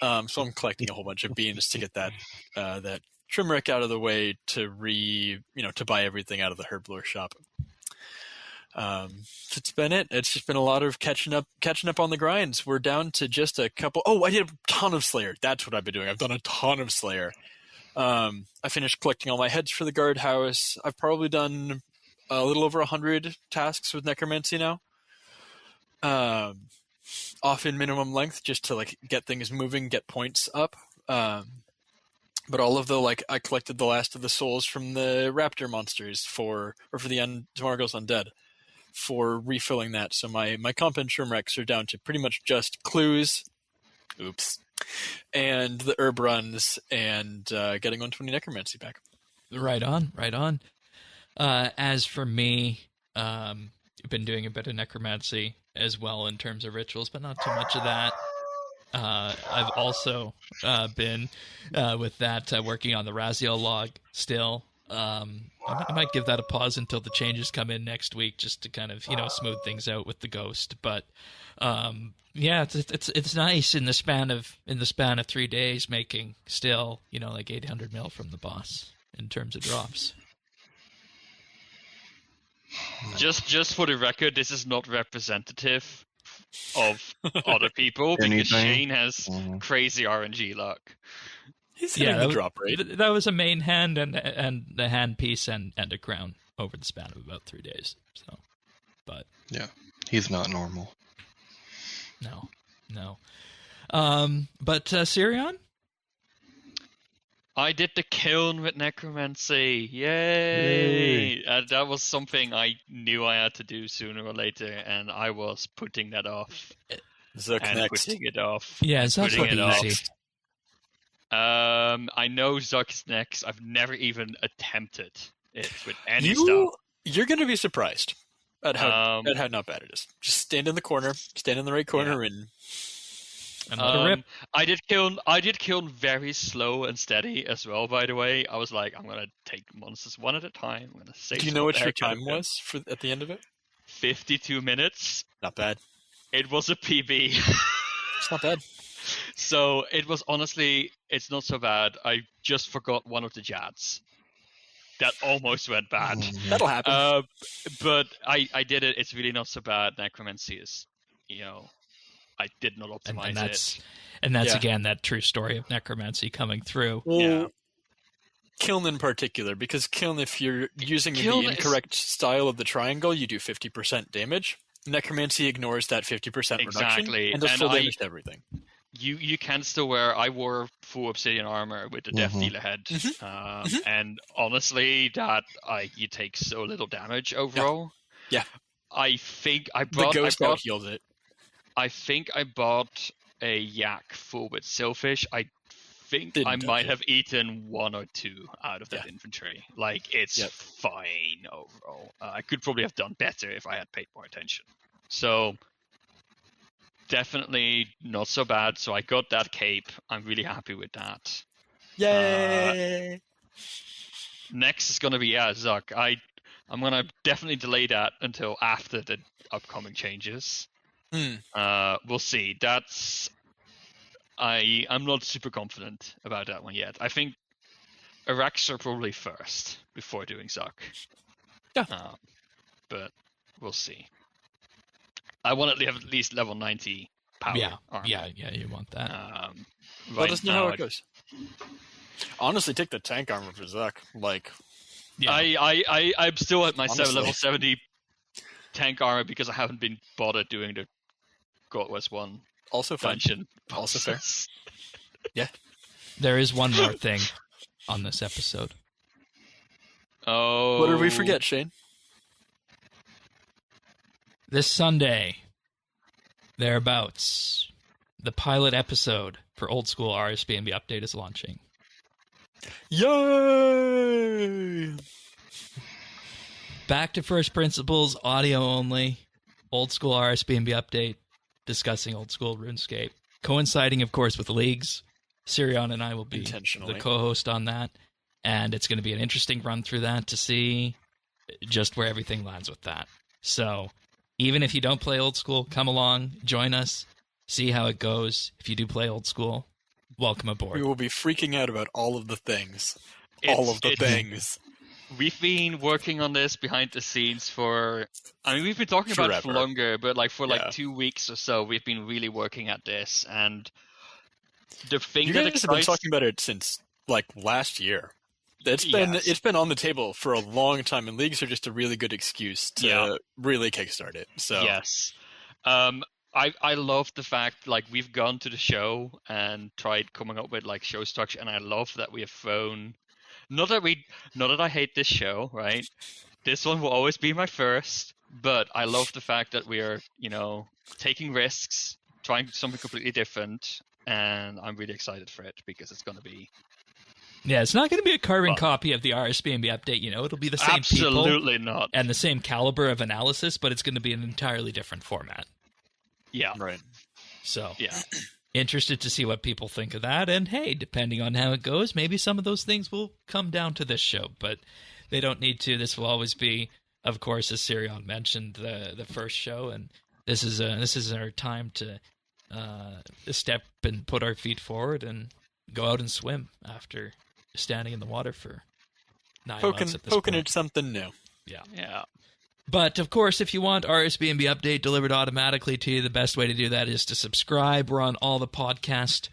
So I'm collecting a whole bunch of beans to get that trim wreck out of the way to buy everything out of the herb lore shop. It's been it. It's just been a lot of catching up on the grinds. We're down to just a couple. Oh, I did a ton of Slayer. That's what I've been doing. I've done a ton of Slayer. I finished collecting all my heads for the guardhouse. I've probably done a little over 100 tasks with necromancy now. Off in minimum length, just to like get things moving, get points up. But all of the I collected the last of the souls from the raptor monsters for the Tomorrow's Undead for refilling that. So my comp and Shrimrex are down to pretty much just clues. Oops. And the herb runs and getting 120 necromancy back. Right on. As for me, I've been doing a bit of necromancy as well in terms of rituals, but not too much of that. I've also been with that working on the Raziel log still. I might give that a pause until the changes come in next week, just to kind of smooth things out with the ghost. But yeah, it's nice in the span of 3 days making still 800 mil from the boss in terms of drops. Just for the record, this is not representative of other people because Shane has crazy RNG luck. He's hitting the drop rate. That was a main hand and the hand piece and a crown over the span of about 3 days. So, but yeah, he's not normal. No. But Sirion? I did the kiln with necromancy. Yay! That was something I knew I had to do sooner or later, and I was putting that off. Zuck next. Putting it off. Yeah, Zuck's not easy. I know Zuck's next. I've never even attempted it with any stuff. You're going to be surprised at how not bad it is. Just stand in the right corner, and let it rip. I did kiln very slow and steady as well. By the way, I was like, I'm gonna take monsters one at a time. I'm gonna save. Do you know what your time was at the end of it? 52 minutes. Not bad. It was a PB. It's not bad. So it was honestly, it's not so bad. I just forgot one of the Jads. That almost went bad. That'll happen. But I did it. It's really not so bad. Necromancy is, I did not optimize it. And that's again, that true story of necromancy coming through. Well, kiln in particular, because kiln, if you're using the incorrect style of the triangle, you do 50% damage. Necromancy ignores that 50% reduction and does full damage to everything. You can still wear. I wore full obsidian armor with the Death Dealer head, and honestly, you take so little damage overall. Yeah. I think I brought. The ghost out healed it. I think I bought a yak full with Silfish. I think I might have eaten one or two out of that inventory. It's fine overall. I could probably have done better if I had paid more attention. So definitely not so bad. So I got that cape. I'm really happy with that. Yay! Next is going to be Zuck. I'm going to definitely delay that until after the upcoming changes. We'll see. I'm not super confident about that one yet. I think Araxor probably first before doing Zuck. Yeah. But we'll see. I want to have at least level 90 power. Yeah, you want that. Let us know how it goes. Honestly, take the tank armor for Zuck. I'm still at my level 70 tank armor because I haven't been bothered doing the God West 1 also dungeon. Also fair. Yeah. There is one more thing on this episode. Oh. What did we forget, Shane? This Sunday, thereabouts, the pilot episode for Old School RSBANDB Update is launching. Yay! Back to first principles, audio only. Old School RSBANDB Update, discussing Old School RuneScape. Coinciding, of course, with Leagues. Sirion and I will be the co-host on that. And it's going to be an interesting run through that to see just where everything lands with that. So, even if you don't play Old School, come along, join us, see how it goes. If you do play Old School, welcome aboard. We will be freaking out about all of the things. Things. We've been working on this behind the scenes we've been talking about it for longer, but for 2 weeks or so, we've been really working at this. And the thing you guys have been talking about it since like last year. It's been on the table for a long time, and leagues are just a really good excuse to really kickstart it. So yes, I love the fact like we've gone to the show and tried coming up with like show structure, and I love that we have thrown. Not that I hate this show, right? This one will always be my first, but I love the fact that we are, taking risks, trying something completely different, and I'm really excited for it because it's going to be. Yeah, it's not going to be a carbon copy of the RSBANB update. It'll be the same Absolutely people not, and the same caliber of analysis, but it's going to be an entirely different format. Yeah, right. So yeah. Interested to see what people think of that, and hey, depending on how it goes, maybe some of those things will come down to this show, but they don't need to. This will always be, of course, as Sirion mentioned, the first show, and this is our time to step and put our feet forward and go out and swim after standing in the water for 9 months at this poking point. at something new. Yeah. But, of course, if you want RSBANB update delivered automatically to you, the best way to do that is to subscribe. We're on all the podcast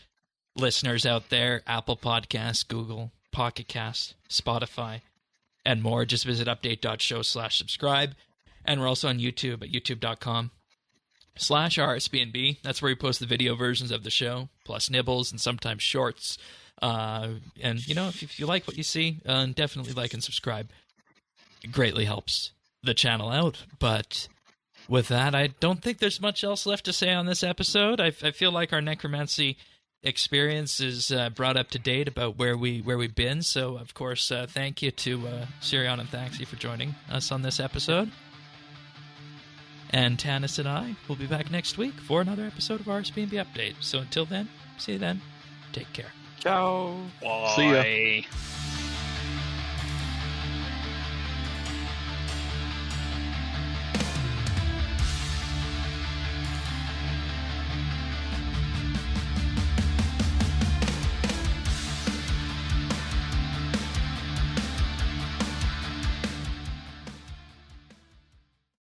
listeners out there, Apple Podcasts, Google, Pocket Casts, Spotify, and more. Just visit update.show/subscribe. And we're also on YouTube at youtube.com/RSBANB. That's where we post the video versions of the show, plus nibbles and sometimes shorts. And, if you like what you see, definitely like and subscribe. It greatly helps the channel out. But with that, I don't think there's much else left to say on this episode. I feel like our necromancy experience is brought up to date about where we've been. So, of course, thank you to Sirion and Thaxi for joining us on this episode. And Tanis and I will be back next week for another episode of RSBANB Update. So until then, see you then. Take care. Ciao. Bye. See ya.